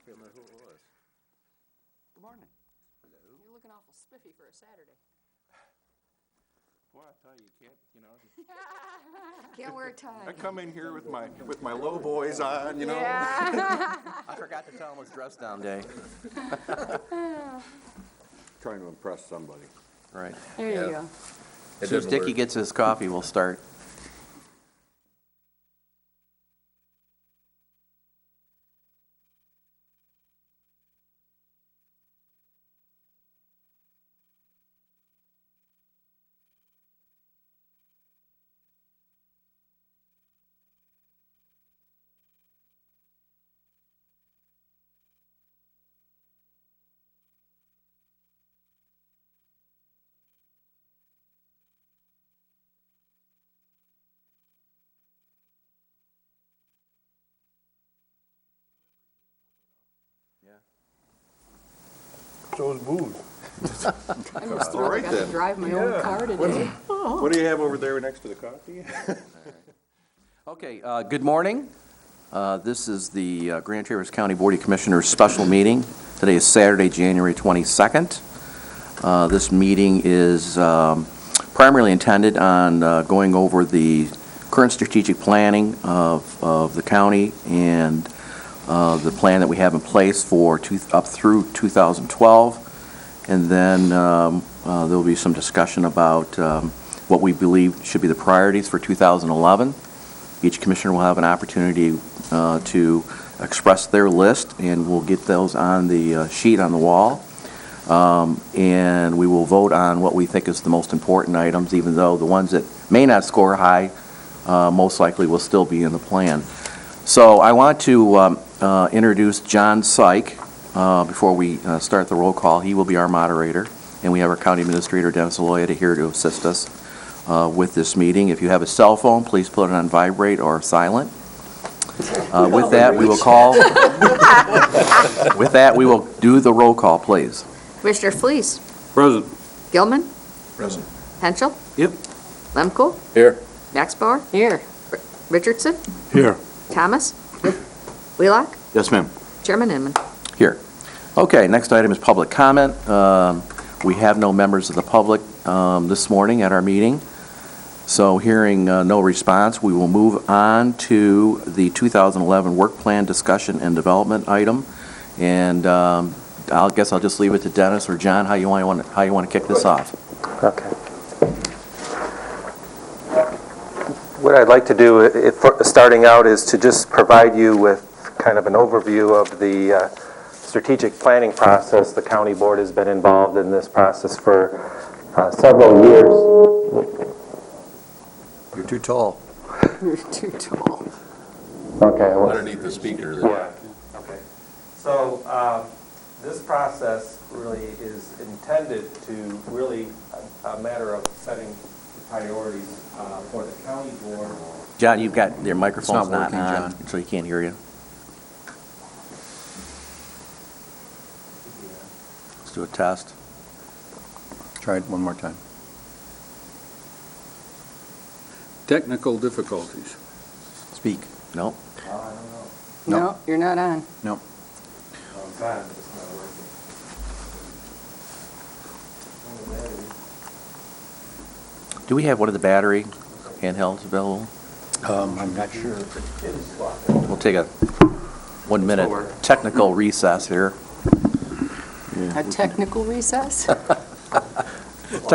remember who it was. Good morning. Hello. You're looking awful spiffy for a Saturday. Well, I tell you, you can't, Can't wear a tie. I come in here with my low boys on, Yeah. I forgot to tell him it was dress down day. Trying to impress somebody. Right. There you go. As soon as Dickie gets his coffee, we'll start. So's booze. I'm just thrilled I got to drive my own car today. What do you have over there next to the coffee? Okay, good morning. This is the Grand Traverse County Board of Commissioners special meeting. Today is Saturday, January 22nd. This meeting is primarily intended on going over the current strategic planning of the county and the plan that we have in place for up through 2012. And then there will be some discussion about what we believe should be the priorities for 2011. Each commissioner will have an opportunity to express their list, and we'll get those on the sheet on the wall. And we will vote on what we think is the most important items, even though the ones that may not score high most likely will still be in the plan. So I want to introduce John Syke before we start the roll call. He will be our moderator, and we have our County Administrator, Dennis Aloyeda, here to assist us with this meeting. If you have a cell phone, please put it on vibrate or silent. With that, we will call. With that, we will do the roll call, please. Commissioner Fleece. Present. Gilman. Present. Henschel. Yep. Lemko. Here. Maxbauer. Here. Richardson. Here. Thomas. Wheelock. Yes, ma'am. Chairman Inman. Here. Okay, next item is public comment. We have no members of the public this morning at our meeting. So hearing no response, we will move on to the 2011 work plan discussion and development item. And I guess I'll just leave it to Dennis or John how you want to kick this off. Okay. What I'd like to do, starting out, is to just provide you with kind of an overview of the strategic planning process. The county board has been involved in this process for several years. You're too tall. You're too tall. Okay. Underneath the speaker there. Yeah. Okay. So this process really is intended to really a matter of setting priorities for the county board. John, you've got your microphone's It's not working, on, John. so he can't hear you. Let's do a test. Try it one more time. Technical difficulties. Speak. No. I don't know. No, you're not on. No. I'm trying, but it's not working. Do we have one of the battery handhelds available? I'm not sure. We'll take a 1 minute technical recess here. A technical recess?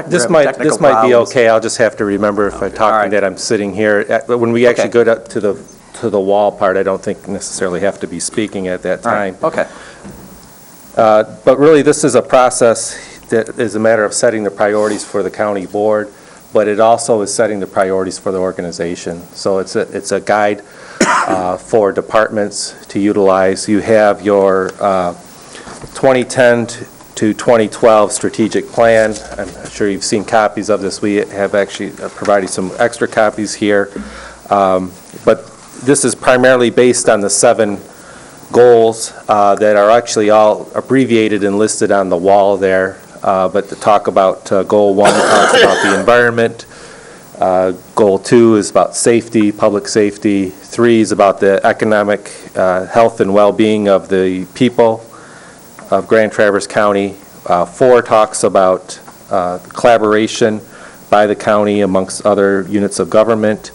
This might be okay. I'll just have to remember if I All talk right. that I'm sitting here. But when we actually Okay. go to the wall part, I don't think necessarily have to be speaking at that time. Okay. But really, this is a process that is a matter of setting the priorities for the county board, but it also is setting the priorities for the organization. So it's a guide for departments to utilize. You have your 2010 to 2012 strategic plan. I'm sure you've seen copies of this. We have actually provided some extra copies here. But this is primarily based on the 7 goals that are actually all abbreviated and listed on the wall there. But to talk about goal 1 talks about the environment. Goal 2 is about safety, public safety. 3 is about the economic health and well-being of the people of Grand Traverse County. 4 talks about collaboration by the county amongst other units of government.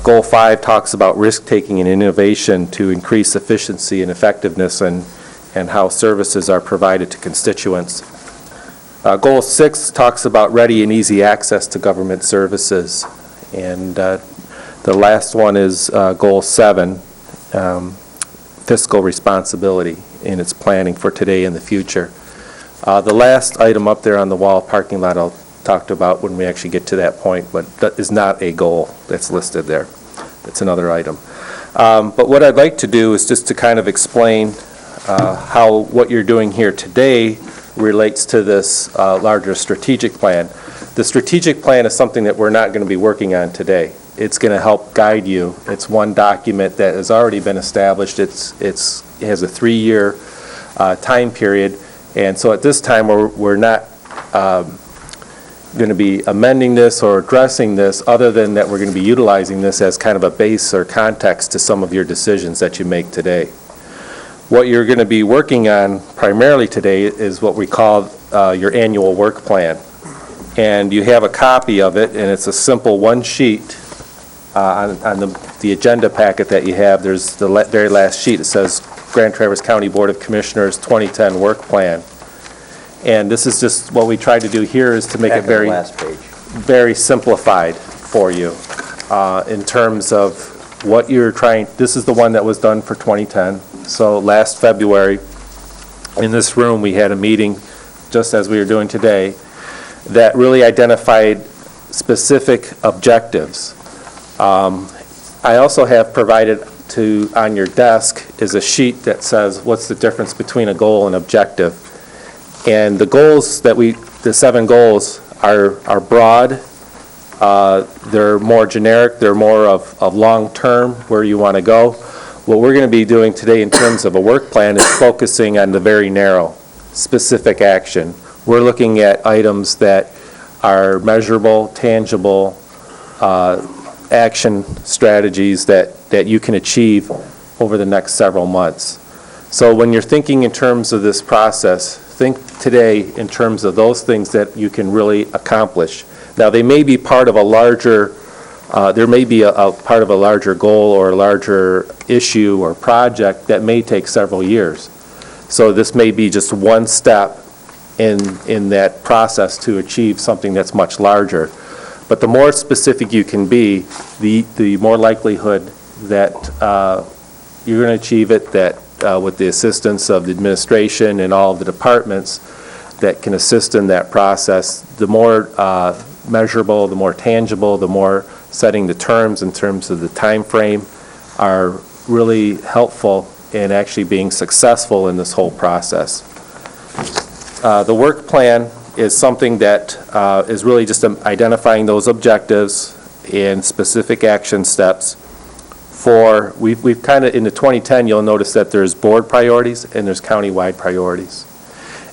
Goal 5 talks about risk-taking and innovation to increase efficiency and effectiveness and how services are provided to constituents. Goal 6 talks about ready and easy access to government services. And the last one is Goal 7, fiscal responsibility in its planning for today and the future. The last item up there on the wall, parking lot, I'll talk about when we actually get to that point, but that is not a goal that's listed there. That's another item. But what I'd like to do is just to kind of explain how what you're doing here today relates to this larger strategic plan. The strategic plan is something that we're not going to be working on today. It's going to help guide you. It's one document that has already been established. It has a 3-year time period, and so at this time we're not going to be amending this or addressing this, other than that we're going to be utilizing this as kind of a base or context to some of your decisions that you make today. What you're going to be working on primarily today is what we call your annual work plan. And you have a copy of it, and it's a simple one sheet on the agenda packet that you have. There's the very last sheet. It says Grand Traverse County Board of Commissioners 2010 Work Plan. And this is just what we tried to do here is to make it very, very simplified for you in terms of what you're trying. This is the one that was done for 2010. So last February, in this room, we had a meeting, just as we were doing today, that really identified specific objectives. I also have provided on your desk is a sheet that says what's the difference between a goal and objective. And the goals the 7 goals are broad. They're more generic. They're more of long-term, where you want to go. What we're going to be doing today in terms of a work plan is focusing on the very narrow, specific action. We're looking at items that are measurable, tangible, action strategies that you can achieve over the next several months. So when you're thinking in terms of this process, think today in terms of those things that you can really accomplish. Now, they may be part of a larger, there may be a part of a larger goal or a larger issue or project that may take several years. So this may be just one step in that process to achieve something that's much larger. But the more specific you can be, the more likelihood that you're going to achieve it, that with the assistance of the administration and all of the departments that can assist in that process, the more measurable, the more tangible, the more setting the terms in terms of the time frame are really helpful in actually being successful in this whole process. The work plan is something that is really just identifying those objectives and specific action steps. We've kind of, in the 2010, you'll notice that there's board priorities and there's county-wide priorities.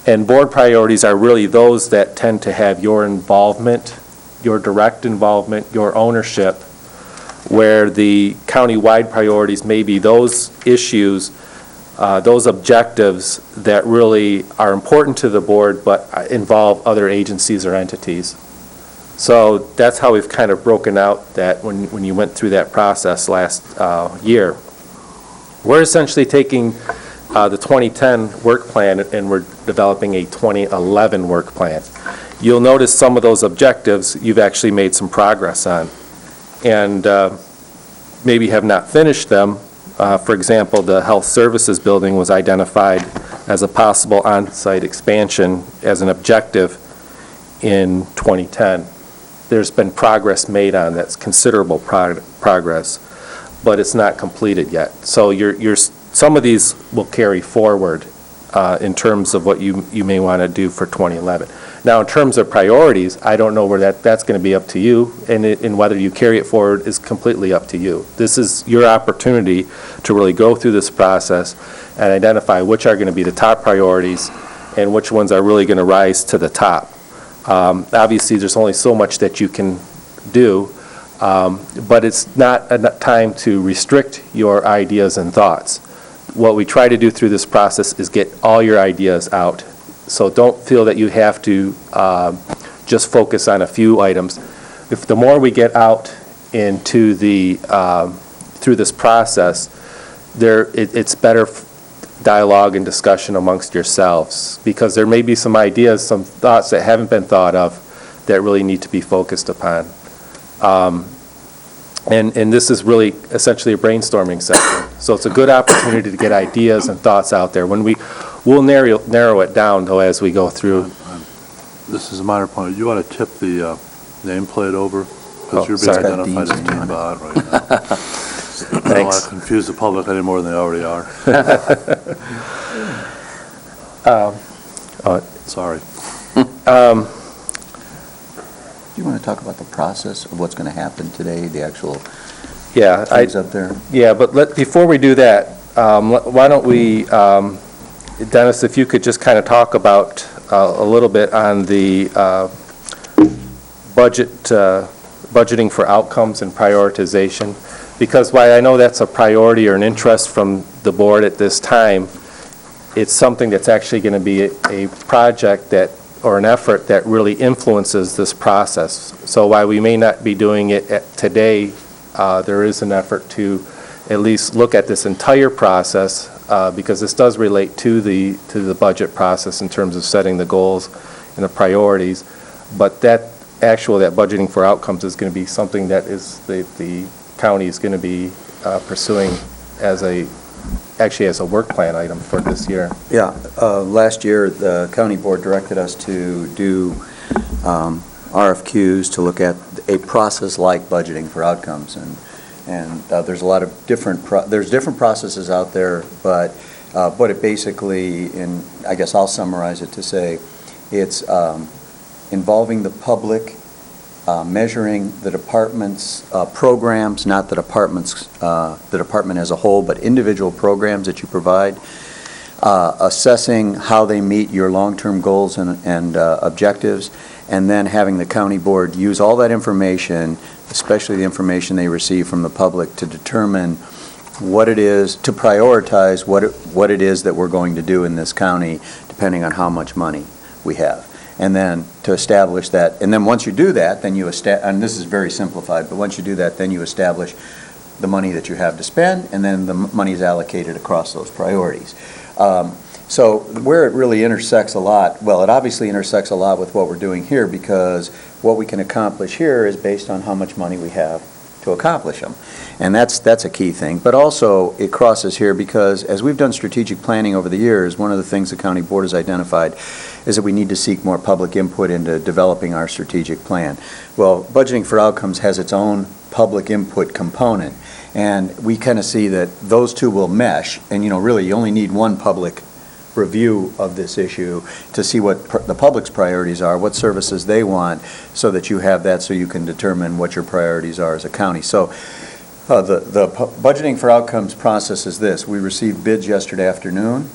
And board priorities are really those that tend to have your involvement, your direct involvement, your ownership, where the county-wide priorities may be those issues, those objectives that really are important to the board but involve other agencies or entities. So that's how we've kind of broken out that when you went through that process last year. We're essentially taking the 2010 work plan and we're developing a 2011 work plan. You'll notice some of those objectives you've actually made some progress on and maybe have not finished them. For example, the health services building was identified as a possible on-site expansion as an objective in 2010. There's been progress made on that's considerable progress, but it's not completed yet. So some of these will carry forward in terms of what you may want to do for 2011. Now, in terms of priorities, I don't know where that's going to be up to you, and whether you carry it forward is completely up to you. This is your opportunity to really go through this process and identify which are going to be the top priorities and which ones are really going to rise to the top. Obviously, there's only so much that you can do, but it's not a time to restrict your ideas and thoughts. What we try to do through this process is get all your ideas out. So don't feel that you have to just focus on a few items. If the more we get out into the, through this process, it's better dialogue and discussion amongst yourselves, because there may be some ideas, some thoughts that haven't been thought of that really need to be focused upon. And this is really essentially a brainstorming session. So it's a good opportunity to get ideas and thoughts out there. We'll narrow it down, though, as we go through. This is a minor point. You want to tip the nameplate over? Oh, Because you're sorry. being identified as Team Bod right now. I don't want to confuse the public any more than they already are. Sorry. Do you want to talk about the process of what's going to happen today, the actual Yeah, things up there? yeah, but before we do that, why don't we, Dennis, if you could just kind of talk about a little bit on the budgeting for outcomes and prioritization, because while I know that's a priority or an interest from the board at this time, it's something that's actually going to be a project that, or an effort that really influences this process. So while we may not be doing it today, there is an effort to at least look at this entire process, because this does relate to the budget process in terms of setting the goals and the priorities. But that budgeting for outcomes is going to be something that is the county is going to be pursuing as a work plan item for this year. Yeah, last year, the county board directed us to do RFQs to look at a process like budgeting for outcomes, and there's a lot of different processes out there, but it basically, I guess I'll summarize it to say, it's involving the public, measuring the department's programs, not the department as a whole, but individual programs that you provide, assessing how they meet your long-term goals and objectives, and then having the county board use all that information, especially the information they receive from the public, to determine what it is, to prioritize what it is that we're going to do in this county, depending on how much money we have. And then to establish that, and then once you do that, then you and this is very simplified, but once you do that, then you establish the money that you have to spend, and then the money is allocated across those priorities. So where it really intersects a lot, well, it obviously intersects a lot with what we're doing here, because what we can accomplish here is based on how much money we have to accomplish them. And that's a key thing. But also, it crosses here because as we've done strategic planning over the years, one of the things the county board has identified is that we need to seek more public input into developing our strategic plan. Well, budgeting for outcomes has its own public input component, and we kind of see that those two will mesh, and really you only need one public review of this issue to see what the public's priorities are, what services they want, so that you have that so you can determine what your priorities are as a county. So the budgeting for outcomes process is this. We received bids yesterday afternoon.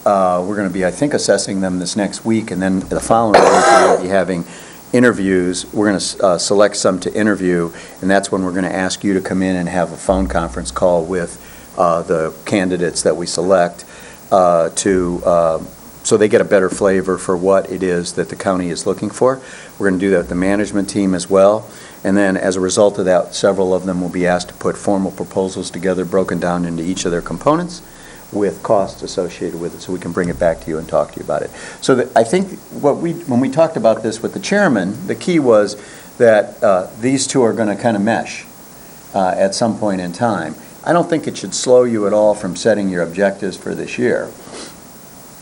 We're going to be, I think, assessing them this next week, and then the following week we're going to be having interviews. We're going to select some to interview, and that's when we're going to ask you to come in and have a phone conference call with the candidates that we select so they get a better flavor for what it is that the county is looking for. We're going to do that with the management team as well. And then as a result of that, several of them will be asked to put formal proposals together, broken down into each of their components with costs associated with it, so we can bring it back to you and talk to you about it. So I think when we talked about this with the chairman, the key was that these two are going to kind of mesh at some point in time. I don't think it should slow you at all from setting your objectives for this year.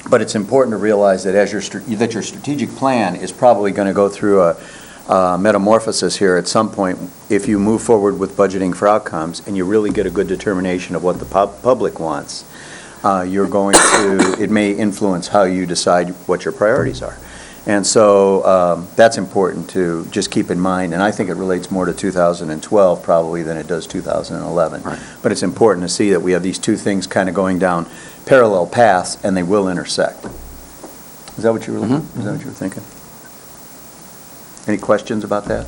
But it's important to realize that that your strategic plan is probably going to go through a metamorphosis here at some point if you move forward with budgeting for outcomes and you really get a good determination of what the public wants. It may influence how you decide what your priorities are. And so that's important to just keep in mind, and I think it relates more to 2012 probably than it does 2011. Right. But it's important to see that we have these two things kind of going down parallel paths, and they will intersect. Is that what you were Is that what you were thinking? Any questions about that?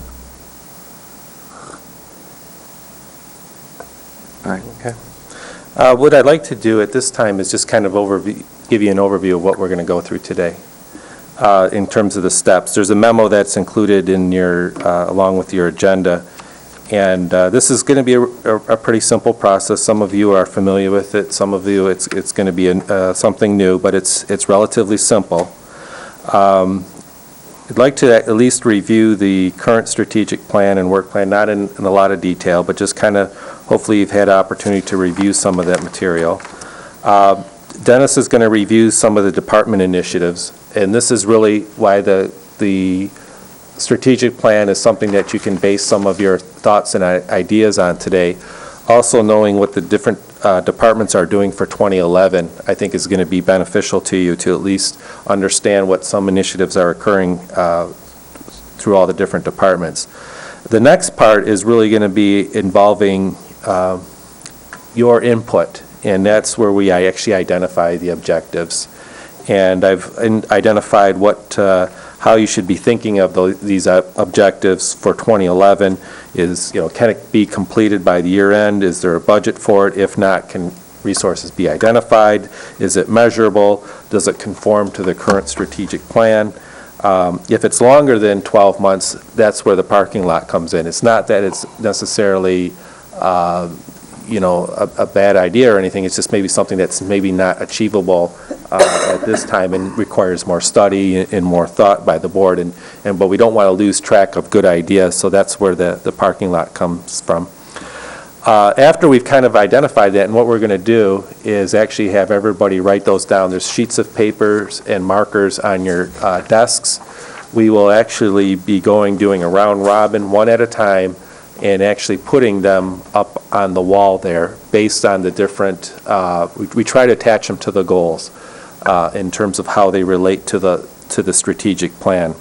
What I'd like to do at this time is just kind of give you an overview of what we're going to go through today in terms of the steps. There's a memo that's included in your, along with your agenda, and this is going to be a pretty simple process. Some of you are familiar with it. Some of you, it's going to be something new, but it's relatively simple. I'd like to at least review the current strategic plan and work plan, not in a lot of detail, but just kind of, hopefully you've had opportunity to review some of that material. Dennis is going to review some of the department initiatives, and this is really why the strategic plan is something that you can base some of your thoughts and ideas on today. Also knowing what the different departments are doing for 2011, I think is going to be beneficial to you to at least understand what some initiatives are occurring through all the different departments. The next part is really going to be involving your input, and that's where we actually identify the objectives. And I've identified how you should be thinking of these objectives for 2011 is, can it be completed by the year end? Is there a budget for it? If not, can resources be identified? Is it measurable? Does it conform to the current strategic plan? If it's longer than 12 months, that's where the parking lot comes in. It's not that it's necessarily a bad idea or anything. It's just maybe something that's maybe not achievable at this time and requires more study and more thought by the board. But we don't want to lose track of good ideas, so that's where the parking lot comes from. After we've kind of identified that, and what we're going to do is actually have everybody write those down. There's sheets of papers and markers on your desks. We will actually be doing a round robin, one at a time, and actually putting them up on the wall there based on the different, we try to attach them to the goals in terms of how they relate to the strategic plan.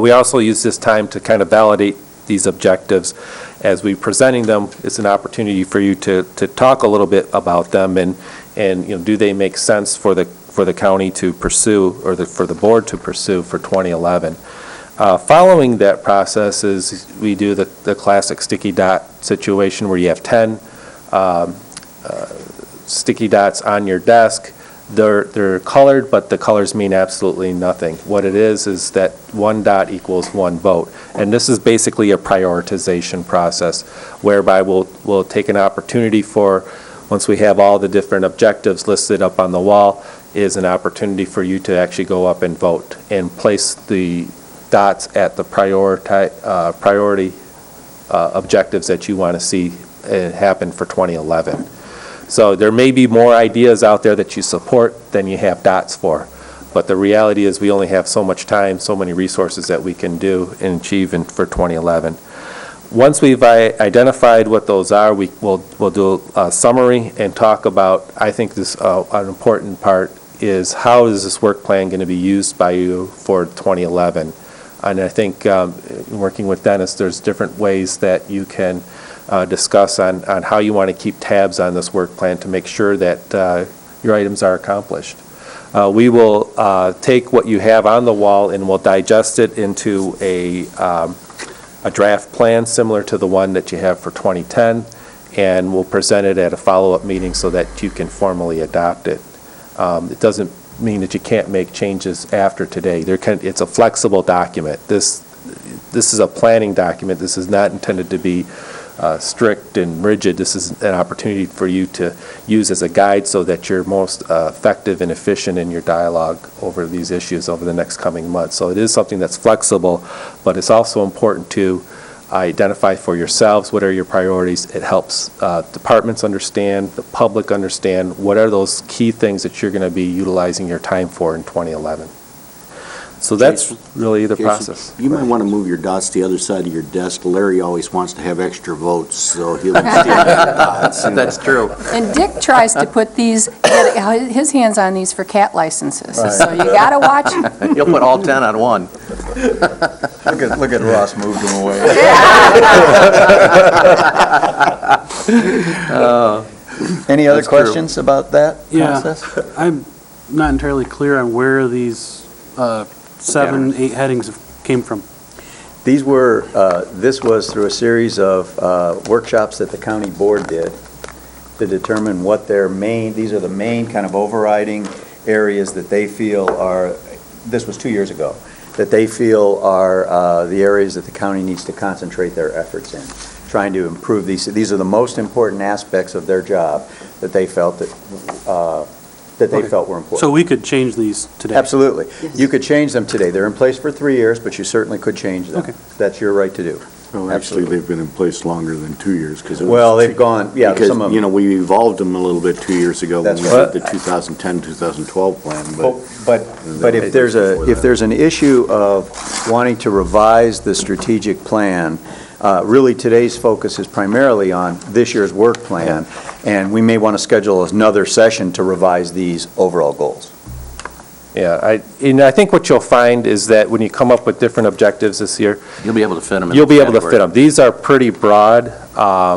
We also use this time to kind of validate these objectives. As we presenting them, it's an opportunity for you to talk a little bit about them and do they make sense for the county to pursue or for the board to pursue for 2011. Following that process is we do the classic sticky dot situation where you have 10 sticky dots on your desk. They're colored, but the colors mean absolutely nothing. What it is that one dot equals one vote. And this is basically a prioritization process whereby we'll take an opportunity for, once we have all the different objectives listed up on the wall, is an opportunity for you to actually go up and vote and place the dots at the priority objectives that you want to see happen for 2011. So there may be more ideas out there that you support than you have dots for, but the reality is we only have so much time, so many resources that we can do and achieve for 2011. Once we've identified what those are, we'll do a summary and talk about, I think this an important part is how is this work plan going to be used by you for 2011? And I think working with Dennis, there's different ways that you can discuss on how you want to keep tabs on this work plan to make sure that your items are accomplished. We will take what you have on the wall and we'll digest it into a draft plan similar to the one that you have for 2010, and we'll present it at a follow-up meeting so that you can formally adopt it. It doesn't mean that you can't make changes after today. It's a flexible document. This is a planning document. This is not intended to be strict and rigid. This is an opportunity for you to use as a guide so that you're most effective and efficient in your dialogue over these issues over the next coming months. So it is something that's flexible, but it's also important to identify for yourselves what are your priorities. It helps departments understand, the public understand what are those key things that you're going to be utilizing your time for in 2011. So that's really the process. You might want to move your dots to the other side of your desk. Larry always wants to have extra votes, so he'll stand on the dots. That's true. And Dick tries to put get his hands on these for cat licenses, so you gotta watch him. You'll put all 10 on one. Look at Ross moved him away. Any other That's true. questions about that process? I'm not entirely clear on where these 7, 8 headings came from. These were, this was through a series of workshops that the county board did to determine what their main, these are the main kind of overriding areas that they feel are, this was 2 years ago, that they feel are the areas that the county needs to concentrate their efforts in, trying to improve these. These are the most important aspects of their job that they felt that they felt were important. So we could change these today? Absolutely. You could change them today. They're in place for 3 years, but you certainly could change them. Okay. That's your right to do. Well, actually, they've been in place longer than 2 years, because. Well, they've gone, yeah, Because, some of you them. know, we evolved them a little bit 2 years ago when That's we right. did the 2010, 2012 plan, but. But if there's an issue of wanting to revise the strategic plan, really today's focus is primarily on this year's work plan, and we may want to schedule another session to revise these overall goals. Yeah, and I think what you'll find is that when you come up with different objectives this year, You'll be able to fit them in. you'll be the able to fit category. them. These are pretty broad,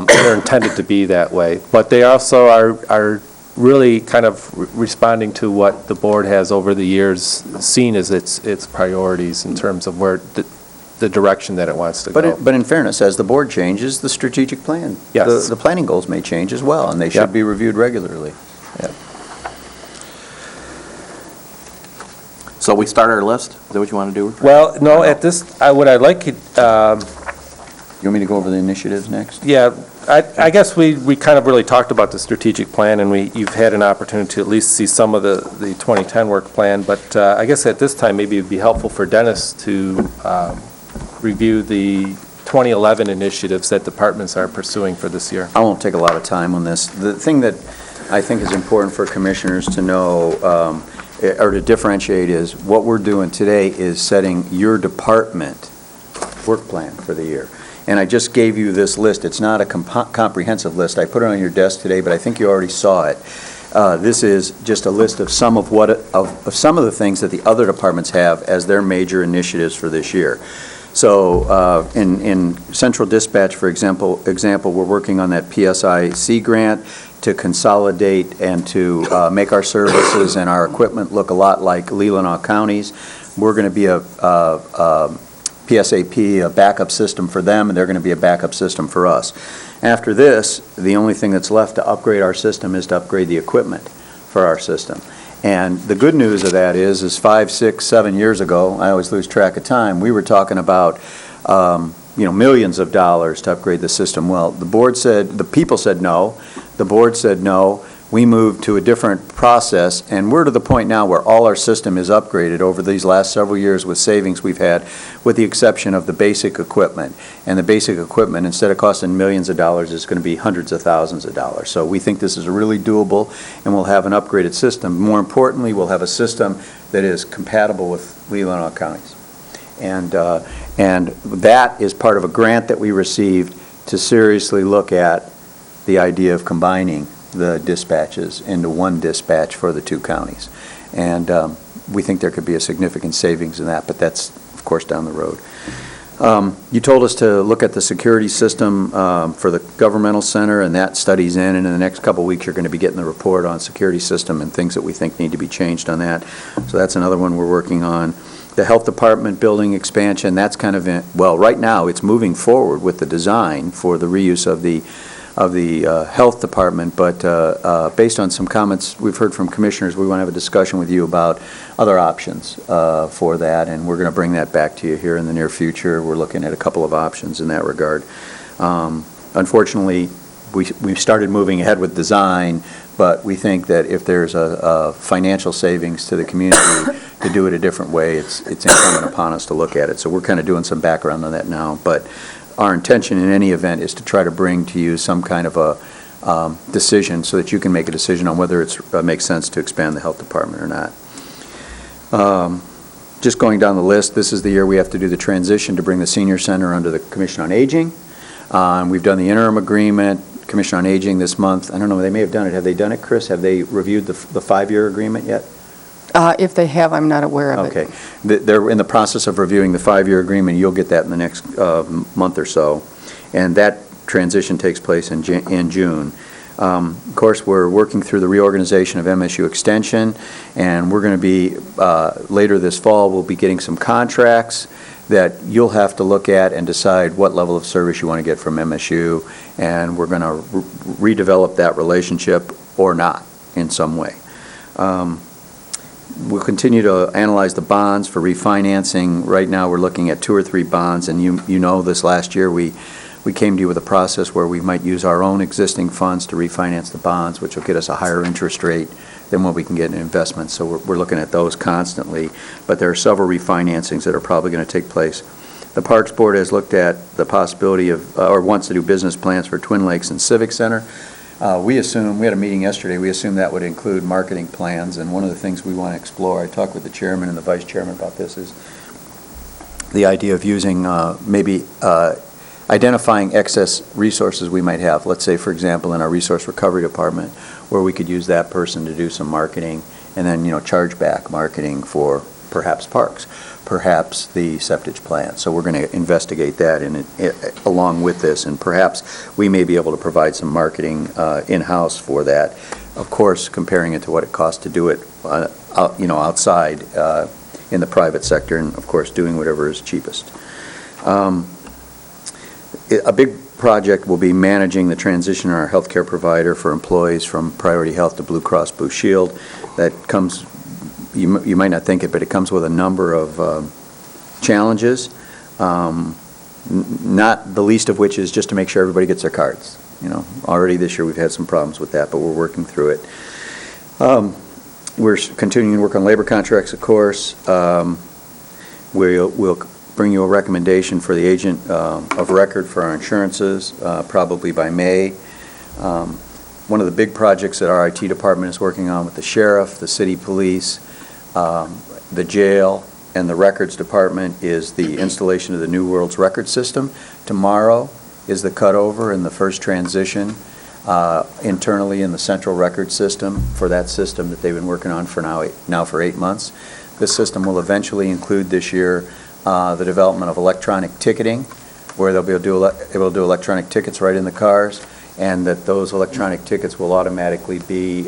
they're intended to be that way, but they also are really kind of responding to what the board has over the years seen as its priorities in terms of where the direction that it wants to go. But in fairness, as the board changes, the strategic plan, Yes. the planning goals may change as well, and they should Yep. be reviewed regularly. So we start our list? Is that what you want to do? Well, no, at this, what I'd like, You want me to go over the initiatives next? yeah, I guess we kind of really talked about the strategic plan, and you've had an opportunity to at least see some of the 2010 work plan, but I guess at this time, maybe it'd be helpful for Dennis to review the 2011 initiatives that departments are pursuing for this year. I won't take a lot of time on this. The thing that I think is important for commissioners to know, or to differentiate, is what we're doing today is setting your department work plan for the year. And I just gave you this list. It's not a comprehensive list. I put it on your desk today, but I think you already saw it. This is just a list of some of some of the things that the other departments have as their major initiatives for this year. So in Central Dispatch, for example, we're working on that PSIC grant to consolidate and to make our services and our equipment look a lot like Leelanau County's. We're going to be a PSAP, a backup system for them, and they're going to be a backup system for us. After this, the only thing that's left to upgrade our system is to upgrade the equipment for our system. And the good news of that is 5, 6, 7 years ago, I always lose track of time, we were talking about millions of dollars to upgrade the system. Well, the people said no, the board said no, we moved to a different process, and we're to the point now where all our system is upgraded over these last several years with savings we've had, with the exception of the basic equipment. And the basic equipment, instead of costing millions of dollars, is going to be hundreds of thousands of dollars. So we think this is really doable, and we'll have an upgraded system. More importantly, we'll have a system that is compatible with Leelanau counties. And that is part of a grant that we received to seriously look at the idea of combining the dispatches into one dispatch for the two counties. And we think there could be a significant savings in that, but that's, of course, down the road. You told us to look at the security system for the governmental center, and that study's in, and in the next couple of weeks, you're going to be getting the report on security system and things that we think need to be changed on that. So that's another one we're working on. The health department building expansion, that's kind of, right now, it's moving forward with the design for the reuse of the health department, but based on some comments we've heard from commissioners, we want to have a discussion with you about other options for that, and we're going to bring that back to you here in the near future. We're looking at a couple of options in that regard. Unfortunately, we started moving ahead with design, but we think that if there's a financial savings to the community to do it a different way, it's incumbent upon us to look at it. So we're kind of doing some background on that now, but our intention in any event is to try to bring to you some kind of a decision so that you can make a decision on whether it makes sense to expand the health department or not. Just going down the list, this is the year we have to do the transition to bring the senior center under the Commission on Aging. We've done the interim agreement, Commission on Aging this month. I don't know, they may have done it. Have they done it, Chris? Have they reviewed the 5-year agreement yet? If they have, I'm not aware of it. Okay. They're in the process of reviewing the 5-year agreement. You'll get that in the next month or so. And that transition takes place in June. Of course, we're working through the reorganization of MSU Extension, and we're going to be, later this fall, we'll be getting some contracts that you'll have to look at and decide what level of service you want to get from MSU, and we're going to redevelop that relationship or not in some way. We'll continue to analyze the bonds for refinancing. Right now, we're looking at 2 or 3 bonds, and you know this last year, we came to you with a process where we might use our own existing funds to refinance the bonds, which will get us a higher interest rate than what we can get in investments. So we're looking at those constantly, but there are several refinancings that are probably going to take place. The Parks Board has looked at the possibility of, or wants to do business plans for Twin Lakes and Civic Center. We assume, we had a meeting yesterday, we assume that would include marketing plans, and one of the things we want to explore, I talked with the chairman and the vice chairman about this, is the idea of using maybe identifying excess resources we might have. Let's say, for example, in our resource recovery department, where we could use that person to do some marketing and then, charge back marketing for perhaps parks, perhaps the septic plant. So we're going to investigate that along with this, and perhaps we may be able to provide some marketing in-house for that. Of course, comparing it to what it costs to do it, outside in the private sector, and of course, doing whatever is cheapest. A big project will be managing the transition of our healthcare provider for employees from Priority Health to Blue Cross Blue Shield. That comes, you might not think it, but it comes with a number of challenges, not the least of which is just to make sure everybody gets their cards. Already this year we've had some problems with that, but we're working through it. We're continuing to work on labor contracts, of course. We'll bring you a recommendation for the agent of record for our insurances, probably by May. One of the big projects that our IT department is working on with the sheriff, the city police, the jail, and the records department is the installation of the New World's record system. Tomorrow is the cutover and the first transition internally in the central record system for that system that they've been working on for now for 8 months. This system will eventually include this year the development of electronic ticketing, where they'll be able to do electronic tickets right in the cars, and that those electronic tickets will automatically be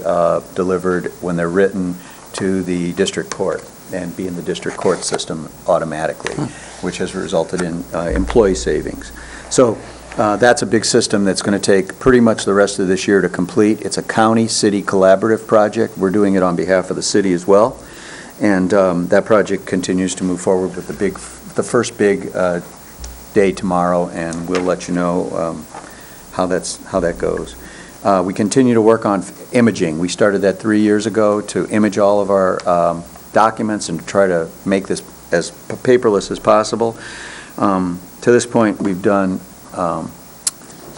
delivered when they're written to the district court and be in the district court system automatically, which has resulted in employee savings. So that's a big system that's going to take pretty much the rest of this year to complete. It's a county-city collaborative project. We're doing it on behalf of the city as well. And that project continues to move forward with the first big day tomorrow, and we'll let you know how that goes. We continue to work on imaging. We started that 3 years ago to image all of our documents and to try to make this as paperless as possible. To this point, we've done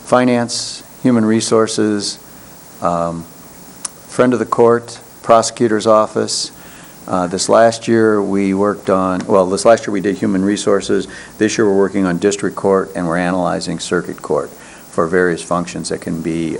finance, human resources, friend of the court, prosecutor's office. This last year we did human resources. This year we're working on district court, and we're analyzing circuit court for various functions that can be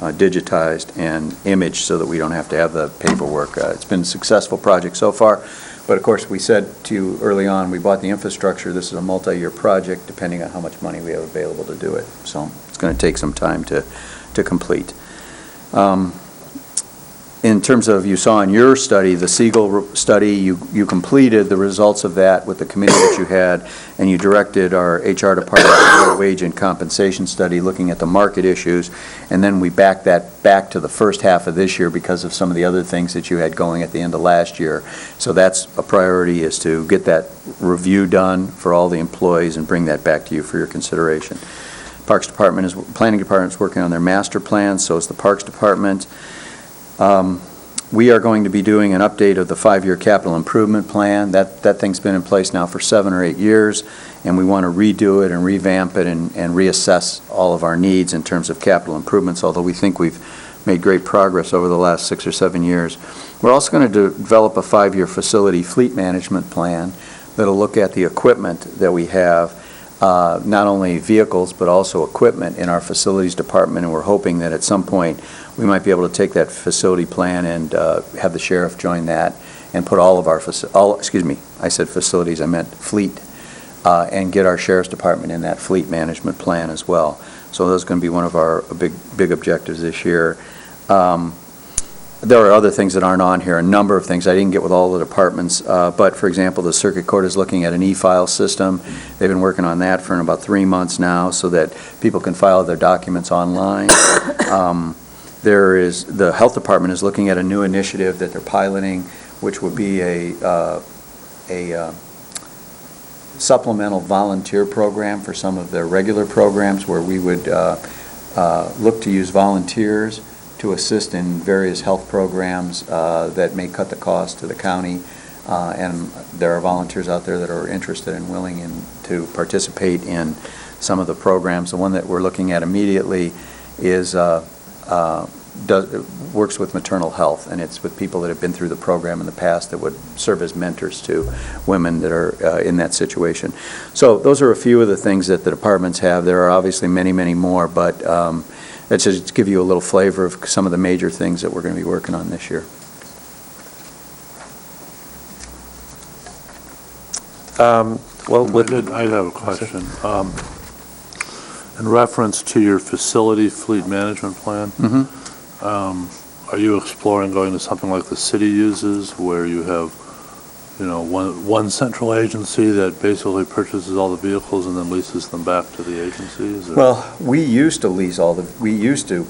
digitized and imaged so that we don't have to have the paperwork. It's been a successful project so far, but of course we said to you early on, we bought the infrastructure. This is a multi-year project depending on how much money we have available to do it. So it's going to take some time to complete. In terms of, you saw in your study, the Siegel study, you completed the results of that with the committee that you had, and you directed our HR department to do a wage and compensation study looking at the market issues, and then we backed that back to the first half of this year because of some of the other things that you had going at the end of last year. So that's a priority, is to get that review done for all the employees and bring that back to you for your consideration. Planning Department is working on their master plan, so is the Parks Department. We are going to be doing an update of the 5-year capital improvement plan. That thing's been in place now for 7 or 8 years, and we want to redo it and revamp it and reassess all of our needs in terms of capital improvements, although we think we've made great progress over the last 6 or 7 years. We're also going to develop a 5-year facility fleet management plan that'll look at the equipment that we have, not only vehicles but also equipment in our facilities department, and we're hoping that at some point we might be able to take that facility plan and have the sheriff join that and put all of our I said facilities, I meant fleet, and get our sheriff's department in that fleet management plan as well. So that's going to be one of our big objectives this year. There are other things that aren't on here, a number of things. I didn't get with all the departments, but for example, the circuit court is looking at an e-file system. They've been working on that for about 3 months now so that people can file their documents online. The health department is looking at a new initiative that they're piloting, which would be a supplemental volunteer program for some of their regular programs where we would look to use volunteers to assist in various health programs that may cut the cost to the county. And there are volunteers out there that are interested and willing to participate in some of the programs. The one that we're looking at immediately is works with maternal health, and it's with people that have been through the program in the past that would serve as mentors to women that are in that situation. So those are a few of the things that the departments have. There are obviously many, many more, but that's just to give you a little flavor of some of the major things that we're going to be working on this year. I have a question. In reference to your facility fleet management plan, are you exploring going to something like the city uses, where you have, one central agency that basically purchases all the vehicles and then leases them back to the agencies? or- Well, we used to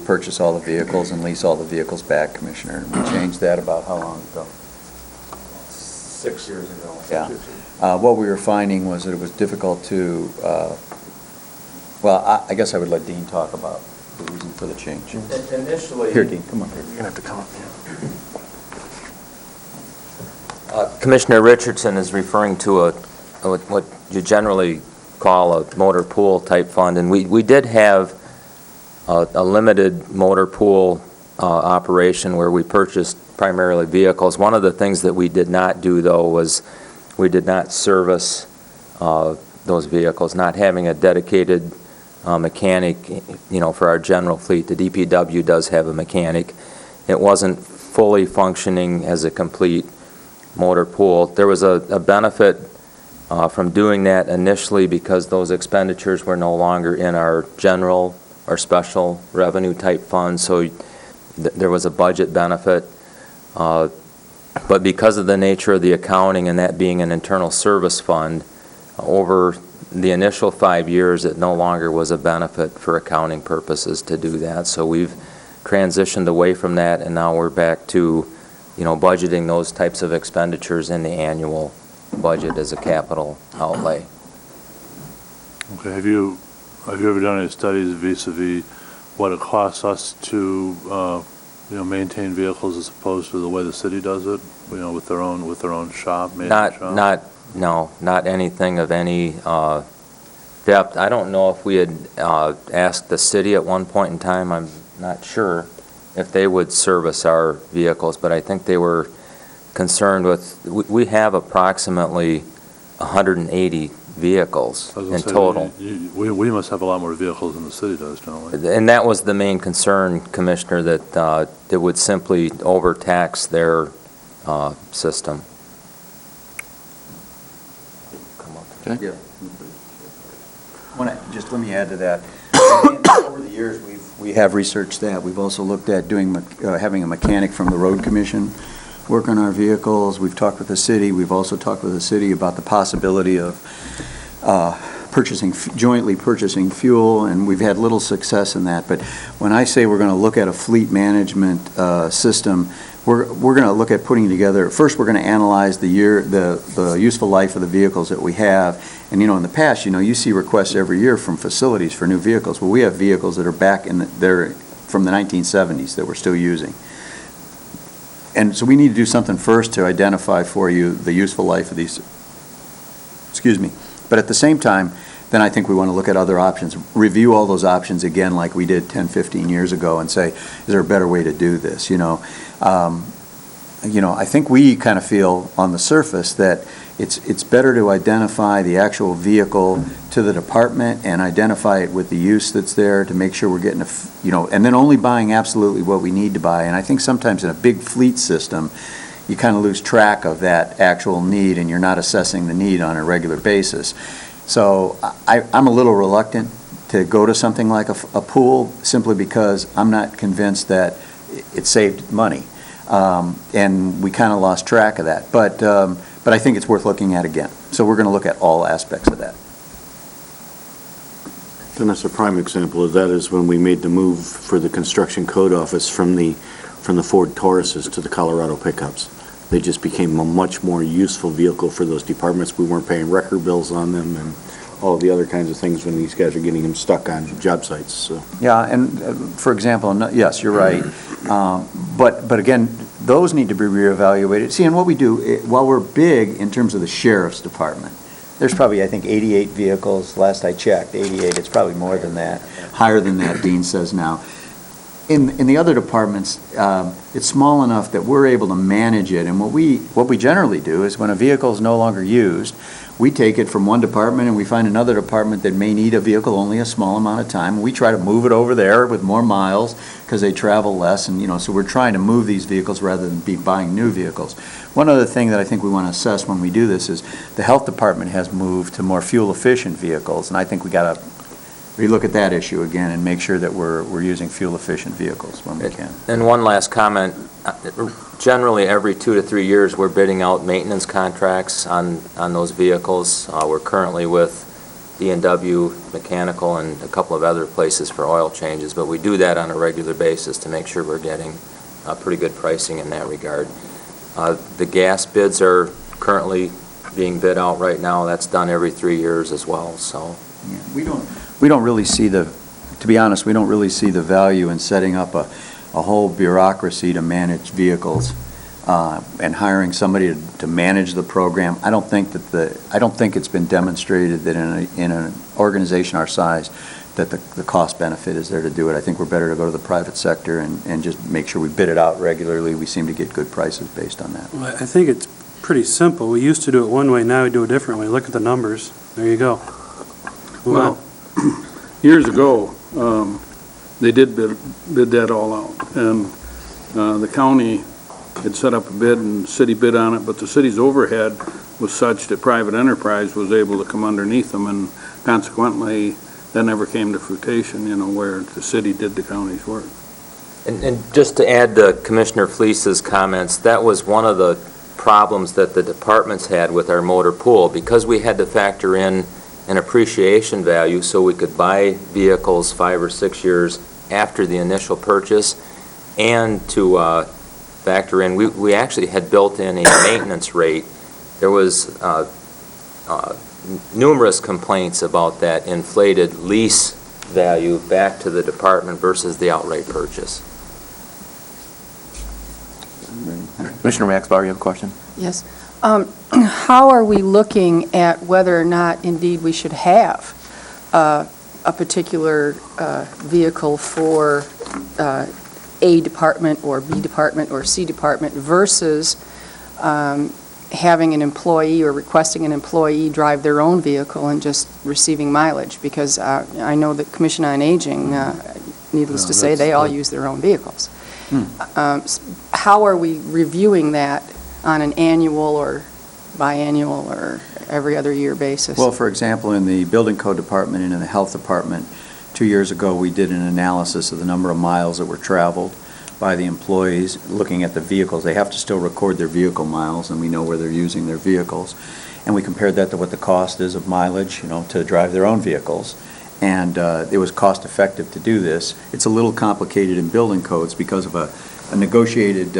purchase all the vehicles and lease all the vehicles back, Commissioner. We changed that about how long ago? 6 years ago. Yeah. What we were finding was that it was difficult to, I guess I would let Dean talk about the reason for the change. Initially, Here, Dean, come on. You're going to have to come up here. Commissioner Richardson is referring to what you generally call a motor pool type fund, and we did have a limited motor pool operation where we purchased primarily vehicles. One of the things that we did not do, though, was we did not service those vehicles, not having a dedicated mechanic, for our general fleet. The DPW does have a mechanic. It wasn't fully functioning as a complete motor pool. There was a benefit from doing that initially because those expenditures were no longer in our general or special revenue type fund, so there was a budget benefit. But because of the nature of the accounting and that being an internal service fund, over the initial 5 years, it no longer was a benefit for accounting purposes to do that. So we've transitioned away from that, and now we're back to, budgeting those types of expenditures in the annual budget as a capital outlay. Okay, have you ever done any studies vis-a-vis what it costs us to, maintain vehicles as opposed to the way the city does it, with their own shop, maintenance shop? Not anything of any depth. I don't know if we had asked the city at one point in time. I'm not sure if they would service our vehicles, but I think they were concerned with, we have approximately 180 vehicles in total. We must have a lot more vehicles than the city does, don't we? And that was the main concern, Commissioner, that it would simply overtax their system. Yeah. Just let me add to that. Over the years, we have researched that. We've also looked at having a mechanic from the road commission work on our vehicles. We've talked with the city. We've also talked with the city about the possibility of jointly purchasing fuel, and we've had little success in that. But when I say we're going to look at a fleet management system, we're going to look at putting together, first we're going to analyze the useful life of the vehicles that we have. And in the past, you see requests every year from facilities for new vehicles. Well, we have vehicles that are they're from the 1970s that we're still using. And so we need to do something first to identify for you the useful life of these. Excuse me. But at the same time, then I think we want to look at other options, review all those options again like we did 10, 15 years ago and say, is there a better way to do this? I think we kind of feel on the surface that it's better to identify the actual vehicle to the department and identify it with the use that's there to make sure we're getting and then only buying absolutely what we need to buy. And I think sometimes in a big fleet system, you kind of lose track of that actual need and you're not assessing the need on a regular basis. So I'm a little reluctant to go to something like a pool simply because I'm not convinced that it saved money. And we kind of lost track of that. But I think it's worth looking at again. So we're going to look at all aspects of that. Dennis, a prime example of that is when we made the move for the construction code office from the Ford Tauruses to the Colorado pickups. They just became a much more useful vehicle for those departments. We weren't paying record bills on them and all of the other kinds of things when these guys are getting them stuck on job sites, so. Yeah, and for example, yes, you're right. But again, those need to be reevaluated. See, and what we do, while we're big in terms of the sheriff's department, there's probably, I think, 88 vehicles, last I checked, 88, it's probably more than that, higher than that, Dean says now. In the other departments, it's small enough that we're able to manage it, and what we generally do is when a vehicle is no longer used, we take it from one department and we find another department that may need a vehicle only a small amount of time. We try to move it over there with more miles because they travel less, and so we're trying to move these vehicles rather than be buying new vehicles. One other thing that I think we want to assess when we do this is the health department has moved to more fuel-efficient vehicles, and I think we got to relook at that issue again and make sure that we're using fuel-efficient vehicles when we can. And one last comment. Generally, every 2 to 3 years, we're bidding out maintenance contracts on those vehicles. We're currently with D&W Mechanical and a couple of other places for oil changes, but we do that on a regular basis to make sure we're getting pretty good pricing in that regard. The gas bids are currently being bid out right now. That's done every 3 years as well, so. Yeah, we don't really see to be honest, we don't really see the value in setting up a whole bureaucracy to manage vehicles and hiring somebody to manage the program. I don't think it's been demonstrated that in an organization our size that the cost benefit is there to do it. I think we're better to go to the private sector and just make sure we bid it out regularly. We seem to get good prices based on that. Well, I think it's pretty simple. We used to do it one way, now we do it differently. Look at the numbers. There you go. Well, years ago, they did bid that all out, and the county had set up a bid and the city bid on it, but the city's overhead was such that private enterprise was able to come underneath them, and consequently, that never came to fruition, where the city did the county's work. And just to add to Commissioner Fleece's comments, that was one of the problems that the departments had with our motor pool, because we had to factor in an appreciation value so we could buy vehicles 5 or 6 years after the initial purchase, and to factor in, we actually had built in a maintenance rate. There was numerous complaints about that inflated lease value back to the department versus the outright purchase. Commissioner Maxbauer, you have a question? Yes. How are we looking at whether or not indeed we should have a particular vehicle for A department or B department or C department versus having an employee or requesting an employee drive their own vehicle and just receiving mileage? Because I know that Commission on Aging, needless to say, they all use their own vehicles. How are we reviewing that on an annual or biannual or every other year basis? Well, for example, in the building code department and in the health department, 2 years ago, we did an analysis of the number of miles that were traveled by the employees, looking at the vehicles. They have to still record their vehicle miles, and we know where they're using their vehicles. And we compared that to what the cost is of mileage, to drive their own vehicles. And it was cost effective to do this. It's a little complicated in building codes because of a negotiated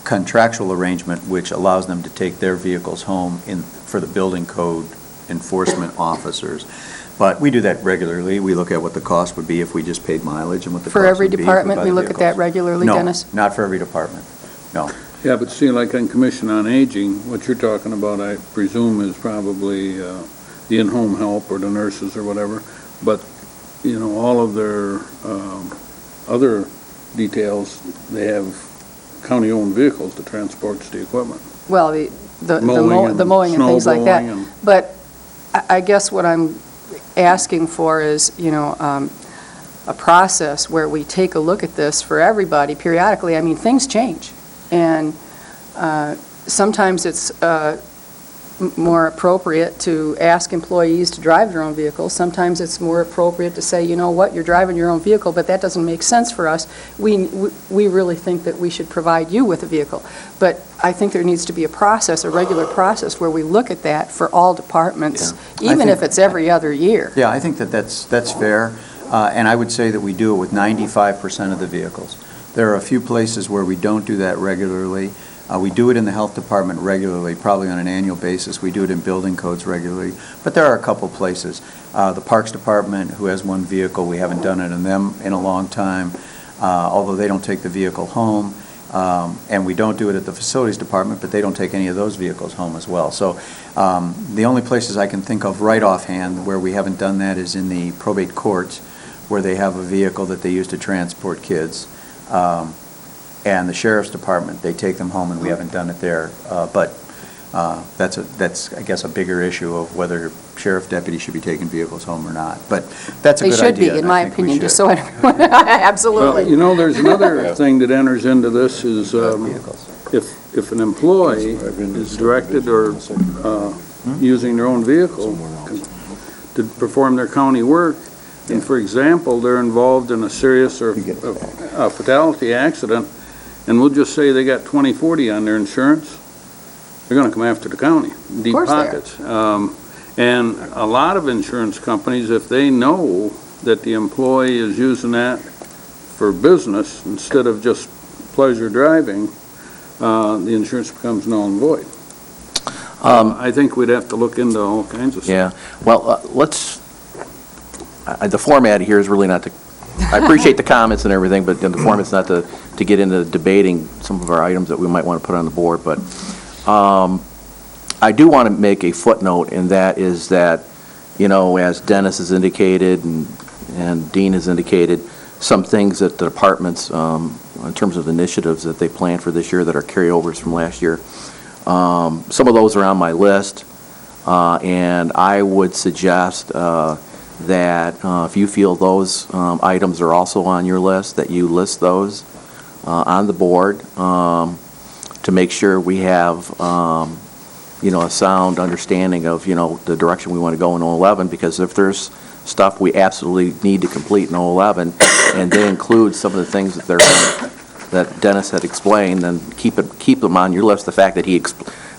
contractual arrangement which allows them to take their vehicles home for the building code enforcement officers. But we do that regularly. We look at what the cost would be if we just paid mileage and what the cost would be. For every department, we look at that regularly, Dennis? No, not for every department, no. Yeah, but see, like on Commission on Aging, what you're talking about, I presume, is probably the in-home help or the nurses or whatever. But, all of their other details, they have county-owned vehicles to transport the equipment. Well, the mowing and things like that. But I guess what I'm asking for is, a process where we take a look at this for everybody periodically. I mean, things change. And sometimes it's more appropriate to ask employees to drive their own vehicles. Sometimes it's more appropriate to say, you know what, you're driving your own vehicle, but that doesn't make sense for us. we really think that we should provide you with a vehicle. But I think there needs to be a process, a regular process, where we look at that for all departments, Yeah. even I if think- it's every other year. Yeah, I think that's fair, and I would say that we do it with 95% of the vehicles. There are a few places where we don't do that regularly. We do it in the health department regularly, probably on an annual basis. We do it in building codes regularly, but there are a couple places. The Parks Department, who has one vehicle, we haven't done it in them in a long time, although they don't take the vehicle home. And we don't do it at the Facilities Department, but they don't take any of those vehicles home as well. So the only places I can think of right offhand where we haven't done that is in the probate courts, where they have a vehicle that they use to transport kids. And the Sheriff's Department, they take them home, and we haven't done it there. But that's, I guess, a bigger issue of whether sheriff deputies should be taking vehicles home or not. But that's a They good should idea. be, in and my I think we opinion, just should. so everyone, Well, absolutely. there's another thing that enters into this is Vehicles. if an employee is directed or using their own vehicle to perform their county work, and for example, they're involved in a serious or a fatality accident, and we'll just say they got 2040 on their insurance, they're gonna come after the county, deep course they are. pockets. And a lot of insurance companies, if they know that the employee is using that for business instead of just pleasure driving, the insurance becomes null and void. I think we'd have to look into all kinds of stuff. Yeah, well, the format here is really not to, I appreciate the comments and everything, but the format's not to get into debating some of our items that we might want to put on the board, but I do want to make a footnote, and that is that, as Dennis has indicated and Dean has indicated, some things that the departments, in terms of initiatives that they plan for this year that are carryovers from last year, some of those are on my list, and I would suggest that if you feel those items are also on your list, that you list those on the board to make sure we have, a sound understanding of, the direction we want to go in 2011, because if there's stuff we absolutely need to complete in 2011, and they include some of the things that Dennis had explained, then keep them on your list. The fact that he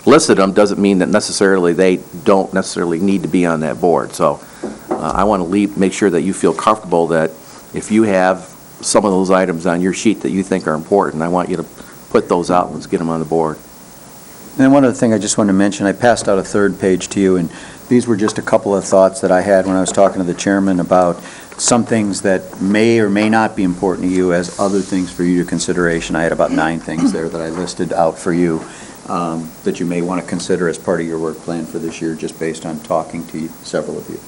listed them doesn't mean that necessarily they don't necessarily need to be on that board. So I want to make sure that you feel comfortable that if you have some of those items on your sheet that you think are important, I want you to put those out and let's get them on the board. And one other thing I just wanted to mention, I passed out a third page to you, and these were just a couple of thoughts that I had when I was talking to the chairman about some things that may or may not be important to you as other things for you to consideration. I had about 9 things there that I listed out for you that you may want to consider as part of your work plan for this year, just based on talking to several of you.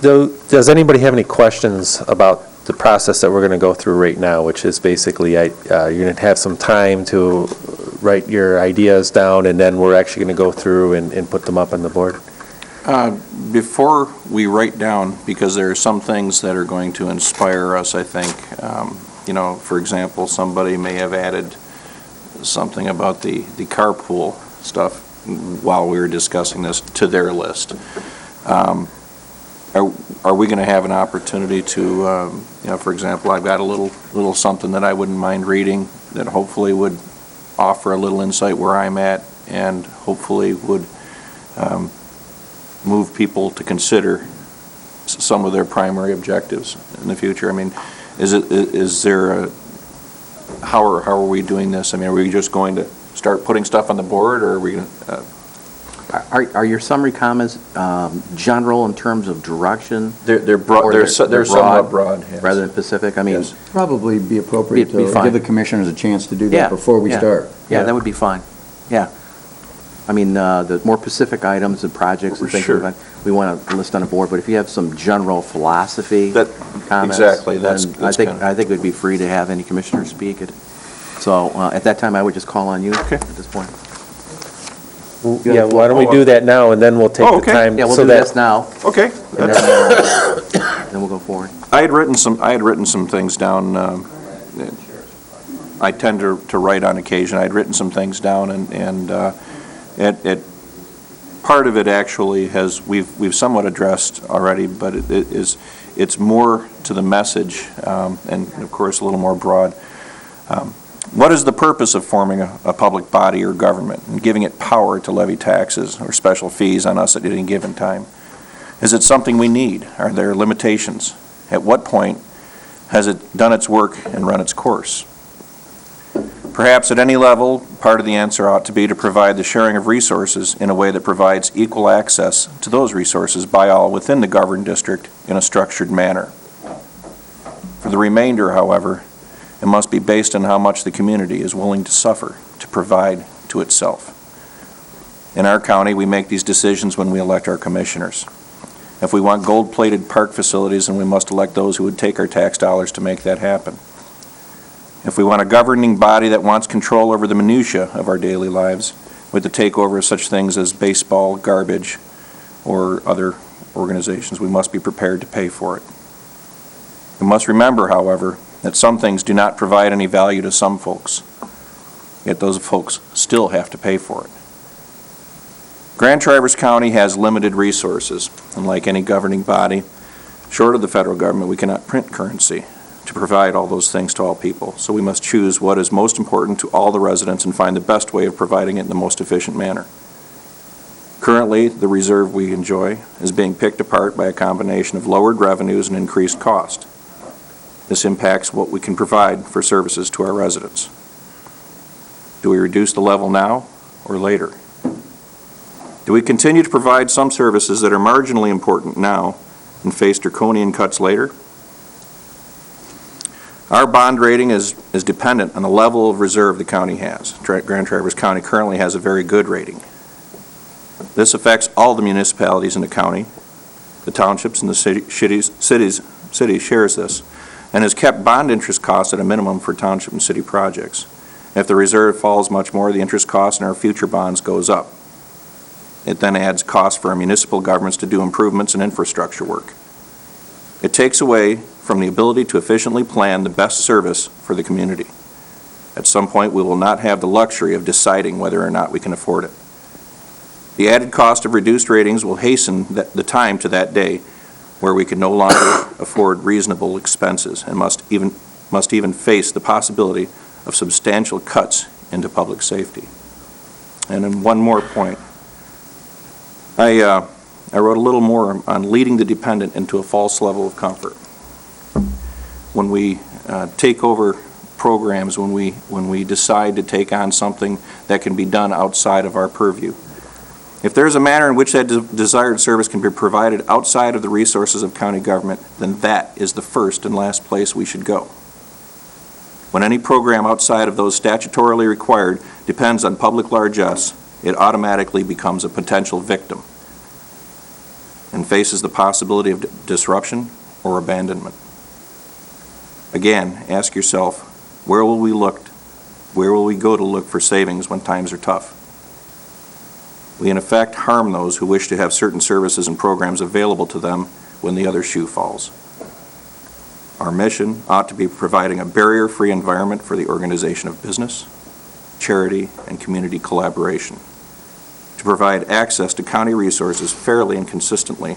Does anybody have any questions about the process that we're going to go through right now, which is basically you're going to have some time to write your ideas down, and then we're actually going to go through and put them up on the board? Before we write down, because there are some things that are going to inspire us, I think. For example, somebody may have added something about the carpool stuff while we were discussing this to their list. Are we going to have an opportunity to, for example, I've got a little something that I wouldn't mind reading that hopefully would offer a little insight where I'm at and hopefully would move people to consider some of their primary objectives in the future. I mean, how are we doing this? I mean, are we just going to start putting stuff on the board, or are we going to? Are your summary comments general in terms of direction? They're broad. They're somewhat broad, yes. Rather than specific? I mean, Yes. Probably be appropriate Be to fine. give the commissioners a chance to do Yeah, that before we yeah. start. Yeah, that would be fine. Yeah. I mean, the more specific items and projects and things Sure. like that, we want to list on the board, but if you have some general philosophy comments. Exactly, that's then I think we'd be free to have any commissioner speak. So at that time, I would just call on you at this point. Yeah, why don't we do that now, and then we'll take the time. Yeah, we'll so do that- this now, Okay. and then we'll go forward. I had written some things down. I tend to write on occasion. I had written some things down, and part of it actually we've somewhat addressed already, but it's more to the message, and of course a little more broad. What is the purpose of forming a public body or government and giving it power to levy taxes or special fees on us at any given time? Is it something we need? Are there limitations? At what point has it done its work and run its course? Perhaps at any level, part of the answer ought to be to provide the sharing of resources in a way that provides equal access to those resources by all within the governed district in a structured manner. For the remainder, however, it must be based on how much the community is willing to suffer to provide to itself. In our county, we make these decisions when we elect our commissioners. If we want gold-plated park facilities, then we must elect those who would take our tax dollars to make that happen. If we want a governing body that wants control over the minutia of our daily lives, with the takeover of such things as baseball, garbage, or other organizations, we must be prepared to pay for it. We must remember, however, that some things do not provide any value to some folks, yet those folks still have to pay for it. Grand Traverse County has limited resources, and like any governing body, short of the federal government, we cannot print currency to provide all those things to all people. So we must choose what is most important to all the residents and find the best way of providing it in the most efficient manner. Currently, the reserve we enjoy is being picked apart by a combination of lowered revenues and increased cost. This impacts what we can provide for services to our residents. Do we reduce the level now or later? Do we continue to provide some services that are marginally important now and face draconian cuts later? Our bond rating is dependent on the level of reserve the county has. Grand Traverse County currently has a very good rating. This affects all the municipalities in the county. The townships and the city shares this, and has kept bond interest costs at a minimum for township and city projects. If the reserve falls much more, the interest cost in our future bonds goes up. It then adds costs for our municipal governments to do improvements and infrastructure work. It takes away from the ability to efficiently plan the best service for the community. At some point, we will not have the luxury of deciding whether or not we can afford it. The added cost of reduced ratings will hasten the time to that day where we can no longer afford reasonable expenses and must even face the possibility of substantial cuts into public safety. And then one more point. I wrote a little more on leading the dependent into a false level of comfort. When we take over programs, when we decide to take on something that can be done outside of our purview, if there's a manner in which that desired service can be provided outside of the resources of county government, then that is the first and last place we should go. When any program outside of those statutorily required depends on public largesse, it automatically becomes a potential victim and faces the possibility of disruption or abandonment. Again, ask yourself, where will we go to look for savings when times are tough? We in effect harm those who wish to have certain services and programs available to them when the other shoe falls. Our mission ought to be providing a barrier-free environment for the organization of business, charity, and community collaboration, to provide access to county resources fairly and consistently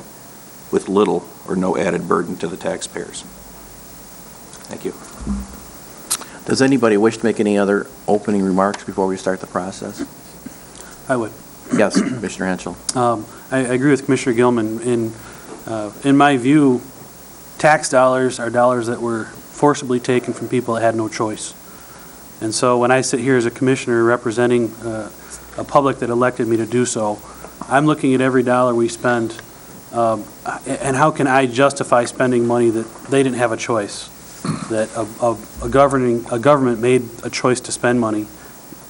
with little or no added burden to the taxpayers. Thank you. Does anybody wish to make any other opening remarks before we start the process? I would. Yes, Commissioner Henschel. I agree with Commissioner Gilman. In my view, tax dollars are dollars that were forcibly taken from people that had no choice. And so when I sit here as a commissioner representing a public that elected me to do so, I'm looking at every dollar we spend, and how can I justify spending money that they didn't have a choice, that a government made a choice to spend money,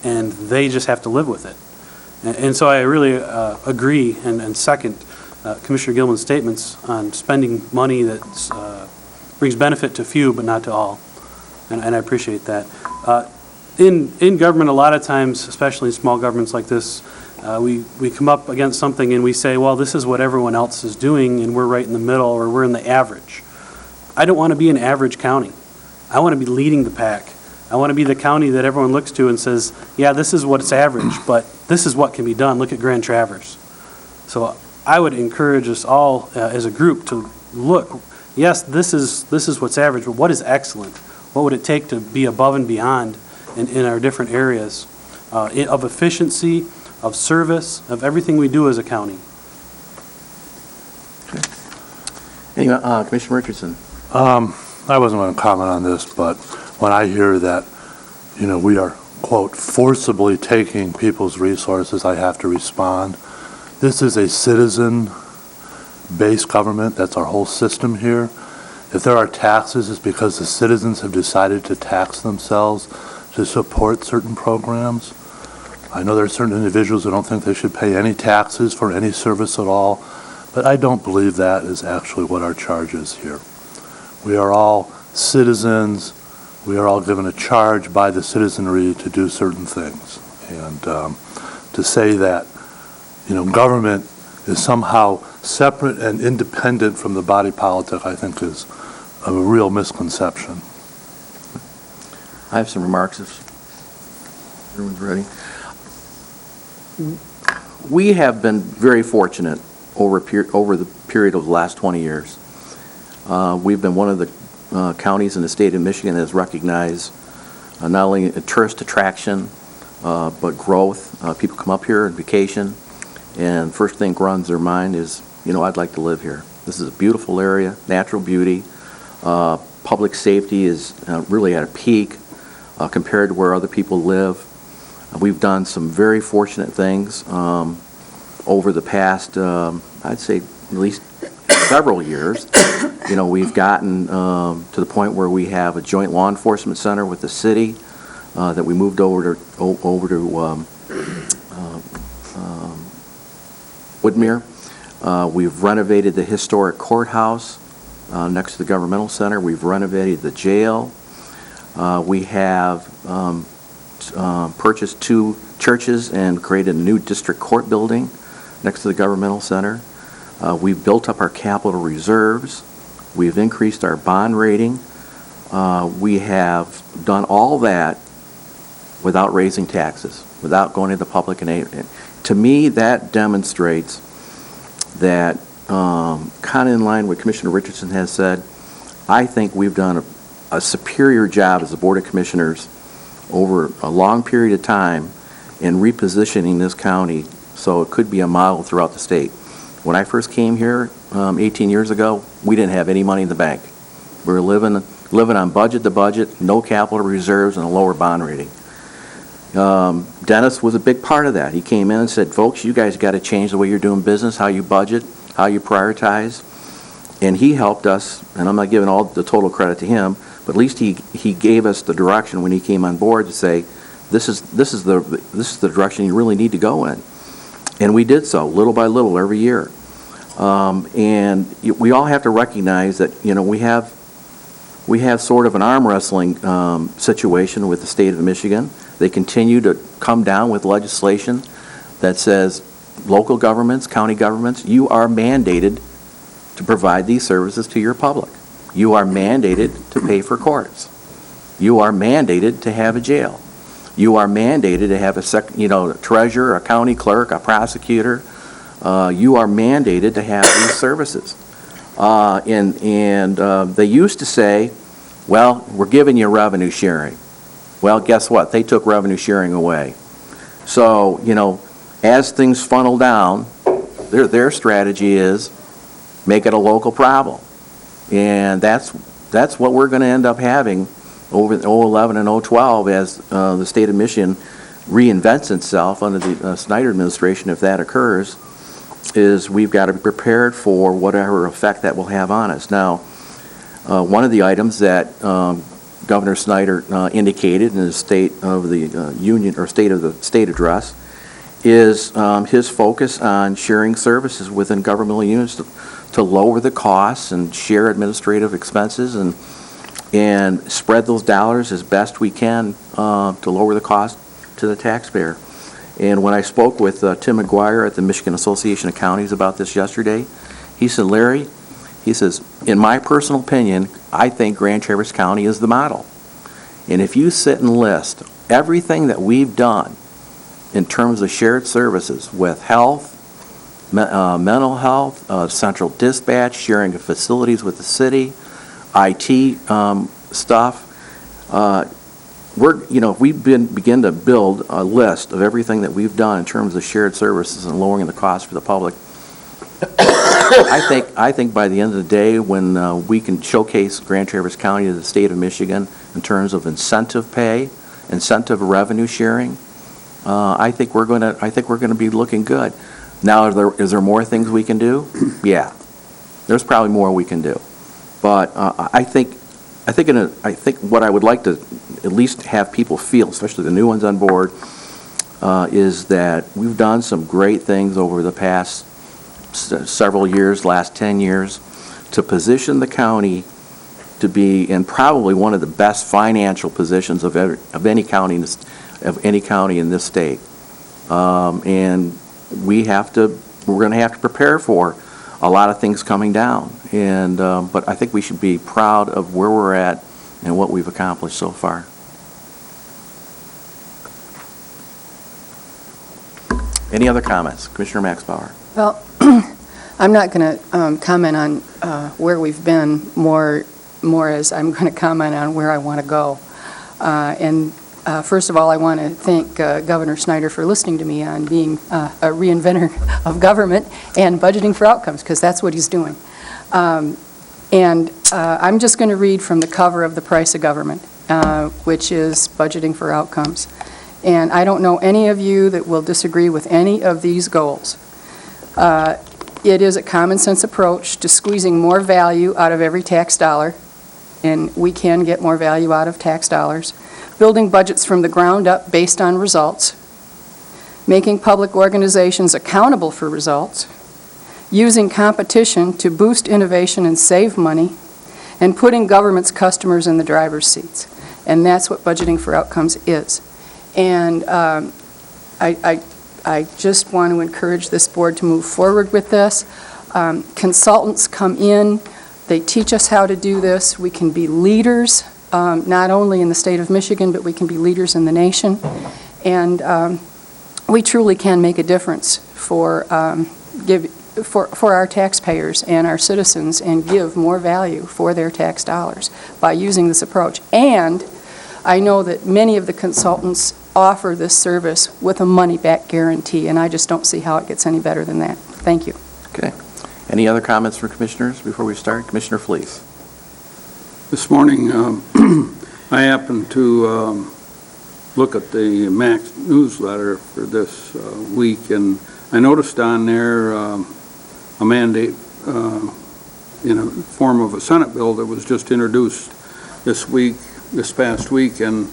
and they just have to live with it. And so I really agree and second Commissioner Gilman's statements on spending money that brings benefit to few but not to all, and I appreciate that. In government, a lot of times, especially in small governments like this, we come up against something and we say, well, this is what everyone else is doing and we're right in the middle, or we're in the average. I don't want to be an average county. I want to be leading the pack. I want to be the county that everyone looks to and says, yeah, this is what's average, but this is what can be done. Look at Grand Traverse. So I would encourage us all as a group to look, yes, this is what's average, but what is excellent? What would it take to be above and beyond in our different areas of efficiency, of service, of everything we do as a county? Anyway, Commissioner Richardson. I wasn't going to comment on this, but when I hear that, we are, quote, forcibly taking people's resources, I have to respond. This is a citizen-based government. That's our whole system here. If there are taxes, it's because the citizens have decided to tax themselves to support certain programs. I know there are certain individuals who don't think they should pay any taxes for any service at all, but I don't believe that is actually what our charge is here. We are all citizens. We are all given a charge by the citizenry to do certain things. And to say that, government is somehow separate and independent from the body politic, I think is a real misconception. I have some remarks if everyone's ready. We have been very fortunate over the period of the last 20 years. We've been one of the counties in the state of Michigan that has recognized not only a tourist attraction, but growth. People come up here on vacation, and first thing runs their mind is, I'd like to live here. This is a beautiful area, natural beauty. Public safety is really at a peak compared to where other people live. We've done some very fortunate things over the past, I'd say, at least several years. We've gotten to the point where we have a joint law enforcement center with the city that we moved over to Woodmere. We've renovated the historic courthouse next to the governmental center. We've renovated the jail. We have purchased 2 churches and created a new district court building next to the governmental center. We've built up our capital reserves. We've increased our bond rating. We have done all that without raising taxes, without going to the public. And to me, that demonstrates that, kind of in line with Commissioner Richardson has said, I think we've done a superior job as a Board of Commissioners over a long period of time in repositioning this county so it could be a model throughout the state. When I first came here 18 years ago, we didn't have any money in the bank. We were living on budget to budget, no capital reserves, and a lower bond rating. Dennis was a big part of that. He came in and said, folks, you guys got to change the way you're doing business, how you budget, how you prioritize. And he helped us, and I'm not giving all the total credit to him, but at least he gave us the direction when he came on board to say, this is the direction you really need to go in. And we did so, little by little, every year. And we all have to recognize that, we have sort of an arm wrestling situation with the state of Michigan. They continue to come down with legislation that says local governments, county governments, you are mandated to provide these services to your public. You are mandated to pay for courts. You are mandated to have a jail. You are mandated to have a treasurer, a county clerk, a prosecutor. You are mandated to have these services. And they used to say, well, we're giving you revenue sharing. Well, guess what? They took revenue sharing away. So, as things funnel down, their strategy is make it a local problem. And that's what we're going to end up having over 2011 and 2012 as the state of Michigan reinvents itself under the Snyder administration. If that occurs, is we've got to be prepared for whatever effect that will have on us. Now, one of the items that Governor Snyder indicated in his State of the Union or State of the State address is his focus on sharing services within governmental units to lower the costs and share administrative expenses and spread those dollars as best we can to lower the cost to the taxpayer. And when I spoke with Tim McGuire at the Michigan Association of Counties about this yesterday, he said, Larry, he says, in my personal opinion, I think Grand Traverse County is the model. And if you sit and list everything that we've done in terms of shared services with health, mental health, central dispatch, sharing of facilities with the city, IT stuff. If we begin to build a list of everything that we've done in terms of shared services and lowering the cost for the public, I think by the end of the day, when we can showcase Grand Traverse County to the state of Michigan in terms of incentive pay, incentive revenue sharing, I think we're going to be looking good. Now, is there more things we can do? Yeah, there's probably more we can do. But I think what I would like to at least have people feel, especially the new ones on board, is that we've done some great things over the past several years, last 10 years, to position the county to be in probably one of the best financial positions of any county in this state. And we're going to have to prepare for a lot of things coming down. But I think we should be proud of where we're at and what we've accomplished so far. Any other comments? Commissioner Max Bauer. Well, I'm not going to comment on where we've been more as I'm going to comment on where I want to go. First of all, I want to thank Governor Snyder for listening to me on being a reinventor of government and budgeting for outcomes, because that's what he's doing. I'm just going to read from the cover of The Price of Government, which is budgeting for outcomes. And I don't know any of you that will disagree with any of these goals. It is a common sense approach to squeezing more value out of every tax dollar, and we can get more value out of tax dollars. Building budgets from the ground up based on results, making public organizations accountable for results, using competition to boost innovation and save money, and putting government's customers in the driver's seats. And that's what budgeting for outcomes is. And I just want to encourage this board to move forward with this. Consultants come in, they teach us how to do this. We can be leaders, not only in the state of Michigan, but we can be leaders in the nation. And we truly can make a difference for our taxpayers and our citizens and give more value for their tax dollars by using this approach. And I know that many of the consultants offer this service with a money-back guarantee, and I just don't see how it gets any better than that. Thank you. Okay. Any other comments from commissioners before we start? Commissioner Fleece. This morning, I happened to look at the MAX newsletter for this week, and I noticed on there a mandate in a form of a Senate bill that was just introduced this past week, and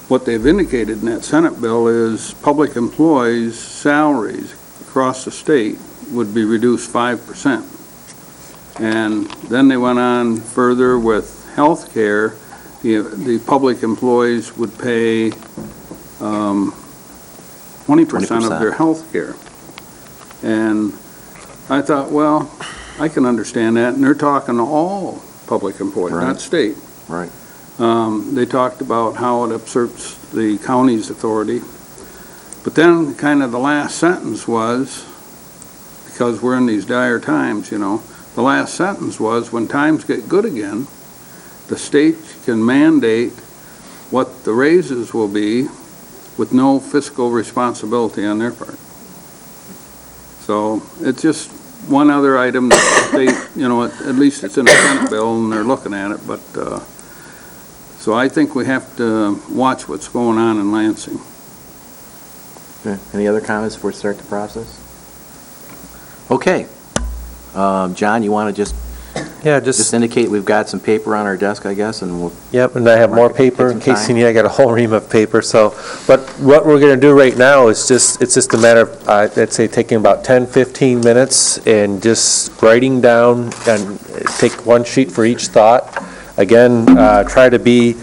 what they've indicated in that Senate bill is public employees' salaries across the state would be reduced 5%. And then they went on further with health care. The public employees would pay 20% of their health care. And I thought, well, I can understand that. And they're talking to all public employees, not state. Right. They talked about how it usurps the county's authority. But then kind of the last sentence was, because we're in these dire times, the last sentence was, when times get good again, the state can mandate what the raises will be with no fiscal responsibility on their part. So it's just one other item that they, at least it's in a Senate bill and they're looking at it, but so I think we have to watch what's going on in Lansing. Okay. Any other comments before we start the process? Okay. John, you want to just indicate we've got some paper on our desk, I guess, and we'll... Yep, and I have more paper in case you need. I got a whole ream of paper. But what we're going to do right now is it's just a matter of, I'd say, taking about 10, 15 minutes and just writing down and take one sheet for each thought. Again, try to be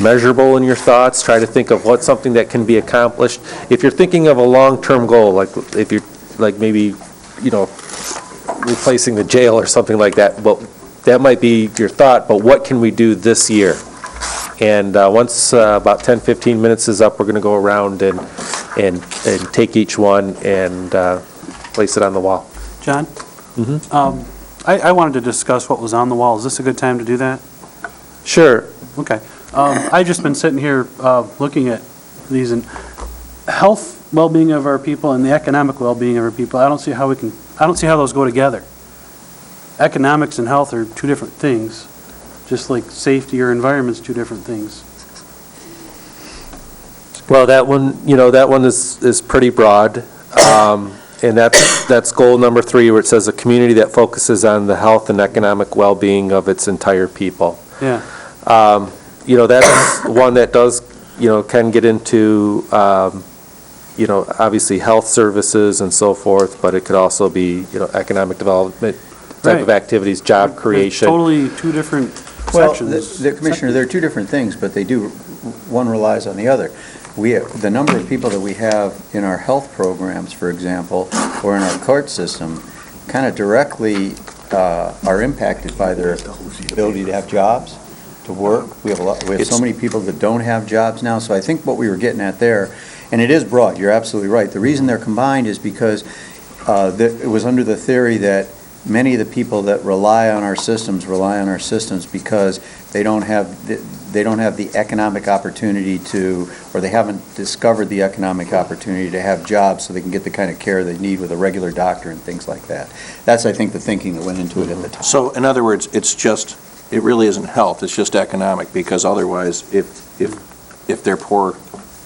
measurable in your thoughts. Try to think of what's something that can be accomplished. If you're thinking of a long-term goal, like if you're maybe, replacing the jail or something like that, well, that might be your thought, but what can we do this year? And once about 10, 15 minutes is up, we're going to go around and take each one and place it on the wall. John? I wanted to discuss what was on the wall. Is this a good time to do that? Sure. Okay. I've just been sitting here looking at these, and health, well-being of our people and the economic well-being of our people, I don't see how those go together. Economics and health are two different things, just like safety or environment's two different things. Well, that one is pretty broad. And that's goal number 3, where it says a community that focuses on the health and economic well-being of its entire people. Yeah. That's one that does, can get into, obviously health services and so forth, but it could also be, economic development type of activities, job creation. Totally two different Well, sections. Commissioner, they're two different things, but one relies on the other. The number of people that we have in our health programs, for example, or in our court system, kind of directly are impacted by their ability to have jobs, to work. We have so many people that don't have jobs now, so I think what we were getting at there, and it is broad, you're absolutely right. The reason they're combined is because it was under the theory that many of the people that rely on our systems because they don't have the economic opportunity to, or they haven't discovered the economic opportunity to have jobs so they can get the kind of care they need with a regular doctor and things like that. That's, I think, the thinking that went into it at the time. So, in other words, it really isn't health, it's just economic, because otherwise, if they're poor,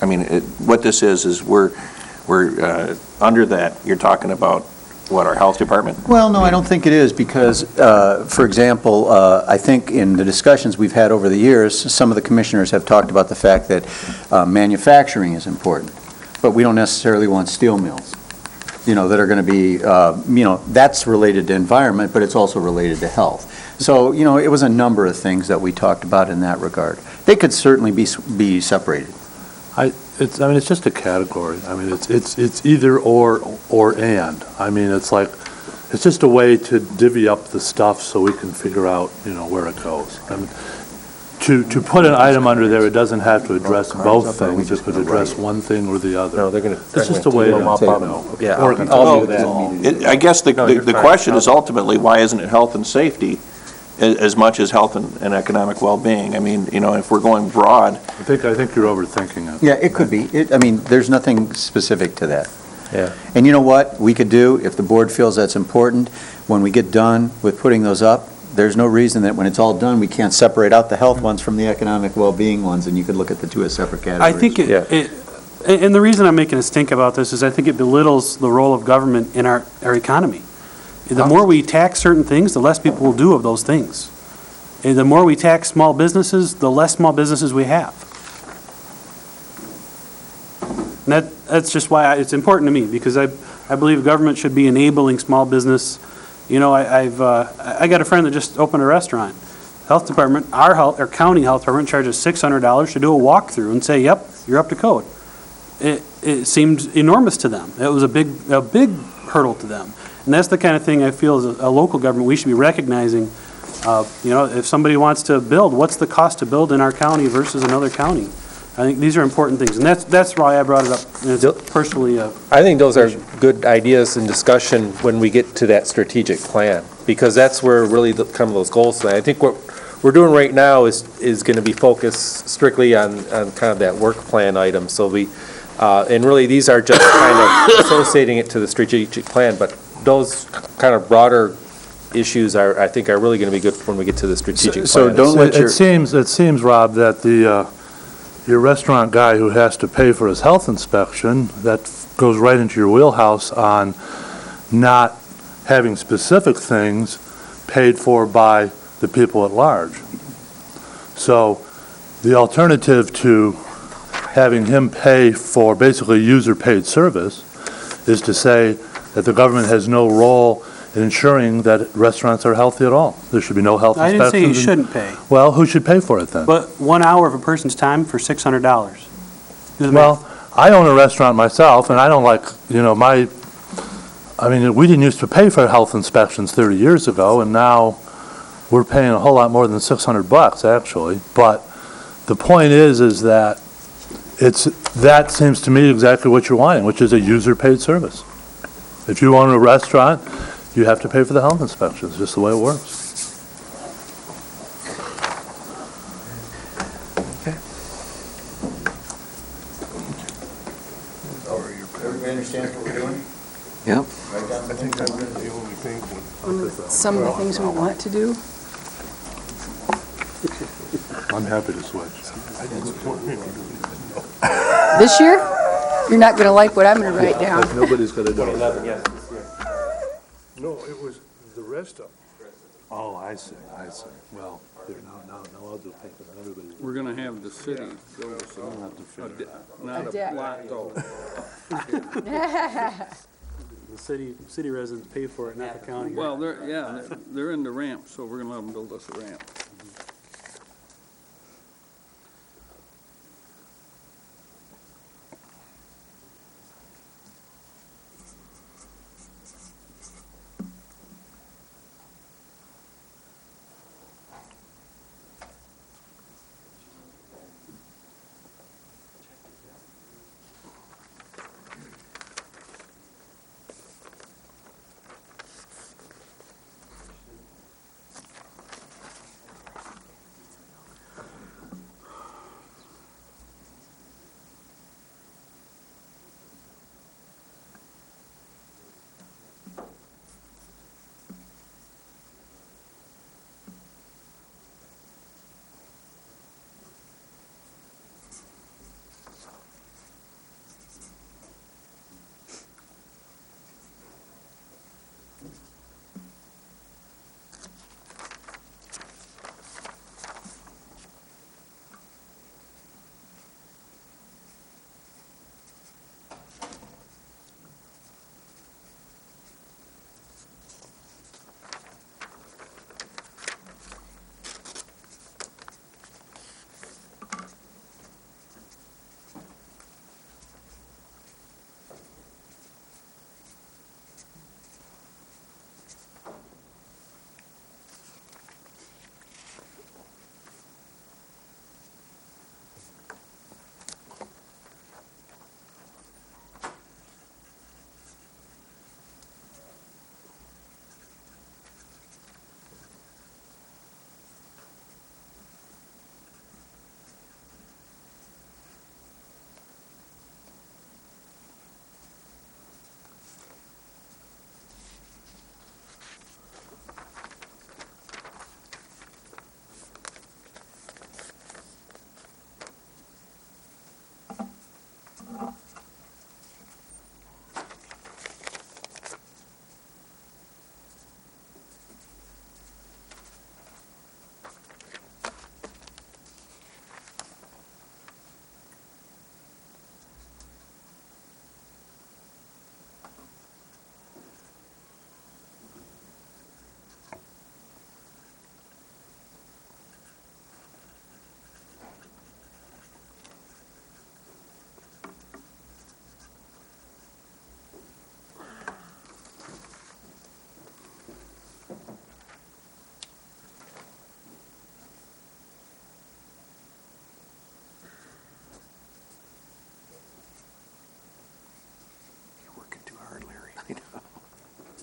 I mean, what this is we're under that, you're talking about, what, our health department? Well, no, I don't think it is, because, for example, I think in the discussions we've had over the years, some of the commissioners have talked about the fact that manufacturing is important, but we don't necessarily want steel mills, that are going to be, that's related to environment, but it's also related to health. So, it was a number of things that we talked about in that regard. They could certainly be separated. It's just a category. I mean, it's either or and. I mean, it's just a way to divvy up the stuff so we can figure out, where it goes. I mean, to put an item under there, it doesn't have to address both things. It could address one thing or the other. No, they're going to. It's just a way to, Yeah, I'll do that. I guess the question is ultimately, why isn't it health and safety as much as health and economic well-being? I mean, if we're going broad. I think you're overthinking it. Yeah, it could be. There's nothing specific to that. Yeah. And you know what we could do, if the board feels that's important, when we get done with putting those up, there's no reason that when it's all done, we can't separate out the health ones from the economic well-being ones, and you could look at the two as separate categories. I think and the reason I'm making us think about this is I think it belittles the role of government in our economy. The more we tax certain things, the less people will do of those things. And the more we tax small businesses, the less small businesses we have. And that's just why it's important to me, because I believe government should be enabling small business. I got a friend that just opened a restaurant. Health department, our county health department charges $600 to do a walkthrough and say, yep, you're up to code. It seemed enormous to them. It was a big hurdle to them. And that's the kind of thing I feel as a local government we should be recognizing. If somebody wants to build, what's the cost to build in our county versus another county? I think these are important things, and that's why I brought it up. And it's personally, I think those are good ideas and discussion when we get to that strategic plan, because that's where really come those goals. I think what we're doing right now is going to be focused strictly on kind of that work plan item. So and really these are just kind of associating it to the strategic plan, but those kind of broader issues I think are really going to be good when we get to the strategic plan. So don't let your... It seems, Rob, that your restaurant guy who has to pay for his health inspection, that goes right into your wheelhouse on not having specific things paid for by the people at large. So the alternative to having him pay for basically user-paid service is to say that the government has no role in ensuring that restaurants are healthy at all. There should be no health I inspections. didn't say you shouldn't pay. Well, who should pay for it then? But 1 hour of a person's time for $600. Do the Well, math. I own a restaurant myself, and I don't like, we didn't used to pay for health inspections 30 years ago, and now we're paying a whole lot more than $600, actually. But the point is that that seems to me exactly what you're wanting, which is a user-paid service. If you own a restaurant, you have to pay for the health inspection. It's just the way it works. Everybody understands what we're doing? Yep. Some of the things we want to do. I'm happy to switch. This year, you're not going to like what I'm going to write down. Nobody's going to know. No, it was the rest of them. Oh, I see. Well, now I'll do paper, then everybody. We're gonna have the city build us not A a deck. plateau. The city residents pay for it, not the county. Well, they're in the ramp, so we're gonna let them build us a ramp.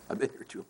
I've been here too long.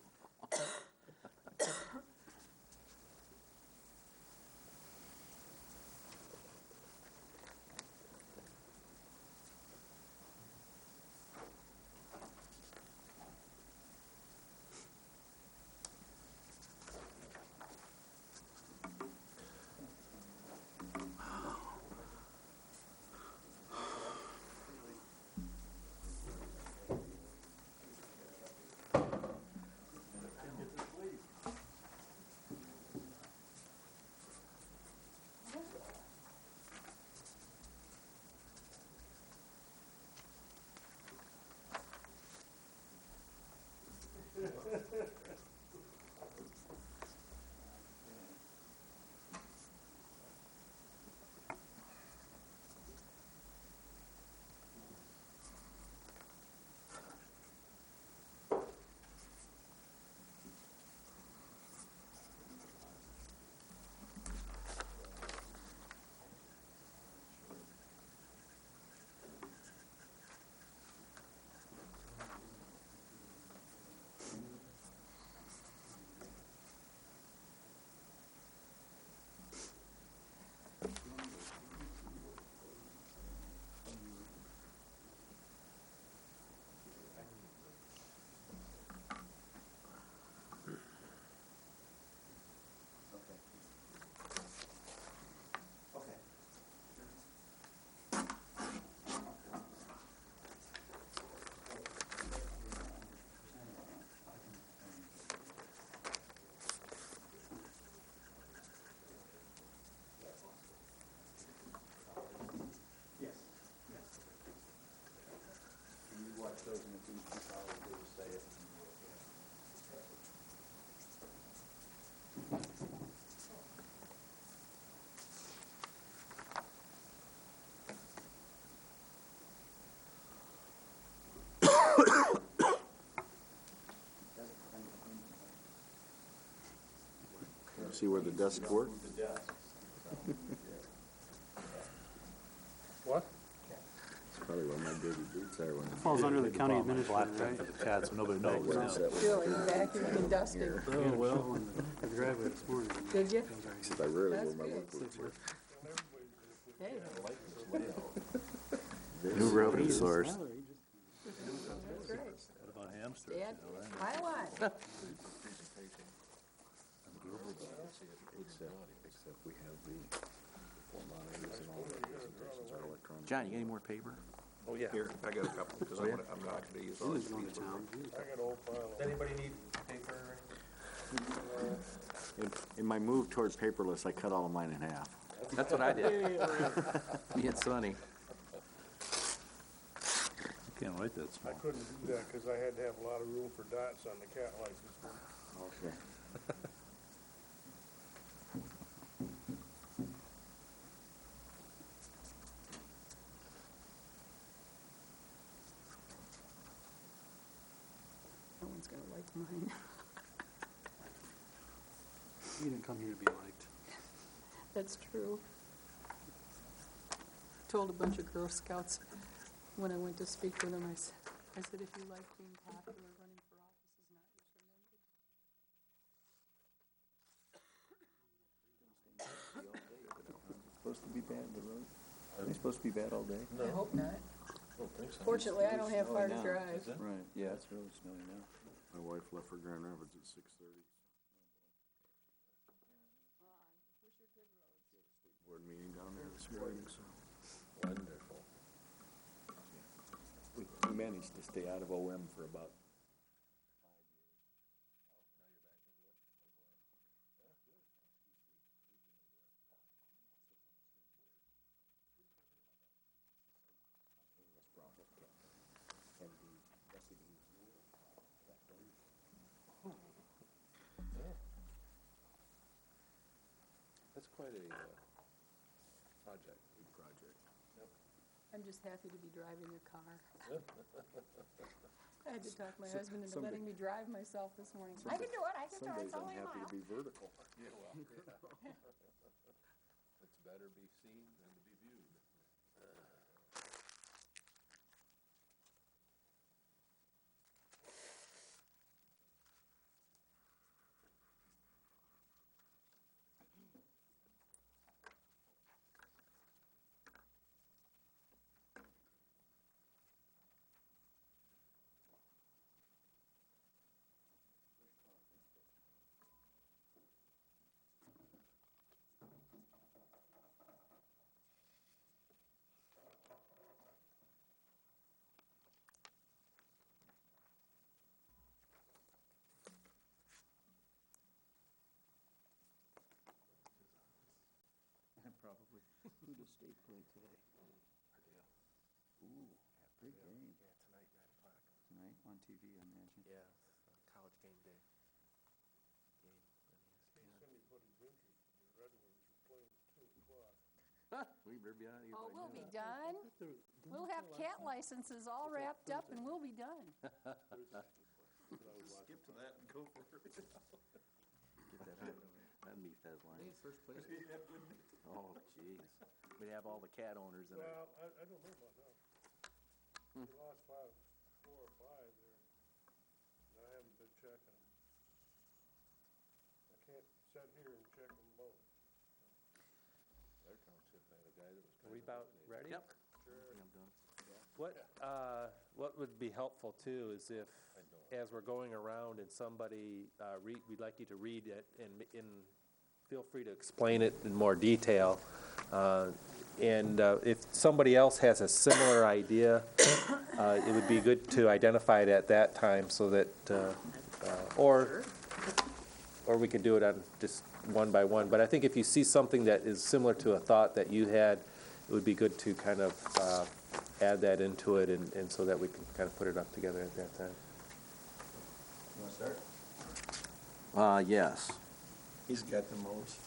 See where the desks work? What? It's probably where my dirty boots are when. Falls under the county administrator, Black right? for the cat, so nobody knows. Really, vacuuming and dusting. Oh, well. The driveway this morning. Did you? Except I rarely That's wear my good. work boots here. Hey, New revenue source. that's right. What about hamsters? Dad, You know, that- pile on. Except we have the monitors and all the presentations are electronic. John, you got any more paper? Oh, yeah. Here, I got a couple, because I'm not going to use all these. I got a whole pile of. Anybody need paper? In my move towards paperless, I cut all of mine in half. That's what I did. Me and Sonny. You can't write that I small. couldn't do that because I had to have a lot of room for dots on the cat license. Okay. No one's gonna like mine. You didn't come here to be liked. That's true. Told a bunch of Girl Scouts when I went to speak with them, I said, if you like being popular, running for office is not recommended. Supposed to be bad, the road? Are they supposed to be bad all day? I hope not. Fortunately, I don't have far to drive. Right, yeah, it's really snowy now. My wife left for Grand Rapids at 6:30. Board meeting down there this morning, so. Wonderful. We managed to stay out of OM for about 5 years. Oh, now you're back into it? Oh, boy. Yeah, good. And the deputy. That's quite a project. Big project. I'm just happy to be driving a car. I had to talk my husband into letting me drive myself this morning. I can do it, I can do it, it's only a Somebody's unhappy mile. to be vertical. Yeah, well, yeah. It's better be seen than to be viewed. Probably. Who does state play today? Ooh, big game. Yeah, tonight, 9 o'clock. Tonight on TV, I imagine. Yeah, college game day. Game on ESPN. Somebody put his interest, the Red Wings were playing at 2 o'clock. We better be out of here Oh, by we'll noon. be done. We'll have cat licenses all wrapped up and we'll be done. Skip to that and go for it. Get that out of the way. That'd be Fez line. First place. Oh, jeez. We'd have all the cat owners in it. Well, I don't know about that. We lost 4 or 5 there. And I haven't been checking. I can't sit here and check them both. Their township had a guy that was. Are we about ready? Yep. I think I'm done. What would be helpful too is if, as we're going around and somebody, we'd like you to read it and feel free to explain it in more detail. And if somebody else has a similar idea, it would be good to identify it at that time so that, or we could do it on just one by one. But I think if you see something that is similar to a thought that you had, it would be good to kind of add that into it and so that we can kind of put it up together at that time. You want to start? Yes, He's got the most.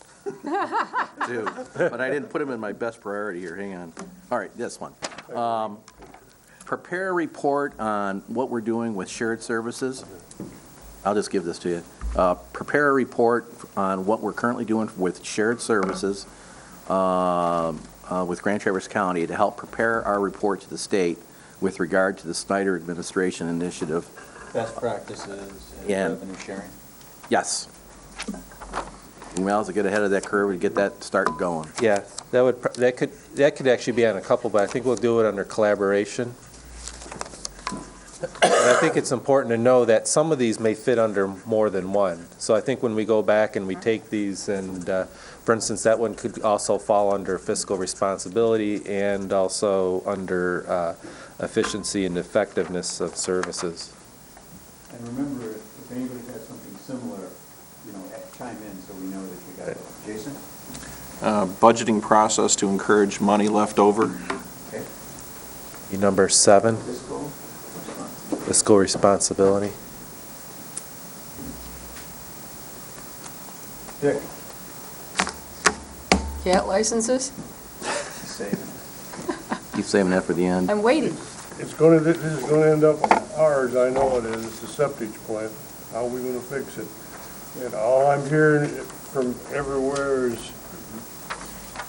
do. But I didn't put them in my best priority here. Hang on. All right, this one. Prepare a report on what we're doing with shared services. I'll just give this to you. prepare a report on what we're currently doing with shared services with Grand Traverse County to help prepare our report to the state with regard to the Snyder Administration Initiative. Best practices Yeah. and revenue sharing. Yes. We might as well get ahead of that curve and get that start going. Yeah, that could actually be on a couple, but I think we'll do it under collaboration. And I think it's important to know that some of these may fit under more than one. So I think when we go back and we take these and, for instance, that one could also fall under fiscal responsibility and also under efficiency and effectiveness of services. And remember, if anybody has something similar, chime in so we know that you got it. Jason? Budgeting process to encourage money left over. Okay. Number 7, Fiscal? fiscal responsibility. Dick? Cat licenses? Keep saving that for the end. I'm waiting. This is gonna end up ours, I know it is, it's the septic plant. How are we gonna fix it? And all I'm hearing from everywhere is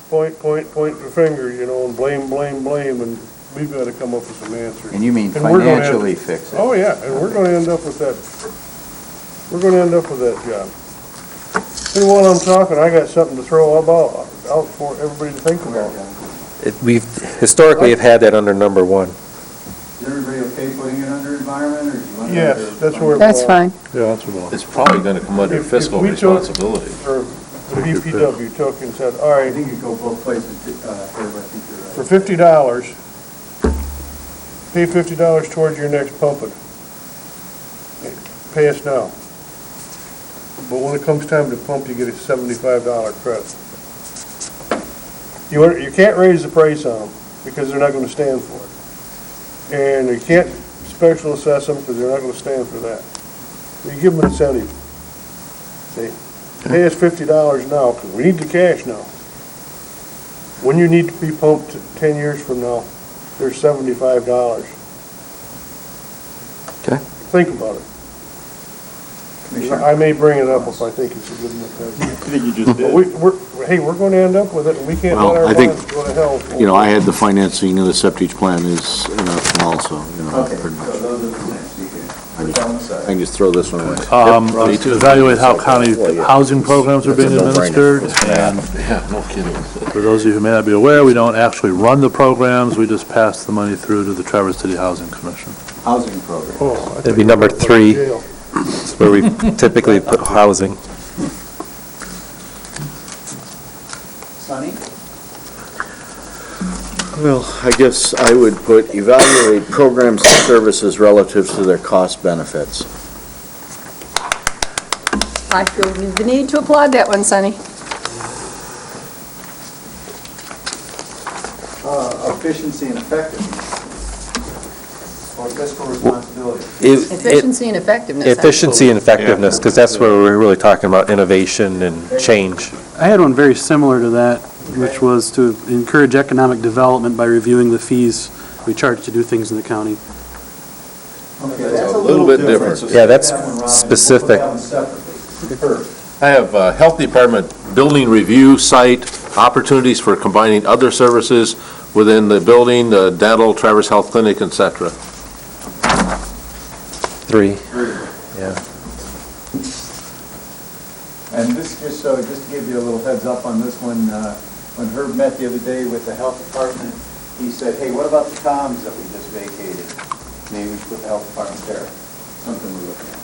point the finger, and blame, and we've gotta come up with some answers. And you mean And we're gonna have- financially fix it? Oh, yeah, and we're gonna end up with that, job. And while I'm talking, I got something to throw out for everybody to think about. We've historically have had that under number 1. Is everybody okay putting it under environment, or do you want it Yes, under? that's where. That's fine. Yeah, that's what It's probably gonna come under If fiscal we took- responsibility. Or the DPW took and said, all I right, think you go both places, Herb, I think you're right. for $50, pay $50 towards your next pumping. Pay us now. But when it comes time to pump, you get a $75 credit. You can't raise the price on them, because they're not gonna stand for it. And you can't special assess them, because they're not gonna stand for that. You give them an incentive. Say, pay us $50 now, because we need the cash now. When you need to be pumped 10 years from now, there's $75. Okay. Think about it. I may bring it up if I think it's a good enough idea. I think you just But we're gonna end up with it, and we can't Well, let our I think, bonds go to hell. I had the financing of the septic plan is an option also, Okay, pretty so much. those are the things you I can put on the side. can just throw this one away. To evaluate how county housing programs are being administered, and Yeah, no kidding. for those of you who may not be aware, we don't actually run the programs, we just pass the money through to the Traverse City Housing Commission. Housing program. Oh, I That'd be think number we're gonna 3. put jail. It's where we typically put housing. Sonny? Well, I guess I would put evaluate programs and services relative to their cost benefits. I feel the need to applaud that one, Sonny. Efficiency and effectiveness. Or fiscal responsibility. Efficiency and effectiveness. Efficiency and effectiveness, because that's where we're really talking about innovation and change. I had one very similar to that, which was to encourage economic development by reviewing the fees we charge to do things in the county. Okay, that's a little bit different. Yeah, that's That one, Ron, specific. we'll have them separately. First. I have Health Department building review site, opportunities for combining other services within the building, the dental, Traverse Health Clinic, et cetera. 3. Yeah. And this, just to give you a little heads up on this one, when Herb met the other day with the health department, he said, hey, what about the comms that we just vacated? Maybe we should put the health department there. Something we're looking at.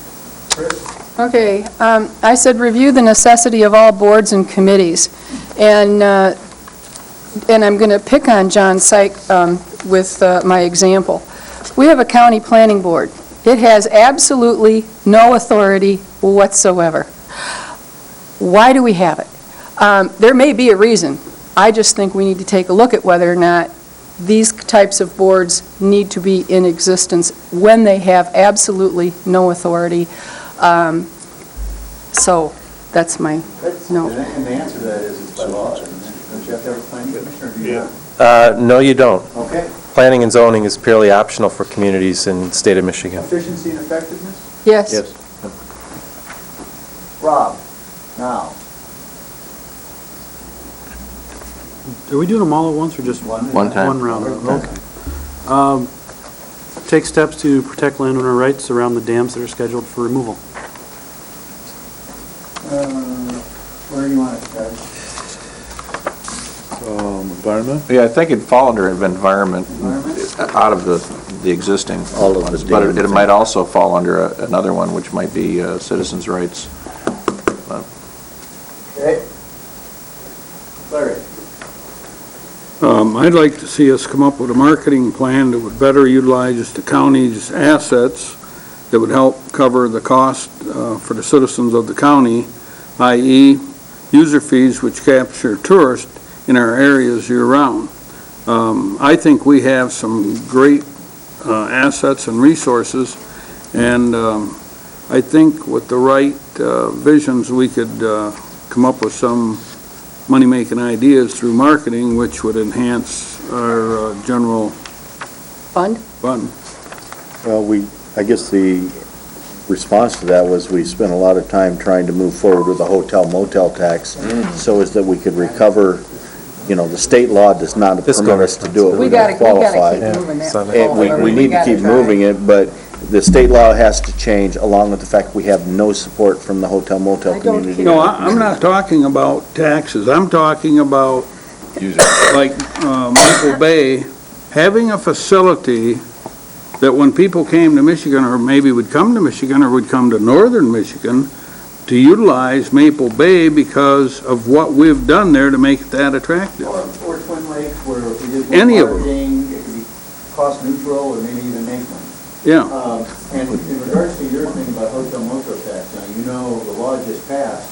Chris? Okay, I said review the necessity of all boards and committees. And I'm going to pick on John Syke with my example. We have a county planning board. It has absolutely no authority whatsoever. Why do we have it? There may be a reason. I just think we need to take a look at whether or not these types of boards need to be in existence when they have absolutely no authority. So that's my note. And the answer to that is it's by law, isn't it? Don't you have to have a planning commissioner? Or do you not? No, you don't. Okay. Planning and zoning is purely optional for communities in the state of Michigan. Efficiency and effectiveness? Yes. are we doing them all at once or just One time. one round? Okay. Take steps to protect landowner rights around the dams that are scheduled for removal. Where do you want to start? Environment? Yeah, I think it'd fall under environment out of the existing All of the ones, but dams. it might also fall under another one, which might be citizens' rights. Okay. Larry? I'd like to see us come up with a marketing plan that would better utilize the county's assets, that would help cover the cost for the citizens of the county, i.e. user fees which capture tourists in our areas year-round. I think we have some great assets and resources, and I think with the right visions, we could come up with some money-making ideas through marketing, which would enhance our general Fund? fund. Well, I guess the response to that was we spent a lot of time trying to move forward with the hotel motel tax so as that we could recover, the state law does not permit us to do it. We We're gotta gonna qualify. keep moving that. And we need to keep moving it, but the state law has to change along with the fact we have no support from the hotel motel I don't community. No, I'm not talking about taxes. I'm talking about, like, Maple Bay, having a facility that when people came to Michigan, or maybe would come to Michigan, or would come to northern Michigan, to utilize Maple Bay because of what we've done there to make that attractive. Or Twin Lakes, where if we did Any one of them. marketing, it could be cost neutral or maybe even make money. Yeah. And in regards to your thing about hotel motel tax, now, the law just passed,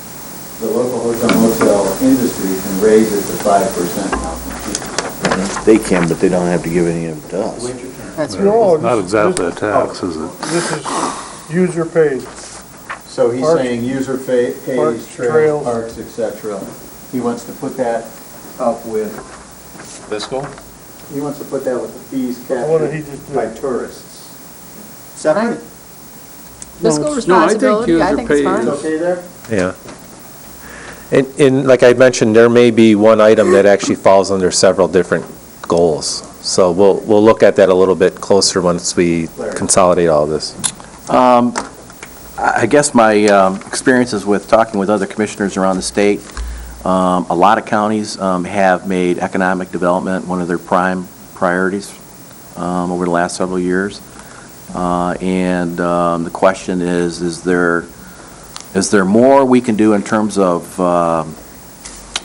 the local hotel motel industry can raise it to 5% now from 2%. They can, but they don't have to give any of it to us. Wait your turn. That's No, Not exactly a tax, is it? This is user paid. So he's Parks- saying user pays, Parks, trails, trails. parks, et cetera. He wants to put that up with, Fiscal? he wants to put that with the fees What did he captured just by do? tourists. Separate? Fiscal No, I think responsibility, I user think it's pays. fine. It's okay there? Yeah. And like I mentioned, there may be one item that actually falls under several different goals. So we'll look at that a little bit closer once we consolidate all this. I guess my experiences with talking with other commissioners around the state, a lot of counties have made economic development one of their prime priorities over the last several years. And the question is there more we can do in terms of, I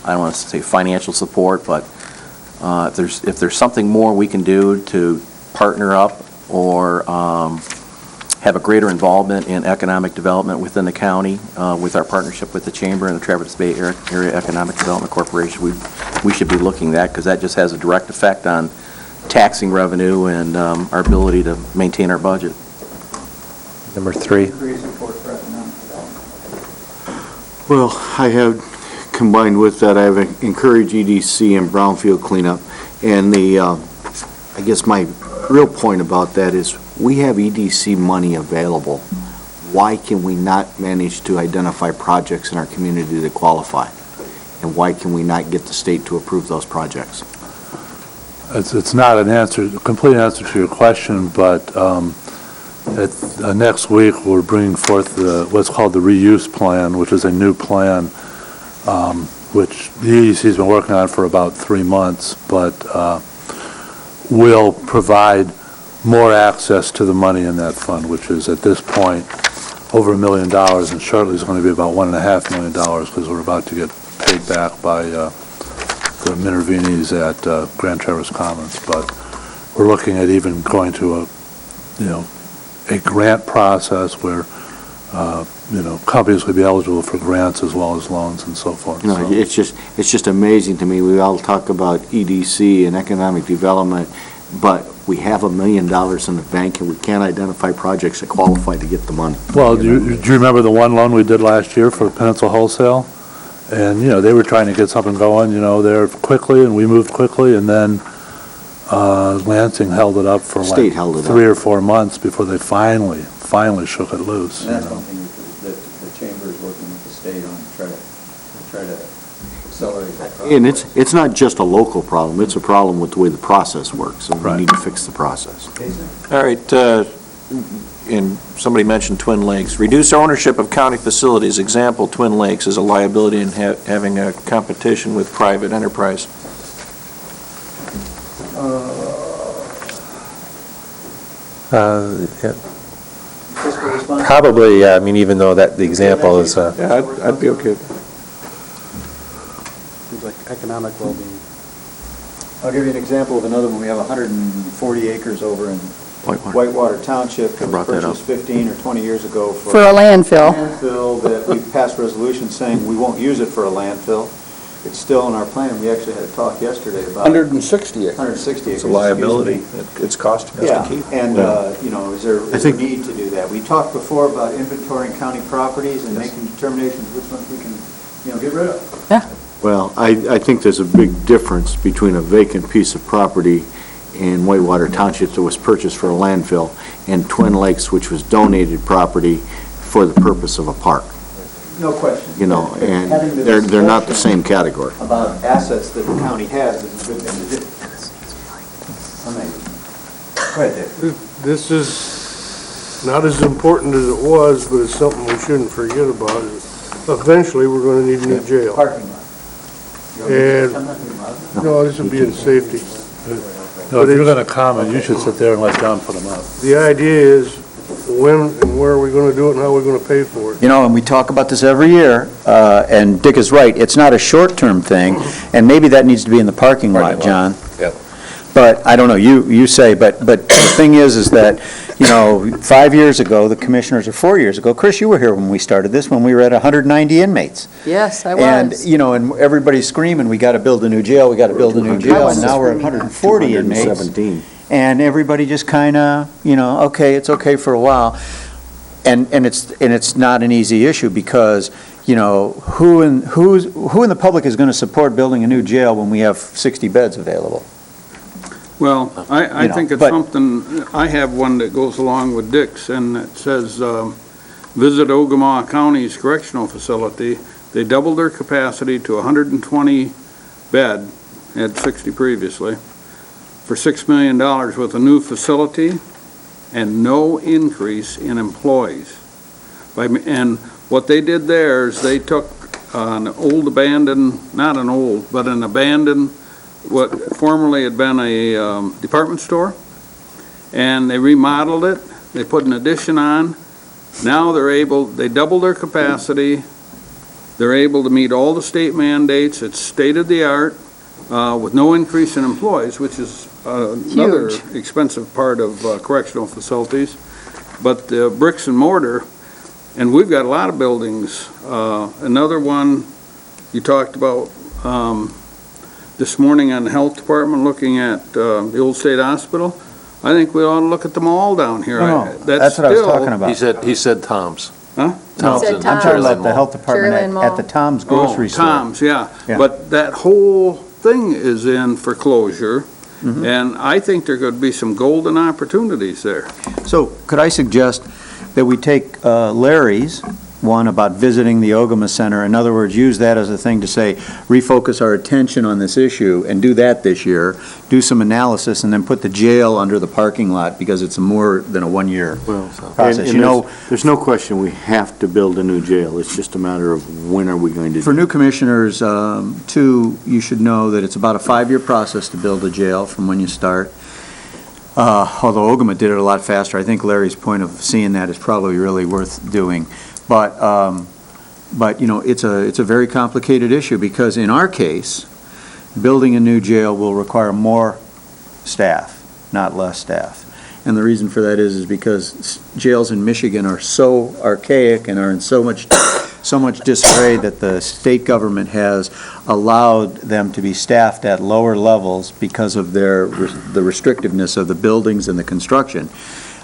don't want to say financial support, but if there's something more we can do to partner up or have a greater involvement in economic development within the county with our partnership with the Chamber and the Traverse Bay Area Economic Development Corporation, we should be looking at that because that just has a direct effect on taxing revenue and our ability to maintain our budget. Number 3. Increase support for economic development. Well, I have, combined with that, I have encouraged EDC and brownfield cleanup. And I guess my real point about that is we have EDC money available. Why can we not manage to identify projects in our community that qualify? And why can we not get the state to approve those projects? It's not a complete answer to your question, but next week, we're bringing forth what's called the reuse plan, which is a new plan, which the EDC's been working on for about 3 months, but will provide more access to the money in that fund, which is at this point over $1 million, and shortly is going to be about $1.5 million because we're about to get paid back by the Minervinis at Grand Traverse Commons. But we're looking at even going to a grant process where companies would be eligible for grants as well as loans and so forth. No, So- it's just amazing to me. We all talk about EDC and economic development, but we have $1 million in the bank and we can't identify projects that qualify to get the money. Well, do you remember the one loan we did last year for Peninsula Wholesale? And, they were trying to get something going, there quickly, and we moved quickly, and then Lansing held it up for State like held it up. 3 or 4 months before they finally shook it loose. And that's something that the Chamber is working with the state on, to try to accelerate that process. And it's not just a local problem, it's a problem with the way the process works, and we need to fix the process. All right, and somebody mentioned Twin Lakes. Reduce ownership of county facilities. Example, Twin Lakes is a liability in having a competition with private enterprise. Yeah. Probably, I mean, even though that the example is, Yeah, I'd be okay. Seems like economic well-being. I'll give you an example of another one. We have 140 acres over in Whitewater Township that was purchased 15 or 20 years ago For a landfill. landfill that we passed resolution saying we won't use it for a landfill. It's still in our plan. We actually had a talk yesterday about 160 acres. 160 acres. It's a liability. It's costing us Yeah, to keep. and, you know, is there a need to do that? We talked before about inventorying county properties and making determinations which ones we can, you know, get rid of. Well, I think there's a big difference between a vacant piece of property in Whitewater Township that was purchased for a landfill and Twin Lakes, which was donated property for the purpose of a park, No question. you know, But having and the they're not the discussion same category. about assets that the county has is a good thing to do. Go ahead, Dave. This is not as important as it was, but it's something we shouldn't forget about. Eventually, we're gonna need a new jail. Parking lot. And, no, this would be in safety. No, if you're going to comment, you should sit there and let John put them up. The idea is when and where are we gonna do it and how are we gonna pay for it? You know, and we talk about this every year, and Dick is right, it's not a short-term thing, and maybe that needs to be in the parking lot, John. Yep. But, I don't know, you say, but the thing is that, you know, 5 years ago, the commissioners, or 4 years ago, Chris, you were here when we started this, when we were at 190 inmates. Yes, I And, was. you know, and everybody's screaming, we gotta build a new jail, we gotta build a new jail, and now we're at 140 inmates. 217. And everybody just kinda, you know, okay, it's okay for a while. And it's not an easy issue because, you know, who in the public is gonna support building a new jail when we have 60 beds available? Well, I You know, think it's but- something, I have one that goes along with Dick's, and it says, visit Ogama County's correctional facility. They doubled their capacity to 120 bed, had 60 previously, for $6 million with a new facility and no increase in employees. And what they did there is they took an old abandoned, not an old, but an abandoned, what formerly had been a department store, and they remodeled it, they put an addition on. Now they doubled their capacity, they're able to meet all the state mandates, it's state-of-the-art, with no increase in employees, which is another Huge. expensive part of correctional facilities. But bricks and mortar, and we've got a lot of buildings. Another one, you talked about this morning on the health department, looking at the old state hospital. I think we ought to look at them all down here. That's what I was talking about. He said Tom's. Huh? Tom's said in Tom's. I'm talking about Cherryland the Mall. health department Cherryland at the Mall. Tom's grocery store. Tom's, yeah. Yeah. But that whole thing is in foreclosure, Mm-hmm. and I think there could be some golden opportunities there. So could I suggest that we take Larry's one about visiting the Ogama Center, in other words, use that as a thing to say, refocus our attention on this issue, and do that this year, do some analysis, and then put the jail under the parking lot, because it's more than a one-year process. And You know, there's no question we have to build a new jail, it's just a matter of when are we going to do it. for new commissioners, too, you should know that it's about a 5-year process to build a jail from when you start. Although Ogama did it a lot faster, I think Larry's point of seeing that is probably really worth doing. But, you know, it's a very complicated issue, because in our case, building a new jail will require more staff, not less staff. And the reason for that is because jails in Michigan are so archaic and are in so much disarray that the state government has allowed them to be staffed at lower levels because of the restrictiveness of the buildings and the construction.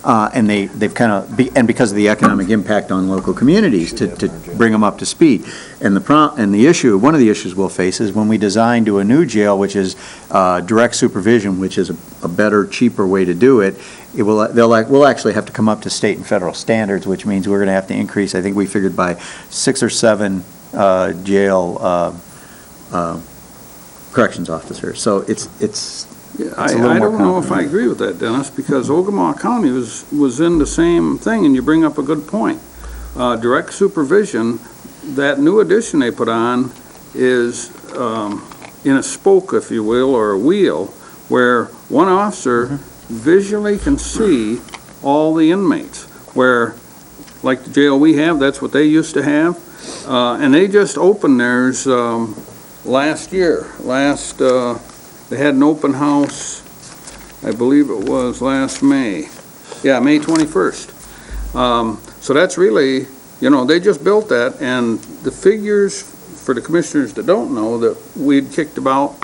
And they've kind of, and because of the economic impact on local communities to bring them up to speed. And the issue, one of the issues we'll face is when we design to a new jail, which is direct supervision, which is a better, cheaper way to do it, we'll actually have to come up to state and federal standards, which means we're going to have to increase, I think we figured by 6 or 7 jail corrections officer. So it's Yeah, It's I a little more don't know if I complicated. agree with that, Dennis, because Ogama County was in the same thing, and you bring up a good point. Direct supervision, that new addition they put on is in a spoke, if you will, or a wheel, where one officer visually can see all the inmates, where, like the jail we have, that's what they used to have. And they just opened theirs last year. They had an open house, I believe it was last May. Yeah, May 21st. So that's really, they just built that, and the figures for the commissioners that don't know that we'd kicked about,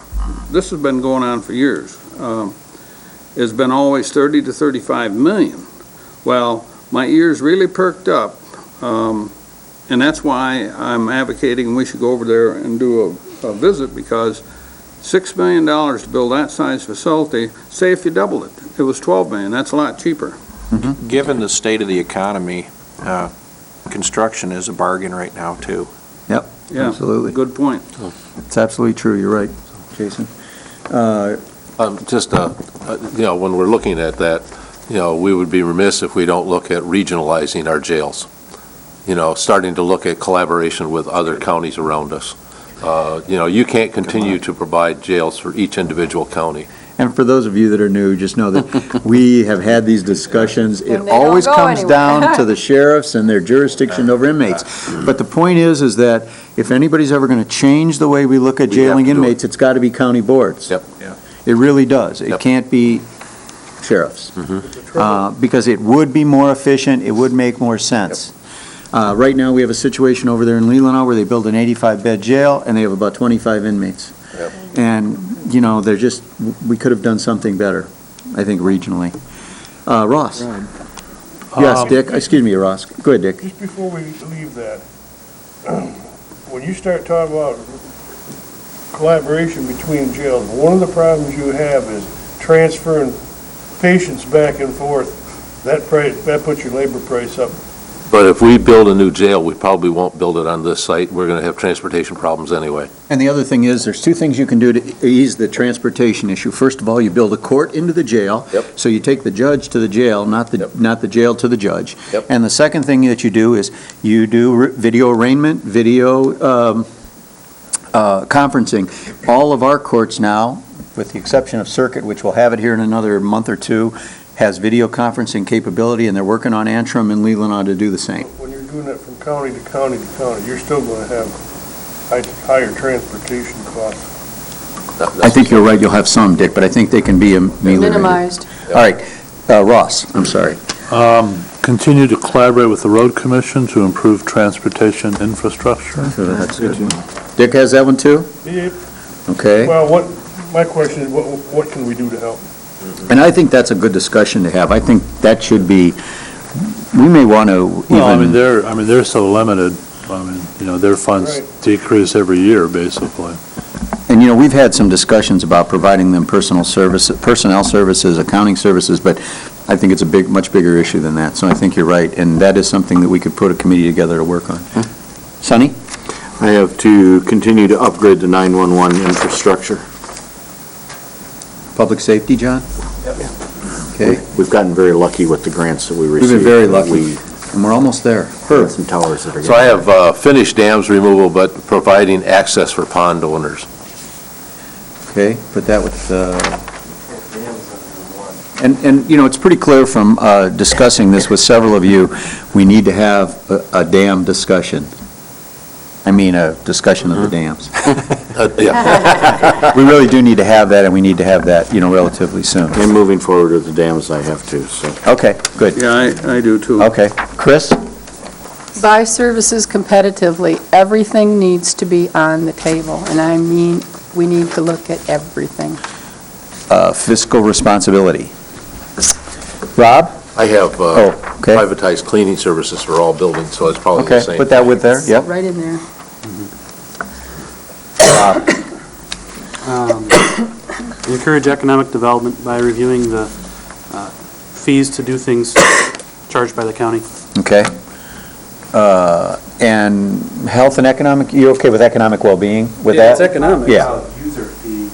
this has been going on for years, has been always 30 to 35 million. Well, my ears really perked up, and that's why I'm advocating we should go over there and do a visit, because $6 million to build that size facility, say if you doubled it, it was $12 million, that's a lot cheaper. Given the state of the economy, construction is a bargain right now, too. Yep, Yeah, absolutely. good point. It's absolutely true, you're right, Jason. Just, when we're looking at that, we would be remiss if we don't look at regionalizing our jails. Starting to look at collaboration with other counties around us. You can't continue to provide jails for each individual county. And for those of you that are new, just know that we have had these discussions. It And they don't always go comes anywhere. down to the sheriffs and their jurisdiction over inmates. But the point is that if anybody's ever going to change the way we look at We have jailing to do it. inmates, it's got to be county boards. Yep. It really does. It Yep. can't be sheriffs. Because it would be more efficient, it would make more sense. Right now, we have a situation over there in Leelanau where they built an 85-bed jail, and they have about 25 inmates. Yep. And, they're just, we could have done something better, I think, regionally. Ross? Yes, Dick, excuse me, Ross. Go ahead, Dick. Just before we leave that, when you start talking about collaboration between jails, one of the problems you have is transferring patients back and forth. That puts your labor price up. But if we build a new jail, we probably won't build it on this site. We're going to have transportation problems anyway. And the other thing is, there's two things you can do to ease the transportation issue. First of all, you build a court into the jail. Yep. So you take the judge to the jail, not the jail to the judge. Yep. And the second thing that you do is, you do video arraignment, video conferencing. All of our courts now, with the exception of Circuit, which will have it here in another month or two, has video conferencing capability, and they're working on Antrim and Leelanau to do the same. When you're doing that from county to county to county, you're still going to have higher transportation costs. I think you're right, you'll have some, Dick, but I think they can be ameliorated. Minimized. All right, Ross, I'm sorry. Continue to collaborate with the road commission to improve transportation infrastructure. That's good. Dick has that one too? Yep. Okay. Well, my question is, what can we do to help? And I think that's a good discussion to have. I think that should be, we may want to Well, I mean, even, they're so limited. Their funds Right. decrease every year, basically. and we've had some discussions about providing them personnel services, accounting services, but I think it's a much bigger issue than that. So I think you're right, and that is something that we could put a committee together to work on. Sonny? I have to continue to upgrade the 911 infrastructure. Public safety, John? Okay. We've gotten very lucky with the grants that we We've received. been very lucky, We and we're almost there. have some towers that are. So I have finished dams removal, but providing access for pond owners. Okay, put that with, and it's pretty clear from discussing this with several of you, we need to have a dam discussion. I mean, a discussion of the dams. Yeah. We really do need to have that, and we need to have that, relatively soon. And moving forward with the dams, I have to, so. Okay, good. Yeah, I do too. Okay. Chris? Buy services competitively. Everything needs to be on the table, and I mean, we need to look at everything. Fiscal responsibility. Rob? I have okay. privatized cleaning services for all buildings, so it's probably the Okay, same. put that with there, yep. Right in there. Encourage economic development by reviewing the fees to do things charged by the county. Okay. And health and economic, you okay with economic well-being with that? It's economic. Yeah. User fee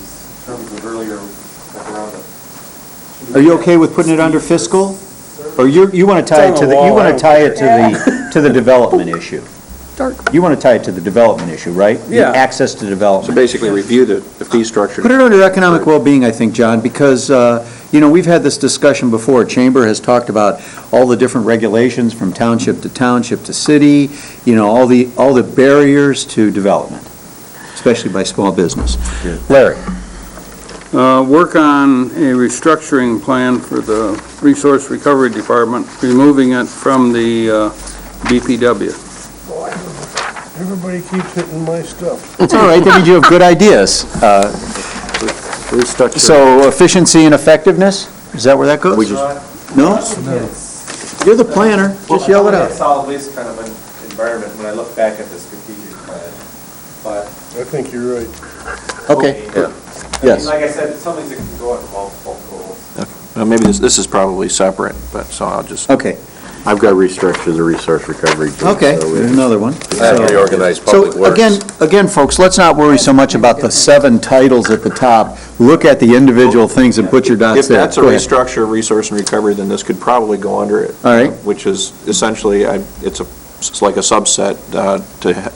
Are you okay with putting it under fiscal? Or you want to tie it to the, you want to tie it to the development issue? You want to tie it to the development issue, right? The Yeah. access to So development. basically review the fee structure. Put it under economic well-being, I think, John, because, we've had this discussion before. Chamber has talked about all the different regulations from township to city, all the barriers to development, especially by small business. Larry? Work on a restructuring plan for the Resource Recovery Department, removing it from the DPW. Everybody keeps hitting my stuff. It's all right, that means you have good ideas. So efficiency and effectiveness, is that where that goes? No? You're the planner, just yell it out. Solid waste kind of an environment when I look back at the strategic plan, but. I think you're right. Okay. Yes. Like I said, it's something that can go into multiple goals. Well, maybe this is probably separate, but, so I'll just. Okay, I've got restructure the resource recovery. too, okay, so there's it's- another one. And reorganize public So works. again, folks, let's not worry so much about the 7 titles at the top. Look at the individual things and put your dots If there. that's a Go ahead. restructure of resource and recovery, then this could probably go under it. All right. Which is essentially, it's like a subset,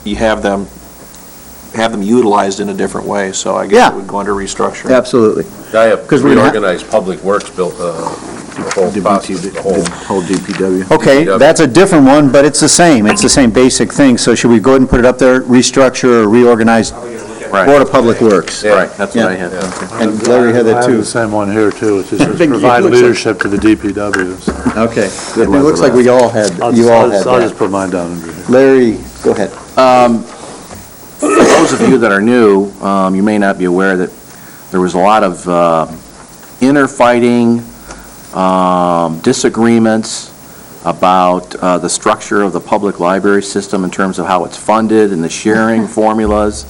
you have them utilized in a different way, so I guess Yeah. it would go under restructure. Absolutely. I have 'Cause we're gonna ha- reorganized public works built, the whole process, the whole. Whole DPW. Okay, DPW. that's a different one, but it's the same. It's the same basic thing. So should we go ahead and put it up there? Restructure or reorganize Right. Board of Public Works? Yeah. Right, that's what I had. Yeah. And Larry had I that have too. the same one here, too. It just says think it provide looks like- leadership to the DPWs. Okay. It looks like we all had, I'll you all just had I'll just that. put mine down under here. Larry, go ahead. For those of you that are new, you may not be aware that there was a lot of inner fighting, disagreements about the structure of the public library system in terms of how it's funded and the sharing formulas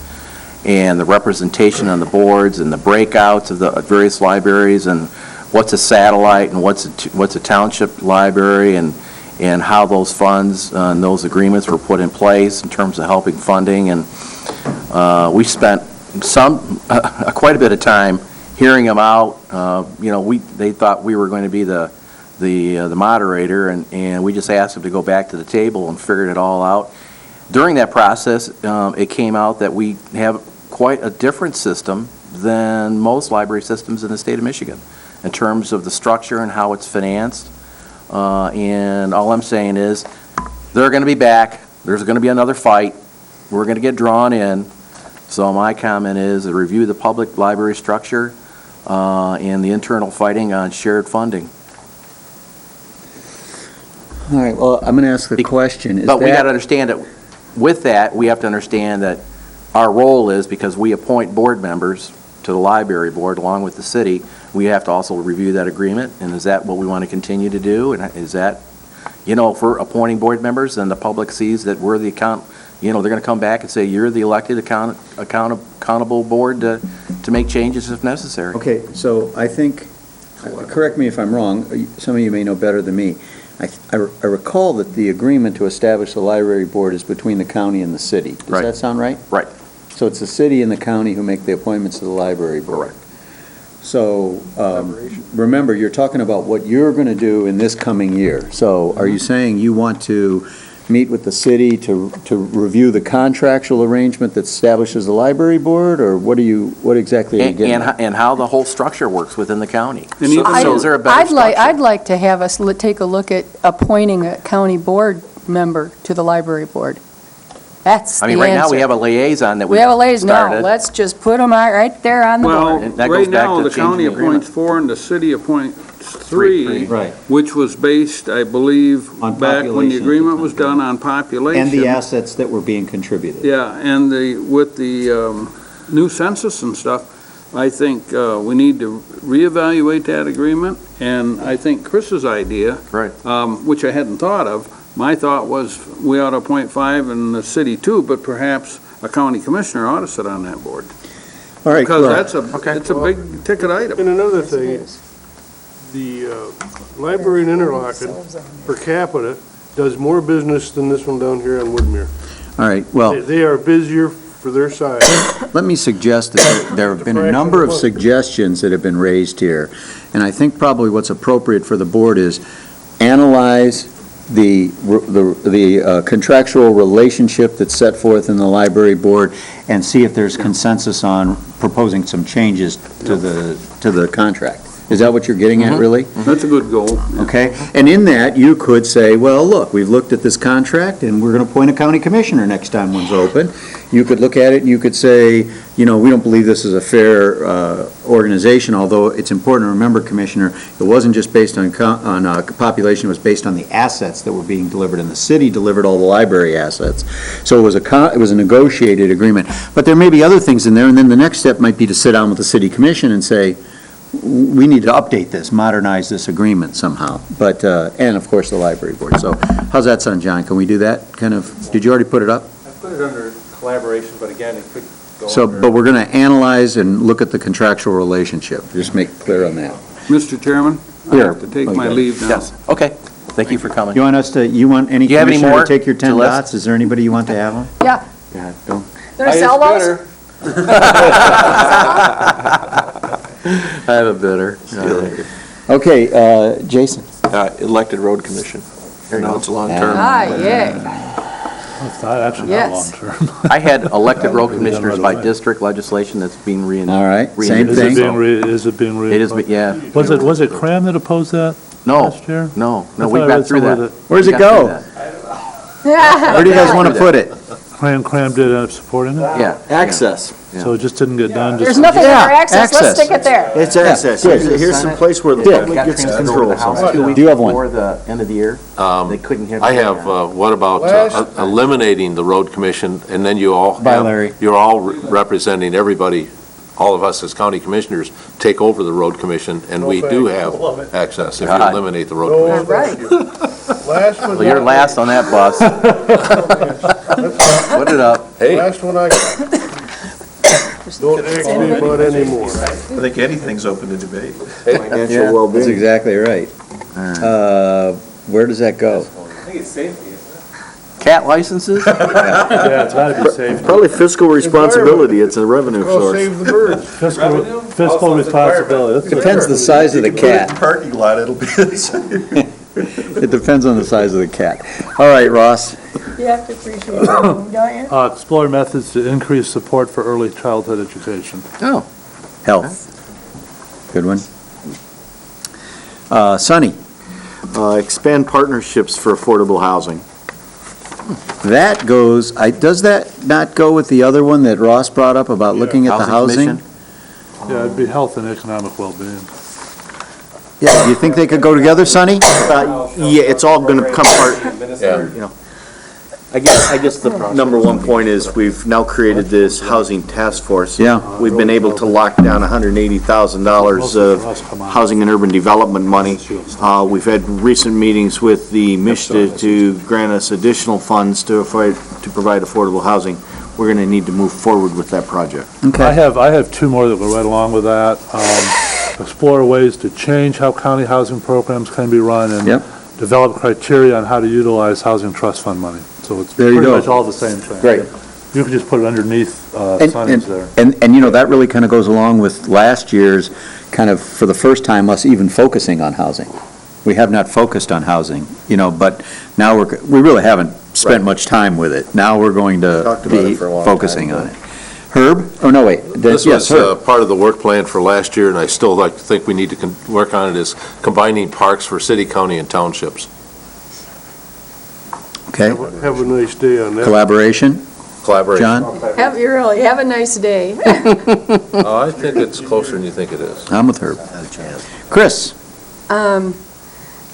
and the representation on the boards and the breakouts of the various libraries and what's a satellite and what's a township library and how those funds and those agreements were put in place in terms of helping funding. And we spent quite a bit of time hearing them out. They thought we were going to be the moderator, and we just asked them to go back to the table and figured it all out. During that process, it came out that we have quite a different system than most library systems in the state of Michigan in terms of the structure and how it's financed. And all I'm saying is, they're going to be back. There's going to be another fight. We're going to get drawn in. So my comment is to review the public library structure and the internal fighting on shared funding. All right, well, I'm going to ask the question. Is But we got to that, understand that, with that, we have to understand that our role is, because we appoint board members to the library board along with the city, we have to also review that agreement, and is that what we want to continue to do? And is that, if we're appointing board members and the public sees that we're the they're going to come back and say, you're the elected accountable board to make changes if necessary. okay, so I think, correct me if I'm wrong, some of you may know better than me. I recall that the agreement to establish the library board is between the county and the city. Does Right. that sound right? Right. So it's the city and the county who make the appointments to the library board? Correct. So, remember, you're talking about what you're going to do in this coming year. So are you saying you want to meet with the city to review the contractual arrangement that establishes the library board, or what exactly are you getting at? And how the whole structure works within the county. And even So is there a better structure? I'd like to have us take a look at appointing a county board member to the library board. That's the I answer. mean, right now, we have a liaison that We have a we liaison, no, started. let's just put them right there on the Well, board. That goes right back now, to the changing county the agreement. appoints 4 and the city appoints 3, Right. which was based, I believe, On back when the population. agreement was done on population. And the assets that were being contributed. Yeah, and with the new census and stuff, I think we need to reevaluate that agreement, and I think Chris's idea, Right. which I hadn't thought of, my thought was we ought to appoint 5 and the city 2, but perhaps a county commissioner ought to sit on that board. All right, Because well, it's a big ticket item. And another thing, the library in Interlochen per capita does more business than this one down here on Woodmere. all right, well, They are busier for their side. Let me suggest that there have been a number of suggestions that have been raised here, and I think probably what's appropriate for the board is analyze the contractual relationship that's set forth in the library board and see if there's consensus on proposing some changes to the contract. Is that what you're getting at, really? That's a good goal. Okay, and in that, you could say, well, look, we've looked at this contract, and we're going to appoint a county commissioner next time one's open. You could look at it, and you could say, you know, we don't believe this is a fair organization, although it's important to remember, Commissioner, it wasn't just based on population, it was based on the assets that were being delivered, and the city delivered all the library assets. So it was a negotiated agreement. But there may be other things in there, and then the next step might be to sit down with the city commission and say, we need to update this, modernize this agreement somehow, but, and of course, the library board. So how's that sound, John? Can we do that? Kind of, did you already put it up? I put it under collaboration, but again, it could go So, under. but we're going to analyze and look at the contractual relationship, just make clear on that. Mr. Chairman, I Here. have to take Oh, you my got it. leave now. Yes, okay. Thank you for coming. You want us to, you want any Do you have any commissioner more to take your 10 to list? dots? Is there anybody you want to have them? Yeah, Yeah, don't. gonna sell those? I have a bidder. Okay, Jason. Elected road commission. Now it's long-term. Ah, yay. It's not actually that Yes. long-term. I had elected road commissioners by district legislation that's being All right, same Is it thing. being is it being It is, yeah. Was it Cram that opposed that No, last year? no, I we thought I got read through somewhere that. Where's We it got through go? that. Where do you guys want to put it? Cram did end up supporting it? Yeah. Access. So it just didn't get done? There's just nothing under Yeah, access, let's access. stick it there. It's access. Here's some place where the Dick. public Got gets transferred over control the of house something. 2 weeks Do you have one? before the end of the year. They couldn't have. I have, what about eliminating the road commission, and then you all Bye, have, Larry. you're all representing everybody, all of us as county commissioners, take over the road commission, and we do have access if you God. eliminate the road No, commission. Right. last but Well, you're not last on that bus. Put it up. Hey, Last one I got. Don't ask me about anymore. I think anything's open to debate. Financial That's well-being. exactly right. Where does that go? I think it's safety, isn't Cat licenses? Yeah, it's gotta be safe. Probably fiscal responsibility, it's a revenue Oh, source. save the birds. Fiscal responsibility. That's Depends the size of the cat. Parking lot, it'll be the same. It depends on the size of the cat. All right, Ross. You have to appreciate it, don't you? Explore methods to increase support for early childhood education. Oh, Health. Good one. Sonny, Expand partnerships for affordable housing. that goes, does that not go with the other one that Ross brought up about looking at the Housing housing? Commission? Yeah, it'd be health and economic well-being. Yeah, you think they could go together, Sonny? Yeah, it's all gonna come part, Yeah. you know. I guess the number one point is we've now created this housing task force. Yeah. We've been able to lock down $180,000 of housing and urban development money. We've had recent meetings with the MISTA to grant us additional funds to provide affordable housing. We're gonna need to move forward with that project. I have two more that go right along with that. Explore ways to change how county housing programs can be run and Yep. develop criteria on how to utilize housing trust fund money. So it's There you pretty go. much all the same thing. Great. You could just put it underneath Sonny's there. And, you know, that really kind of goes along with last year's, kind of, for the first time, us even focusing on housing. We have not focused on housing, you know, but now we really haven't spent much time with it. Now we're going to Talked about be it for a long focusing time, on it. Herb? Oh, no, wait. this Yes, was Herb. part of the work plan for last year, and I still like to think we need to work on it, is combining parks for city, county, and townships. Okay. Have a nice day on that. Collaboration? Collaboration. John? Have a nice day. I think it's closer than you think it is. I'm with Herb. Chris?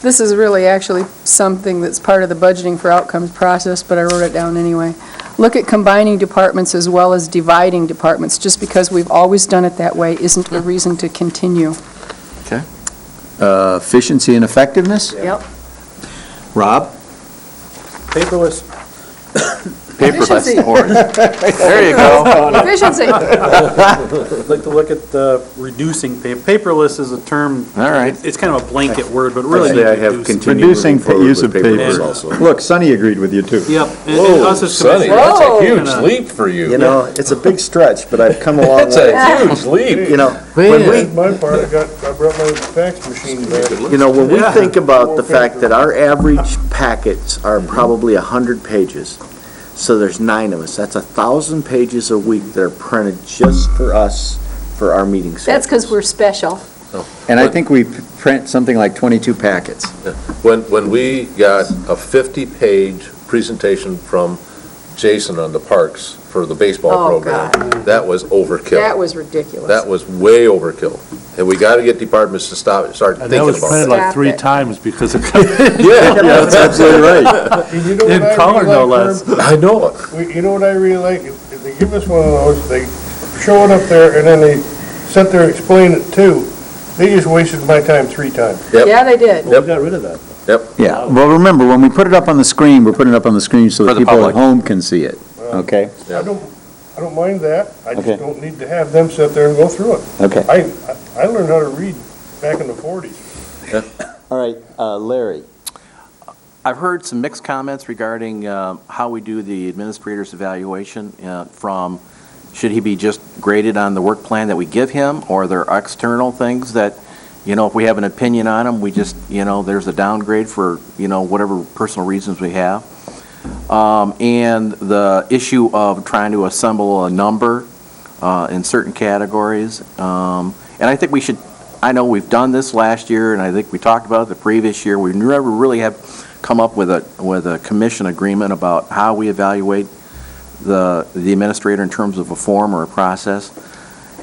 This is really actually something that's part of the budgeting for outcomes process, but I wrote it down anyway. Look at combining departments as well as dividing departments. Just because we've always done it that way isn't a reason to continue. Efficiency and effectiveness? Yep. Rob? Paperless, Efficiency. There you go. Efficiency. I'd like to look at reducing paperless is a term. All right. It's kind of a blanket word, but really Say I means have reducing. continued Reducing moving forward use with of paperless paper. also. Look, Sonny agreed with you, too. Yep. And Whoa, us as Sonny, commissioners- that's a Whoa. huge Kinda- leap for you. You know, it's a big stretch, but I've come a long That's way. a huge leap. You know, when That's my part, I brought my fax machine back. when we Yeah. think about the fact that our average packets are probably 100 pages, so there's 9 of us, that's 1,000 pages a week that are printed just for us, for our meetings. That's because we're special. And I think we print something like 22 packets. When we got a 50-page presentation from Jason on the parks for the baseball Oh, program, God. that was overkill. That was ridiculous. That was way overkill. And we got to get departments to start And thinking that was about printed it. like Stop 3 it. times because it Yeah, That's absolutely right. And you know what in I color, really no like, less. Herb? I know it. You know what I really like? If they give us one of those, they show it up there, and then they sit there and explain it too. They just wasted my time 3 times. Yep. Yeah, they did. Yep. We got rid of that. Yeah, well, remember, when we put it up on the screen, we're putting it up on the screen so For that the people public. at home can see it, okay? Yeah. I don't mind that. I Okay. just don't need to have them sit there and go through it. Okay. I learned how to read back in the 40s. All right, Larry. I've heard some mixed comments regarding how we do the administrator's evaluation from, should he be just graded on the work plan that we give him, or are there external things that, if we have an opinion on him, we just, there's a downgrade for, whatever personal reasons we have. And the issue of trying to assemble a number in certain categories. And I think we should, I know we've done this last year, and I think we talked about it the previous year. We never really have come up with a commission agreement about how we evaluate the administrator in terms of a form or a process.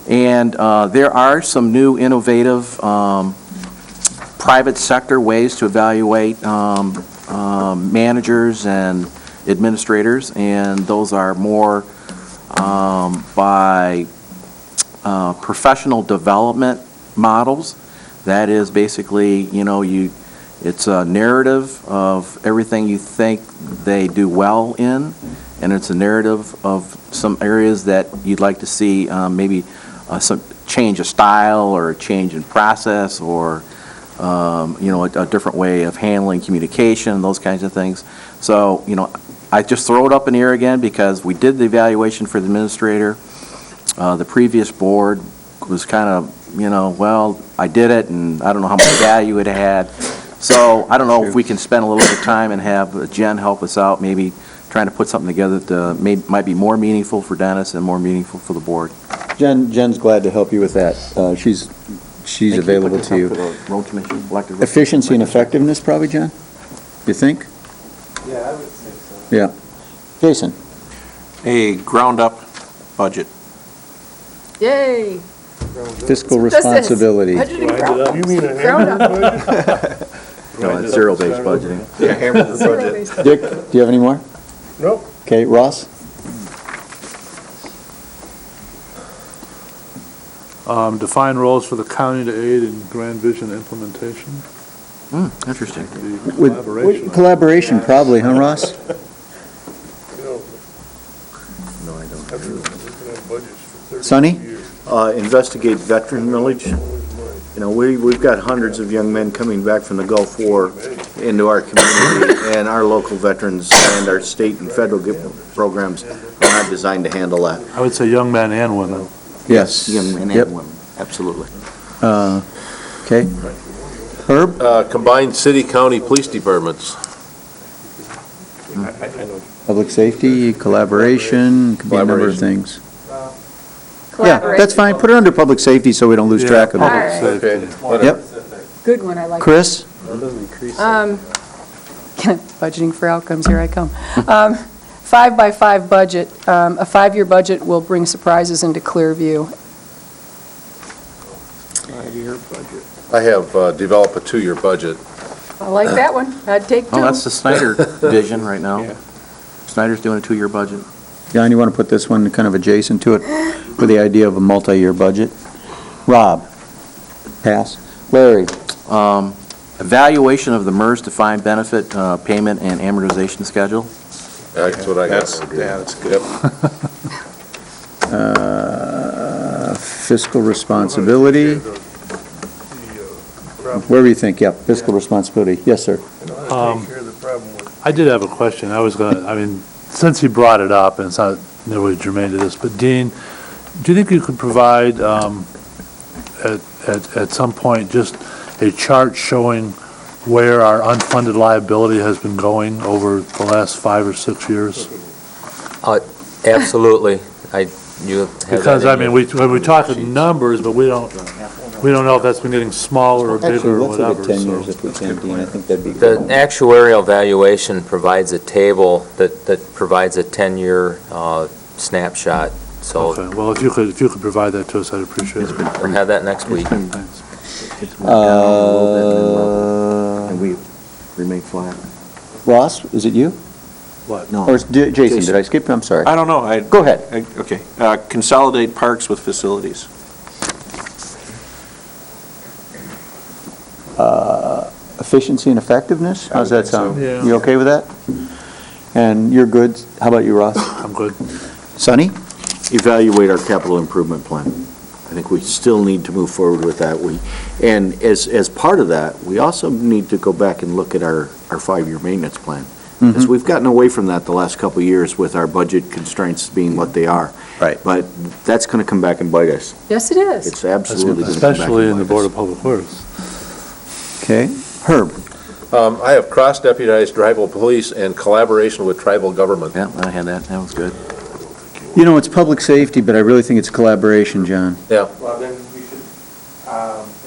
And there are some new innovative private sector ways to evaluate managers and administrators, and those are more by professional development models. That is basically, it's a narrative of everything you think they do well in, and it's a narrative of some areas that you'd like to see maybe some change of style or a change in process or, a different way of handling communication, those kinds of things. So, I just throw it up in the air again because we did the evaluation for the administrator. The previous board was kind of, well, I did it and I don't know how much value it had. So I don't know if we can spend a little bit of time and have Jen help us out, maybe trying to put something together that might be more meaningful for Dennis and more meaningful for the board. Jen's glad to help you with that. She's available to you. For the road commission, elected. Efficiency and effectiveness, probably, Jen? You think? Yeah, I would say so. Yeah. Jason? A ground-up budget. Yay. Fiscal What does this? responsibility. Budgeting ground- You mean a ground up. hamburger budget? No, it's zero-based budgeting. Zero-based. Dick, do you have any more? Nope. Okay, Ross? Define roles for the county to aid in Grand Vision implementation. Interesting. The With- collaboration. Collaboration, probably, huh, Ross? You know, No, I don't. I've been looking at budgets for 30 Sonny? years. Investigate veteran millage. We've got hundreds of young men coming back from the Gulf War into our community, and our local veterans and our state and federal programs are not designed to handle that. I would say young men and women. Yes. Young men Yep. and women, absolutely. Okay. Herb? Combined city-county police departments. Public safety, collaboration, could be a number of Collaboration. things. Yeah, that's fine. Put it under public safety so we don't lose track of it. Public Alright. safety. Okay, whatever. Yep. Good one, I like. Chris? Budgeting for outcomes, here I come. 5x5 budget. A 5-year budget will bring surprises into Clearview. I have developed a 2-year budget. I like that one. I'd take 2. Oh, that's the Snyder vision right now. Snyder's doing a 2-year budget. John, you want to put this one kind of adjacent to it with the idea of a multi-year budget? Rob? Pass. Larry? Evaluation of the MERS defined benefit payment and amortization schedule. That's what I got. That's good. Fiscal responsibility, where do you think? Yeah, fiscal responsibility. Yes, sir. I did have a question. Since he brought it up, and it's not really germane to this, but Dean, do you think you could provide, at some point, just a chart showing where our unfunded liability has been going over the last 5 or 6 years? Absolutely. You have that Because, in your- when we talk in numbers, but we don't know if that's been getting smaller or bigger Actually, or let's look whatever. at 10 so- years if we can, Dean. I think that'd be The good. actuarial valuation provides a table that provides a 10-year snapshot, so Okay, well, if you could provide that to us, I'd appreciate it. we'll have that next week. Thanks. It's went down a little bit and level, and we remain flat. Ross, is it you? What? No. Or is Jason, did I skip? I'm sorry. I don't know, Go ahead. okay. Consolidate parks with facilities. Efficiency and effectiveness? How's that sound? Yeah. You okay with that? And you're good? How about you, Ross? I'm good. Sonny? Evaluate our capital improvement plan. I think we still need to move forward with that. And as part of that, we also need to go back and look at our 5-year maintenance plan. Because we've gotten away from that the last couple of years with our budget constraints being what they are. Right. But that's going to come back and bite us. Yes, it is. It's absolutely going to come back and bite us. Especially in the Board of Public Works. Okay. Herb? I have cross-deputized tribal police and collaboration with tribal government. Yeah, I had that. That was good. You know, it's public safety, but I really think it's collaboration, John. Yeah. Well, then we should,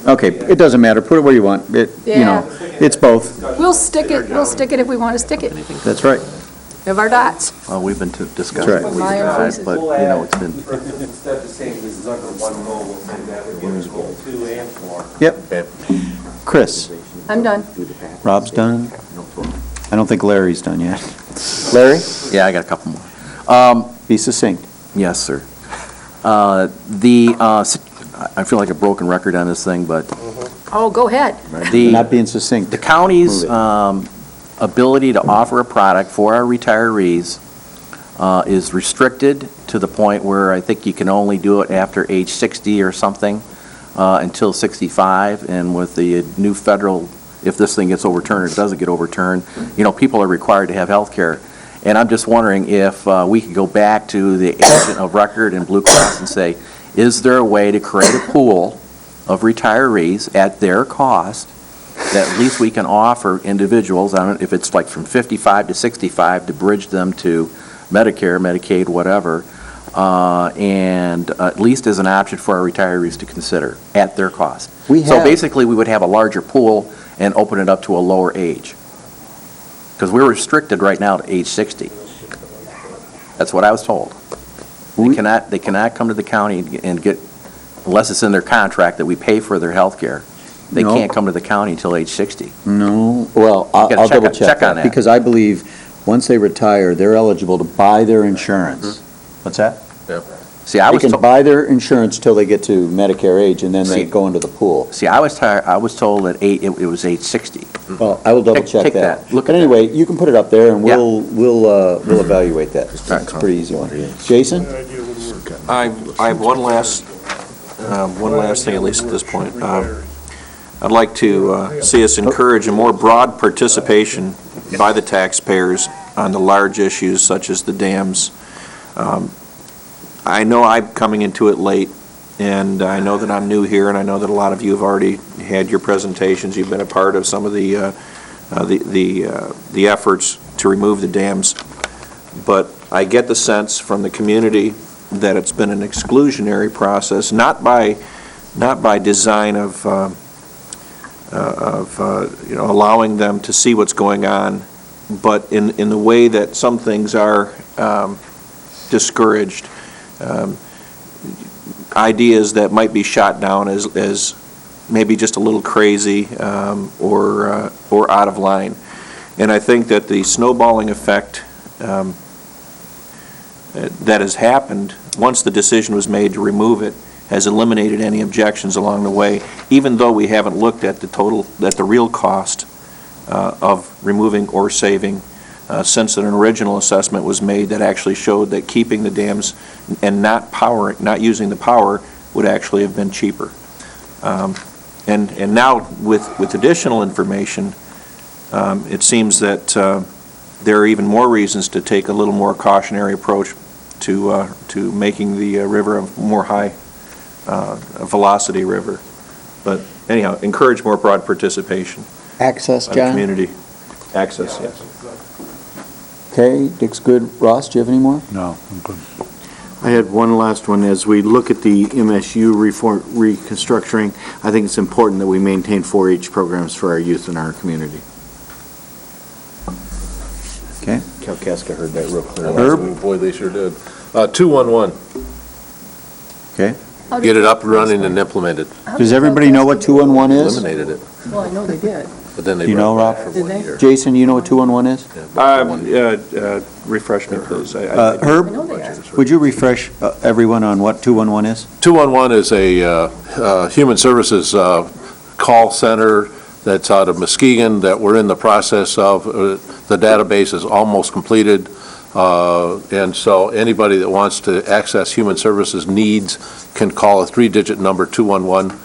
Okay, it doesn't matter. Put it where you want. It's both. We'll stick it if we want to stick it. That's right. We have our dots. Well, we've been discussing That's right. what we Mine decide, faces. but, you know, it's been, instead of saying this is under one goal, we'll say that we're going to goal 2 and 4. Yep. Chris? I'm done. Rob's done? I don't think Larry's done yet. Larry? yeah, I got a couple more. Be succinct. Yes, sir. I feel like a broken record on this thing, but Oh, go ahead. Not being succinct. the county's Move ability to offer a product for our retirees is restricted to the point where I think you can only do it after age 60 or something, until 65, and with the new federal, if this thing gets overturned or it doesn't get overturned, people are required to have health care. And I'm just wondering if we could go back to the agent of record in Blue Cross and say, is there a way to create a pool of retirees at their cost that at least we can offer individuals, I don't know if it's like from 55 to 65, to bridge them to Medicare, Medicaid, whatever, and at least as an option for our retirees to consider at their cost. So basically, we would have a larger pool and open it up to a lower age. Because we're restricted right now to age 60. That's what I was told. They cannot come to the county and get, unless it's in their contract that we pay for their health care, they No. can't come to the county until age 60. No, well, I'll gotta double check check on that. that. Because I believe, once they retire, they're eligible to buy their insurance. What's that? See, I They was can told, buy their insurance till they get to Medicare age, and then they See- go into the pool. I was told that it was age 60. Well, I will double check Take that. that. Look But at that. anyway, you can put it up there, and Yeah. we'll evaluate that. It's a pretty easy one. Jason? I have one last thing, at least at this point. I'd like to see us encourage a more broad participation by the taxpayers on the large issues such as the dams. I know I'm coming into it late, and I know that I'm new here, and I know that a lot of you have already had your presentations. You've been a part of some of the efforts to remove the dams. But I get the sense from the community that it's been an exclusionary process, not by design of allowing them to see what's going on, but in the way that some things are discouraged. Ideas that might be shot down as maybe just a little crazy or out of line. And I think that the snowballing effect that has happened once the decision was made to remove it has eliminated any objections along the way, even though we haven't looked at the real cost of removing or saving since an original assessment was made that actually showed that keeping the dams and not using the power would actually have been cheaper. And now with additional information, it seems that there are even more reasons to take a little more cautionary approach to making the river a more high velocity river. But anyhow, encourage more broad participation Access, by the John? community. Access, yes. Okay, Dick's good. Ross, do you have any more? No, I'm good. I had one last one. As we look at the MSU reconstructing, I think it's important that we maintain 4-H programs for our youth in our community. Okay. Kalkaska heard that real clearly. Herb? Boy, they sure did. 211, Okay. get it up and running and implemented. Does everybody know what 211 is? Eliminated it, Well, I know they did. but then they You know, brought it back Rob? for 1 Did they? year. Jason, you know what 211 is? Yeah, back for 1 year. Refresh me, please. I Herb, know they are. would you refresh everyone on what 211 is? 211 is a human services call center that's out of Muskegon that we're in the process of. The database is almost completed, and so anybody that wants to access human services needs can call a 3-digit number, 211,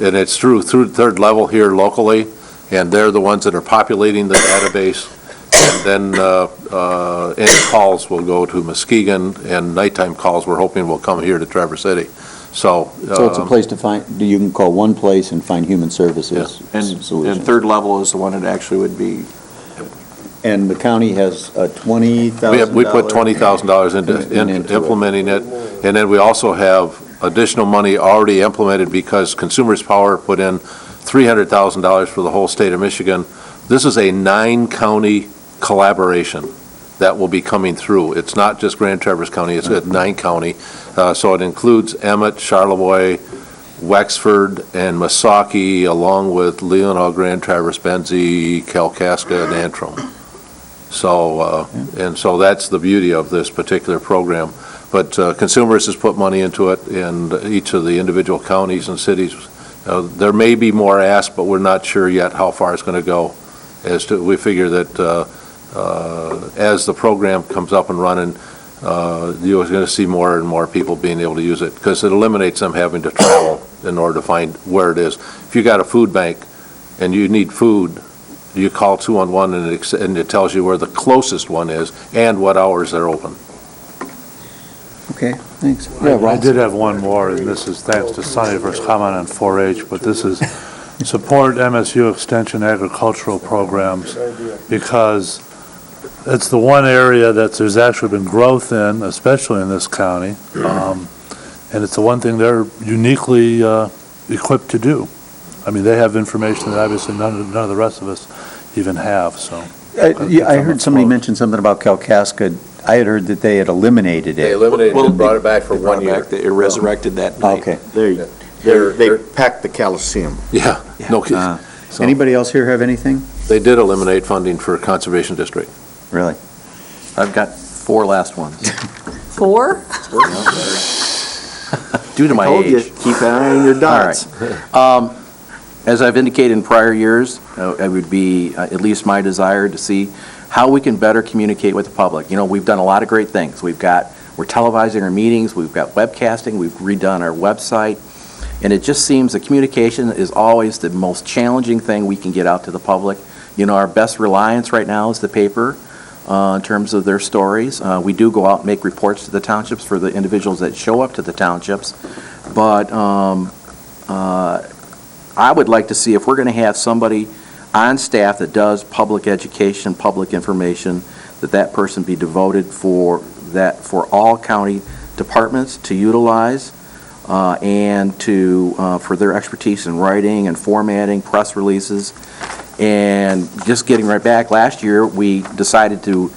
and it's through third level here locally, and they're the ones that are populating the database. And then any calls will go to Muskegon, and nighttime calls we're hoping will come here to Traverse City. So So it's a place to find, you can call one place and find human services And solutions. third level is the one that actually would be, And the county has a $20,000. we put $20,000 into into it. implementing it, and then we also have additional money already implemented because Consumers Power put in $300,000 for the whole state of Michigan. This is a 9-county collaboration that will be coming through. It's not just Grand Traverse County, it's a 9-county. So it includes Emmett, Charlevoix, Wexford, and Missaukee, along with Leelanau, Grand Traverse, Benzie, Kalkaska, and Antrim. So, and so that's the beauty of this particular program. But Consumers has put money into it, and each of the individual counties and cities, there may be more asked, but we're not sure yet how far it's going to go. We figure that as the program comes up and running, you're going to see more and more people being able to use it, because it eliminates them having to travel in order to find where it is. If you got a food bank and you need food, you call 211 and it tells you where the closest one is and what hours they're open. Okay, thanks. I did have one more, and this is thanks to Sonny for his comment on 4-H, but this is support MSU Extension agricultural programs, because it's the one area that there's actually been growth in, especially in this county, and it's the one thing they're uniquely equipped to do. I mean, they have information that obviously none of the rest of us even have, so. I heard somebody mention something about Kalkaska. I had heard that they had eliminated They it. eliminated it and brought it back for they brought 1 it year. back, they resurrected that night. Okay. They packed the Coliseum. Yeah, no kidding. So Anybody else here have anything? they did eliminate funding for Conservation District. Really? I've got 4 last ones, 4? due to my Told you, age. keep an eye on your dots. As I've indicated in prior years, it would be at least my desire to see how we can better communicate with the public. You know, we've done a lot of great things. We're televising our meetings, we've got webcasting, we've redone our website, and it just seems that communication is always the most challenging thing we can get out to the public. You know, our best reliance right now is the paper in terms of their stories. We do go out and make reports to the townships for the individuals that show up to the townships, but I would like to see if we're going to have somebody on staff that does public education, public information, that person be devoted for all county departments to utilize and for their expertise in writing and formatting press releases. And just getting right back, last year we decided to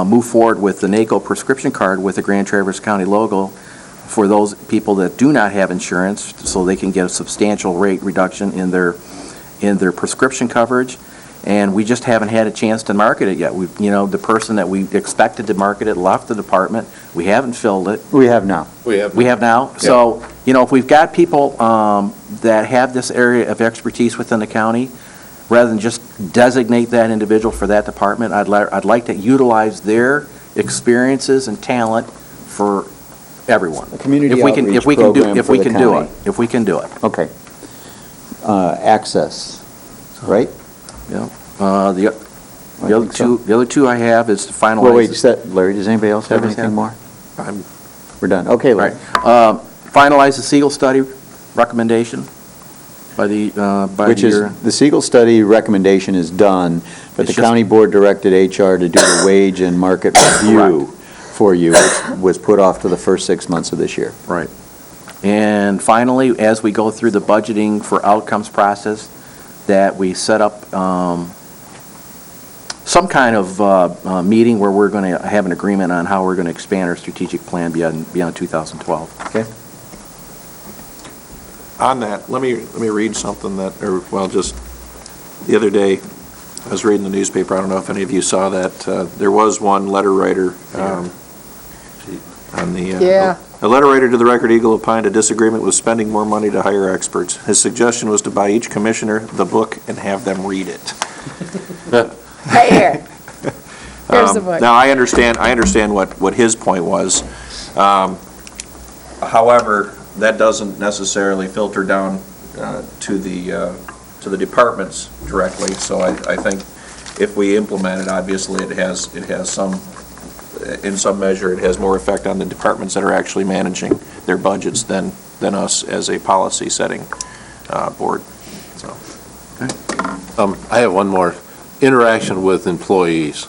move forward with the NACO prescription card with the Grand Traverse County logo for those people that do not have insurance, so they can get a substantial rate reduction in their prescription coverage. And we just haven't had a chance to market it yet. The person that we expected to market it left the department. We haven't filled it. We have now. We have. We have now. So, if we've got people that have this area of expertise within the county, rather than just designate that individual for that department, I'd like to utilize their experiences and talent for everyone. A community If we can- outreach if we can do- program if for we the can do county. it. If we can do it. Okay. Access, right? The other two I have is to finalize. Well, wait, Larry, does anybody else have Everybody's anything more? I'm- We're done. Okay, Larry. Finalize the Siegel study recommendation by the, Which is, the Siegel study recommendation is done, but the It's just- county board directed HR to do the wage and market review for you, which was put off to the first 6 months of this year. Right. And finally, as we go through the budgeting for outcomes process, that we set up some kind of meeting where we're going to have an agreement on how we're going to expand our strategic plan beyond 2012. Okay? On that, let me read something that, just the other day, I was reading the newspaper, I don't know if any of you saw that, there was one letter writer on the... Yeah. A letter writer to the Record Eagle opined a disagreement with spending more money to hire experts. His suggestion was to buy each commissioner the book and have them read it. Right here. Here's the book. Now, I understand what his point was. However, that doesn't necessarily filter down to the departments directly, so I think if we implement it, obviously it has some, in some measure, it has more effect on the departments that are actually managing their budgets than us as a policy-setting board, so. I have one more. Interaction with employees.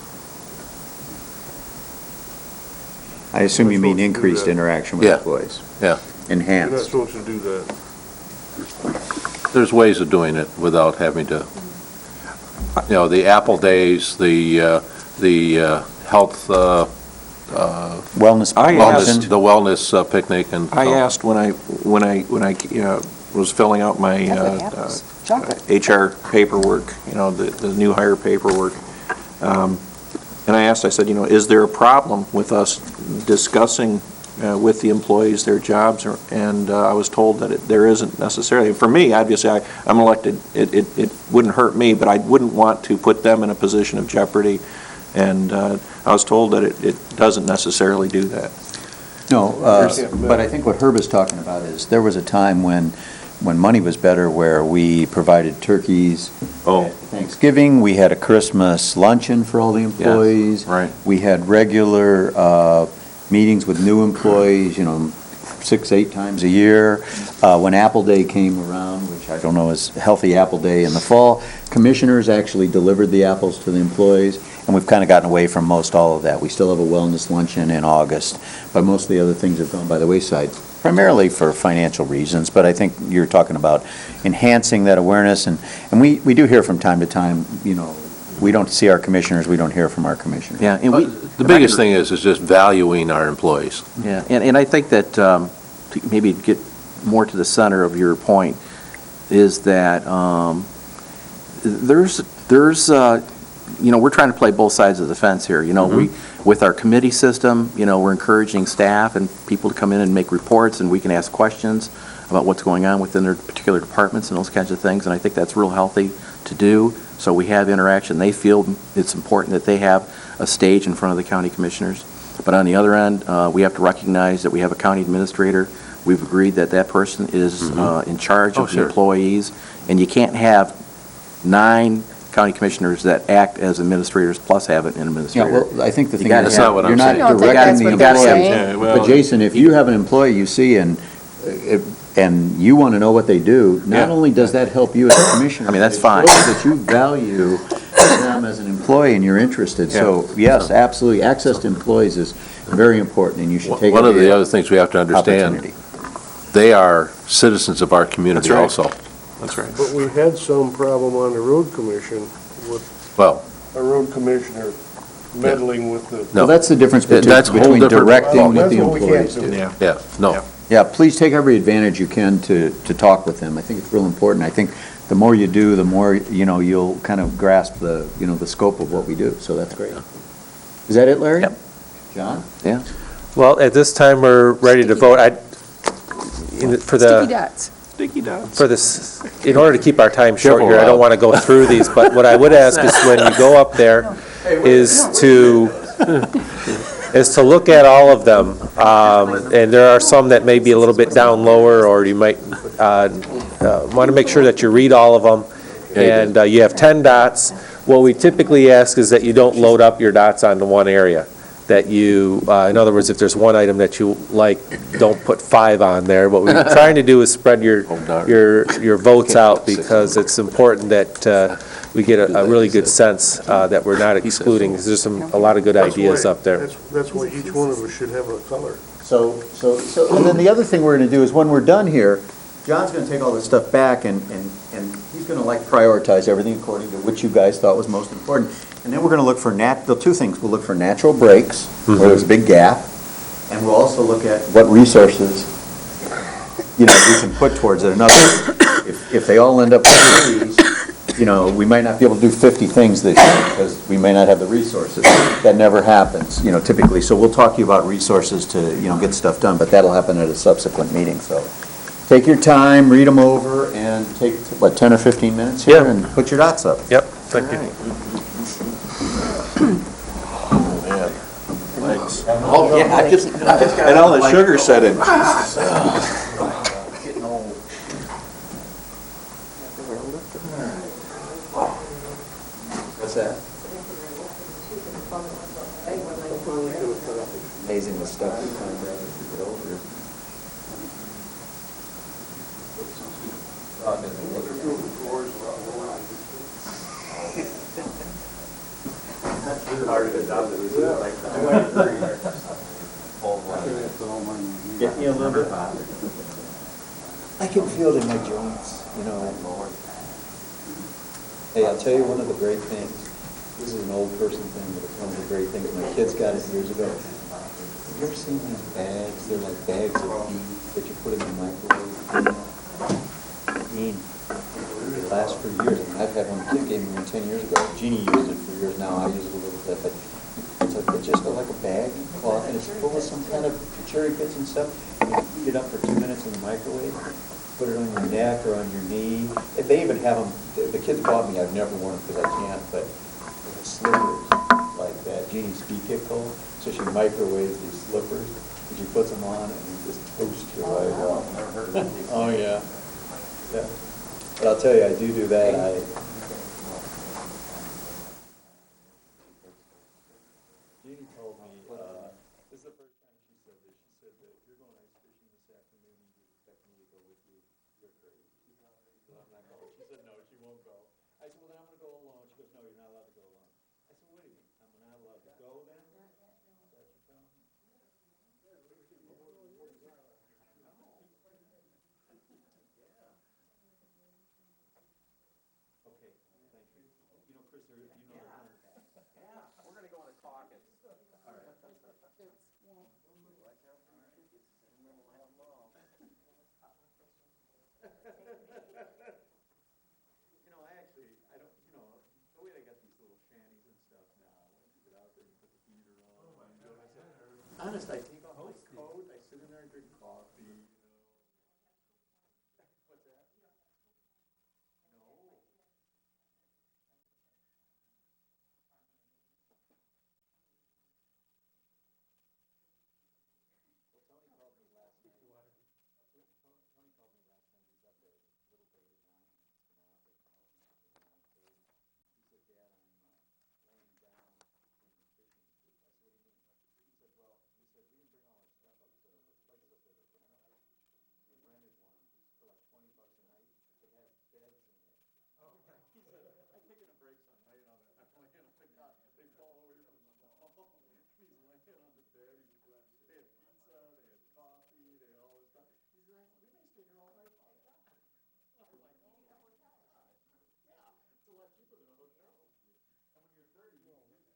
I assume you mean increased interaction with Yeah. employees. Yeah. You're not Enhanced. supposed to do that. There's ways of doing it without having to, the Apple Days, the health, Wellness I promotion. the wellness picnic and. I asked when I was filling out my HR paperwork, the new hire paperwork, and I asked, I said, is there a problem with us discussing with the employees their jobs? And I was told that there isn't necessarily. For me, obviously, I'm elected. It wouldn't hurt me, but I wouldn't want to put them in a position of jeopardy. And I was told that it doesn't necessarily do that. No, but I think what Herb is talking about is, there was a time when money was better, where we provided turkeys at Thanksgiving, we had a Christmas luncheon for all the employees. Right. We had regular meetings with new employees, 6, 8 times a year. When Apple Day came around, which I don't know is Healthy Apple Day in the fall, commissioners actually delivered the apples to the employees, and we've kind of gotten away from most all of that. We still have a wellness luncheon in August, but most of the other things have gone by the wayside, primarily for financial reasons, but I think you're talking about enhancing that awareness, and we do hear from time to time, we don't see our commissioners, we don't hear from our commissioners. Yeah, and The biggest thing is just valuing our employees. Yeah, and I think that, to maybe get more to the center of your point, is that we're trying to play both sides of the fence here. With our committee system, we're encouraging staff and people to come in and make reports, and we can ask questions about what's going on within their particular departments and those kinds of things, and I think that's real healthy to do. So we have interaction. They feel it's important that they have a stage in front of the county commissioners. But on the other end, we have to recognize that we have a county administrator. We've agreed that that person is in charge of the employees, and you can't have 9 county commissioners that act as administrators plus have an administrator. Yeah, well, I think the thing gotta is, have- That's not what you're I'm not saying. You don't think directing that's the what they're employee. saying? But Jason, if you have an employee you see and you want to know what they do, not only does that help you as a commissioner. I mean, that's it fine. shows that you value them as an employee and you're interested. So, yes, absolutely, access to employees is very important, and you should take One of every the other things we have to understand, opportunity. they are citizens of our community That's right. also. That's right. But we had some problem on the road commission with Well, a road commissioner meddling with the. Well, that's the difference That's a whole between different directing ballgame. what the That's what we can't employees do. do. Yeah. no. Yeah, please take every advantage you can to talk with them. I think it's real important. I think the more you do, the more, you'll kind of grasp the scope of what we do, so that's great. Is that it, Larry? Yep. John? Well, at this time, we're ready to vote. Sticky dots. Sticky dots. For this, in order to keep our time short Careful, here, I don't Rob. want to go through these, but what I would ask is when you go up there is to look at all of them. And there are some that may be a little bit down lower, or you might want to make sure that you read all of them. And you have 10 dots. What we typically ask is that you don't load up your dots onto one area. That you, in other words, if there's one item that you like, don't put 5 on there. What we're trying to do is spread your votes out, because it's important that we get a really good sense that we're not excluding, 'cause there's a lot of good ideas up there. That's why each one of us should have a color. So, and then the other thing we're gonna do is when we're done here, John's gonna take all this stuff back and he's gonna like prioritize everything according to what you guys thought was most important. And then we're gonna look for the two things, we'll look for natural breaks, where there's a big gap, and we'll also look at what resources, we can put towards it. In other words, if they all end up with trees, we might not be able to do 50 things this year, because we may not have the resources. That never happens, typically. So we'll talk to you about resources to, get stuff done, but that'll happen at a subsequent meeting, so. Take your time, read them over, and take, 10 or 15 minutes here, and put your dots up. Yep, thank you. Oh, yeah, and all the sugar set in. What's that? Amazing the stuff you find out as you get older. Get me a little bit. I can feel it in my joints, Hey, I'll tell you one of the great things. This is an old person thing, but it's one of the great things. My kids got it years ago. Have you ever seen these bags? They're like bags of beef that you put in the microwave. They last for years. I mean, I've had one, kid gave me one 10 years ago. Jeannie used it for years now. I use it a little bit, but it's just like a bag of cloth, and it's full of some kind of cherry pits and stuff. You heat it up for 2 minutes in the microwave. Put it on your neck or on your knee. They even have them, the kids bought me, I've never worn them because I can't, but slippers like that. Jeannie's feet get cold, so she microwaves these slippers, and she puts them on, and you just toast your right off. Oh, yeah. Yeah. But I'll tell you, I do that. Jeannie told me, this is the first time she said this. She said that if you're going ice fishing this afternoon and you expect me to go with you, you're crazy. She said, no, she won't go. I said, well, then I'm going to go alone. She goes, no, you're not allowed to go alone. I said, what do you mean? I'm not allowed to go then? Is that what you're telling me? Okay, thank you. Chris, you know. Yeah, we're going to go on a caucus. All right. I don't, the way they got these little shanties and stuff now, when you get out there, you put the heater on. Oh, my God. Honest, I take off my coat, I sit in there and drink coffee, What's that? No. Well, Tony called me last night. Tony called me last night. He's up there, little baby now. He said, Dad, I'm laying down in the fishing coop. I said, what do you mean? He said, well, we didn't bring all our stuff up to the place up there to rent it. We rented one for like $20 a night. It has beds in it. Oh, he said, I'm taking a break, son. I'm laying on the cot. They fall away from the wall. He's laying on the bed. They had pizza, they had coffee, they had all this stuff. He said, we may stay here all night. I'm like, oh my God. Yeah, it's a lot cheaper than a hotel. And when you're 30, you don't do that.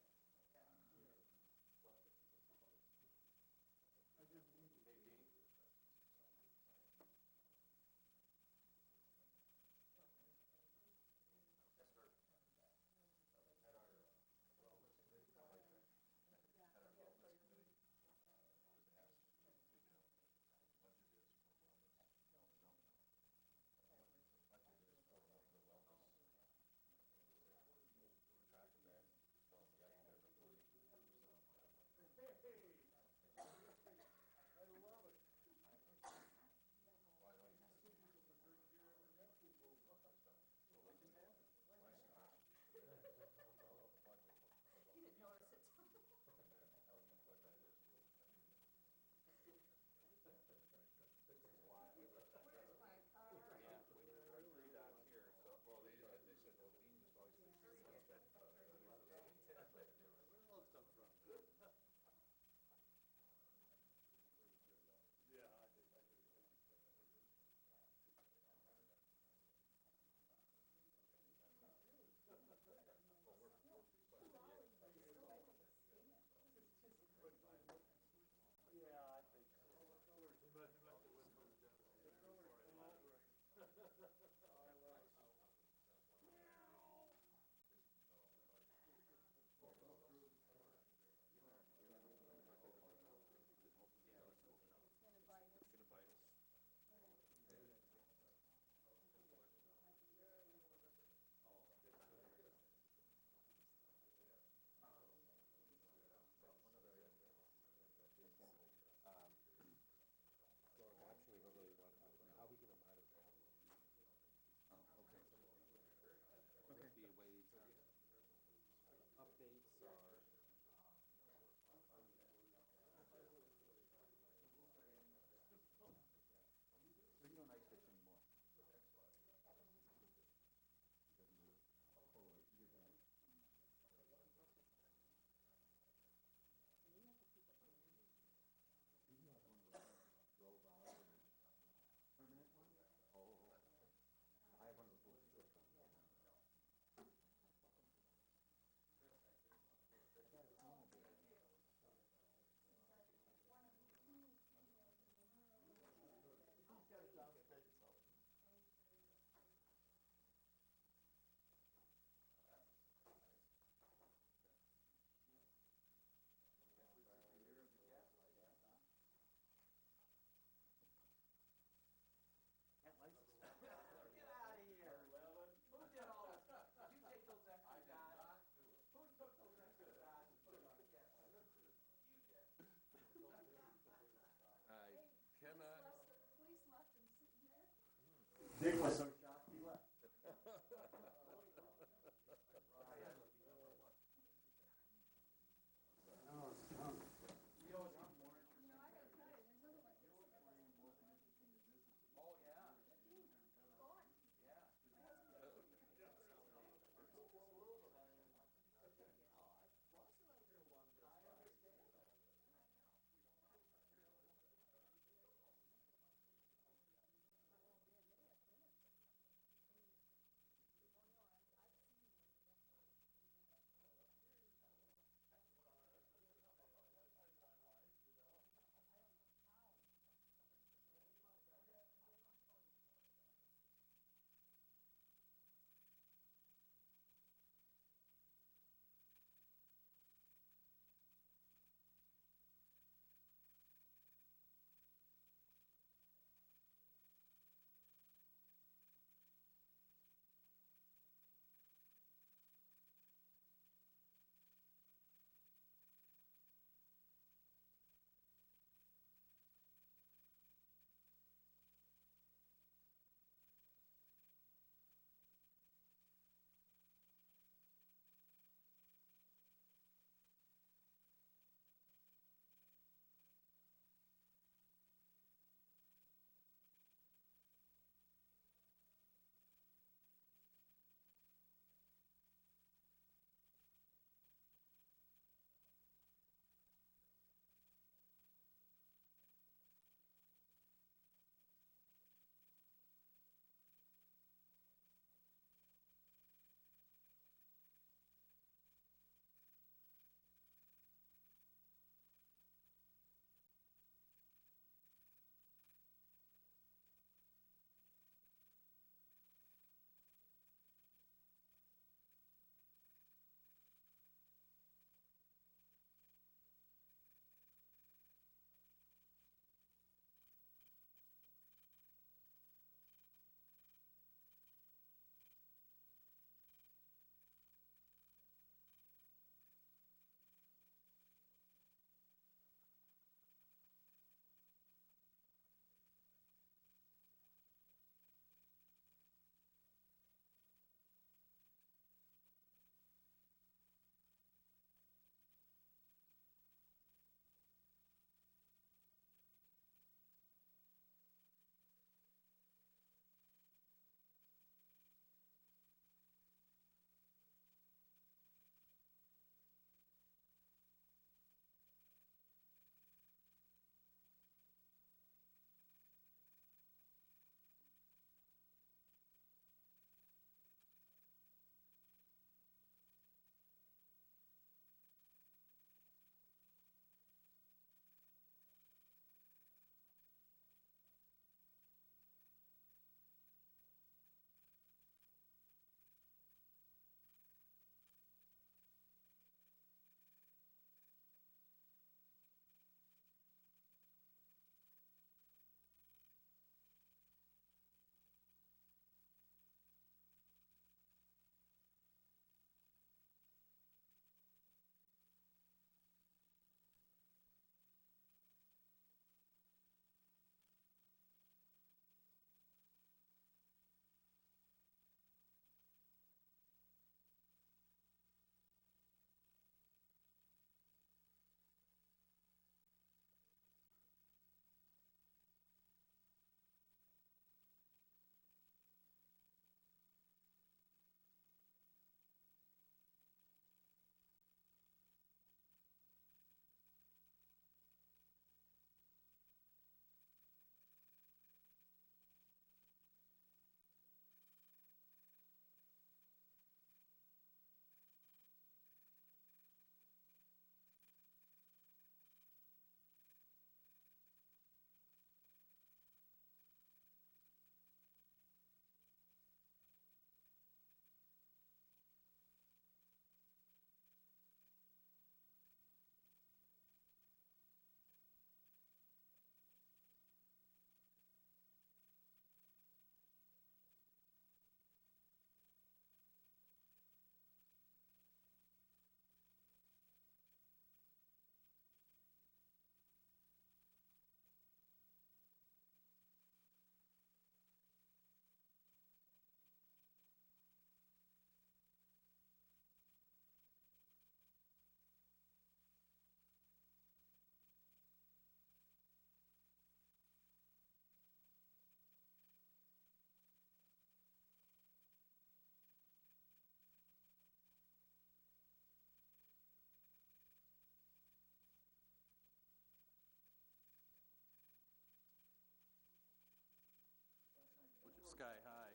sky high.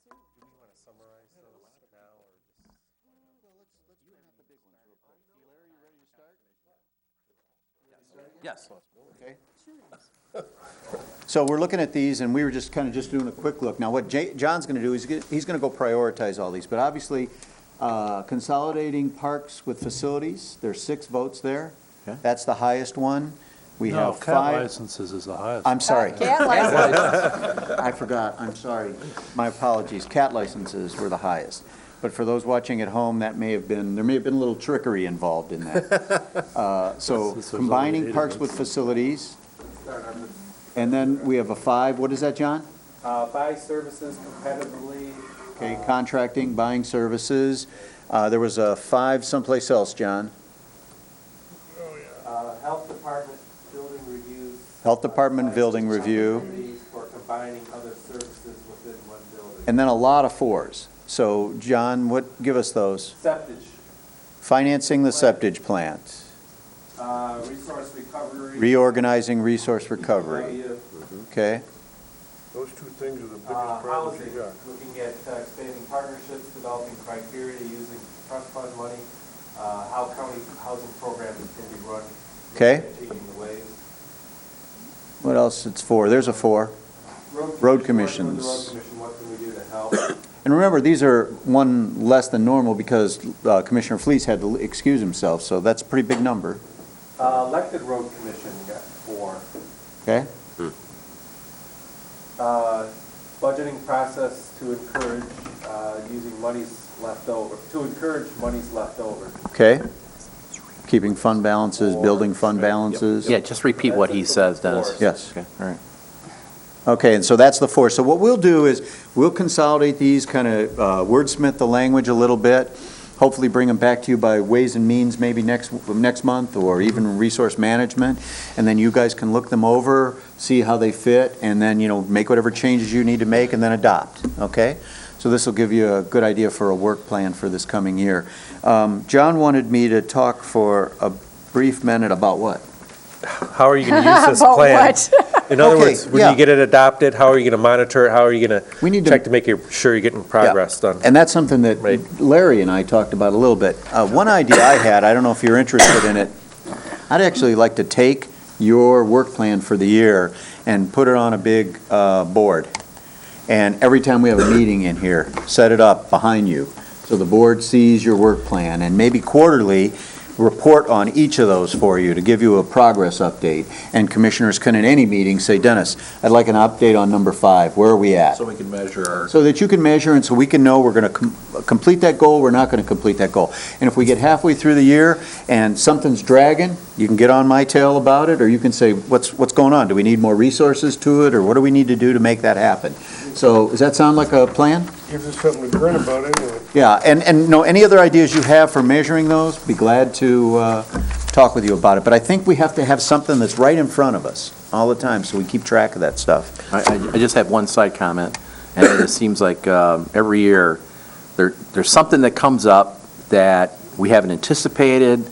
Do we want to summarize those now, or just? Yes. Okay. So we're looking at these, and we were just kind of just doing a quick look. Now, what John's going to do is he's going to go prioritize all these, but obviously, consolidating parks with facilities, there's 6 votes there. Okay. That's the highest one. We No, have cat 5. licenses is the highest. I'm sorry. Cat license. I forgot, I'm sorry. My apologies. Cat licenses were the highest. But for those watching at home, there may have been a little trickery involved in that. So Since there's only combining 8 parks of with us. facilities. And then we have a 5, what is that, John? Buy services competitively. Okay, contracting, buying services. There was a 5 someplace else, John. Health department building reviews. Health department building review. Opportunities for combining other services within one building. And then a lot of 4s. So, John, give us those. Septage, Financing the septage plant. resource recovery. Reorganizing resource recovery. Value, Okay? Those 2 things are the biggest problems Housing, you got. looking at expanding partnerships, developing criteria, using trust fund money, how county housing programs can be run. Okay. Taking the ways. What else? It's 4. There's a 4. Road commissions. Road commission, what can we do to help? And remember, these are one less than normal because Commissioner Fleece had to excuse himself, so that's a pretty big number. Elected road commission got 4. Okay? Budgeting process to encourage using monies left over, to encourage monies left over. Okay? Keeping fund balances, building fund balances. Yeah, just repeat what he says, Dennis. Yes. Okay, all right. Okay, and so that's the 4. So what we'll do is, we'll consolidate these, kind of wordsmith the language a little bit, hopefully bring them back to you by Ways and Means maybe next month, or even Resource Management, and then you guys can look them over, see how they fit, and then, make whatever changes you need to make, and then adopt, okay? So this will give you a good idea for a work plan for this coming year. John wanted me to talk for a brief minute about what? How are you going to use this About plan? what? In other Okay, words, when yeah. you get it adopted, how are you going to monitor it? How are you going We need to to- check to make sure you're getting progress done? And that's something that Right. Larry and I talked about a little bit. One idea I had, I don't know if you're interested in it, I'd actually like to take your work plan for the year and put it on a big board. And every time we have a meeting in here, set it up behind you, so the board sees your work plan, and maybe quarterly, report on each of those for you to give you a progress update. And commissioners can in any meeting say, Dennis, I'd like an update on number 5. Where are we at? So we can measure our. So that you can measure, and so we can know we're going to complete that goal, we're not going to complete that goal. And if we get halfway through the year and something's dragging, you can get on my tail about it, or you can say, what's going on? Do we need more resources to it, or what do we need to do to make that happen? So does that sound like a plan? Gives us something to grin about anyway. Yeah, and no, any other ideas you have for measuring those, be glad to talk with you about it. But I think we have to have something that's right in front of us all the time, so we keep track of that stuff. I just have one side comment, and it seems like every year, there's something that comes up that we haven't anticipated,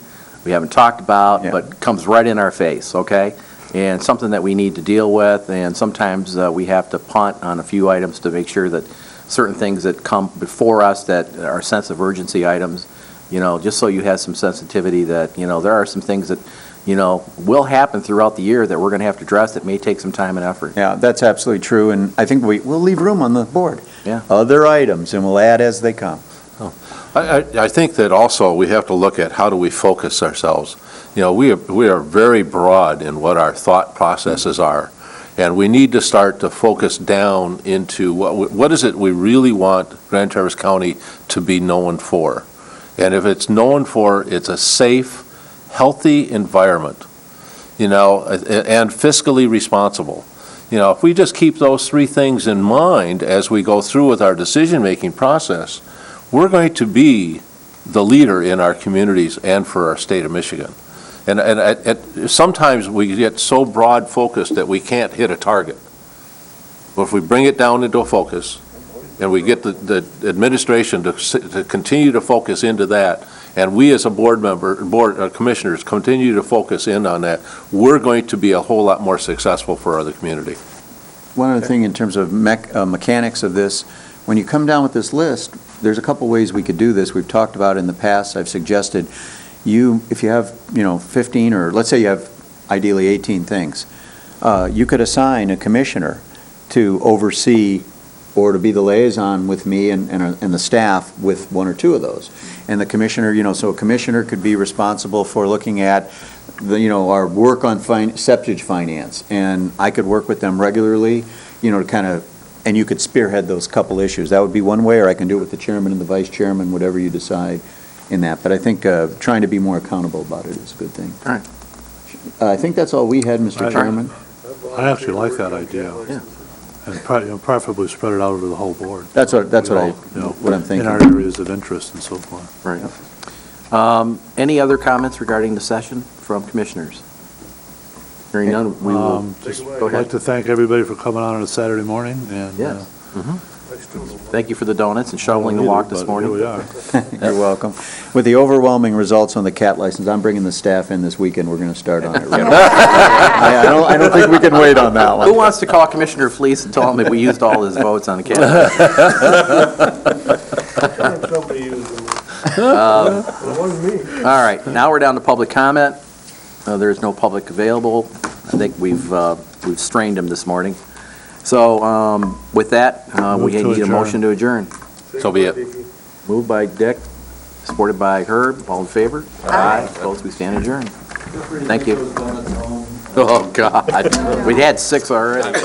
we haven't talked about, Yeah. but comes right in our face, okay? And something that we need to deal with, and sometimes we have to punt on a few items to make sure that certain things that come before us that are sense of urgency items, just so you have some sensitivity that, there are some things that, will happen throughout the year that we're going to have to address that may take some time and effort. Yeah, that's absolutely true, and I think we'll leave room on the board. Yeah. Other items, and we'll add as they come. I think that also we have to look at how do we focus ourselves. We are very broad in what our thought processes are, and we need to start to focus down into what is it we really want Grand Traverse County to be known for. And if it's known for, it's a safe, healthy environment, and fiscally responsible. You know, if we just keep those three things in mind as we go through with our decision-making process, we're going to be the leader in our communities and for our state of Michigan. And sometimes we get so broad focused that we can't hit a target. But if we bring it down into a focus, and we get the administration to continue to focus into that, and we as a board commissioners continue to focus in on that, we're going to be a whole lot more successful for the community. One other thing in terms of mechanics of this, when you come down with this list, there's a couple ways we could do this. We've talked about in the past, I've suggested if you have, 15 or let's say you have ideally 18 things, you could assign a commissioner to oversee or to be the liaison with me and the staff with one or two of those. And the commissioner, so a commissioner could be responsible for looking at our work on septage finance. And I could work with them regularly, to kind of, and you could spearhead those couple issues. That would be one way, or I can do it with the chairman and the vice chairman, whatever you decide in that. But I think trying to be more accountable about it is a good thing. All right. I think that's all we had, Mr. Chairman. I actually like that idea. Yeah. And preferably spread it out over the whole board. That's what I'm thinking. In our areas of interest and so forth. Right. Any other comments regarding the session from commissioners? Hearing none, we will, Just go I'd ahead. like to thank everybody for coming on a Saturday morning, and Yes. Thank you for the donuts and shoveling the walk this morning. Here we are. You're welcome. With the overwhelming results on the cat license, I'm bringing the staff in this weekend. We're going to start on it. I don't think we can wait on that one. Who wants to call Commissioner Fleece and tell him that we used all his votes on the cat? Somebody used them. It wasn't me. All right, now we're down to public comment. There's no public available. I think we've strained him this morning. So with that, we Move to need a motion to adjourn. So be it. Moved by Dick, supported by Herb. All in favor? Aye. Opposed, we stand adjourned. Thank you. Oh, God. We had 6 already.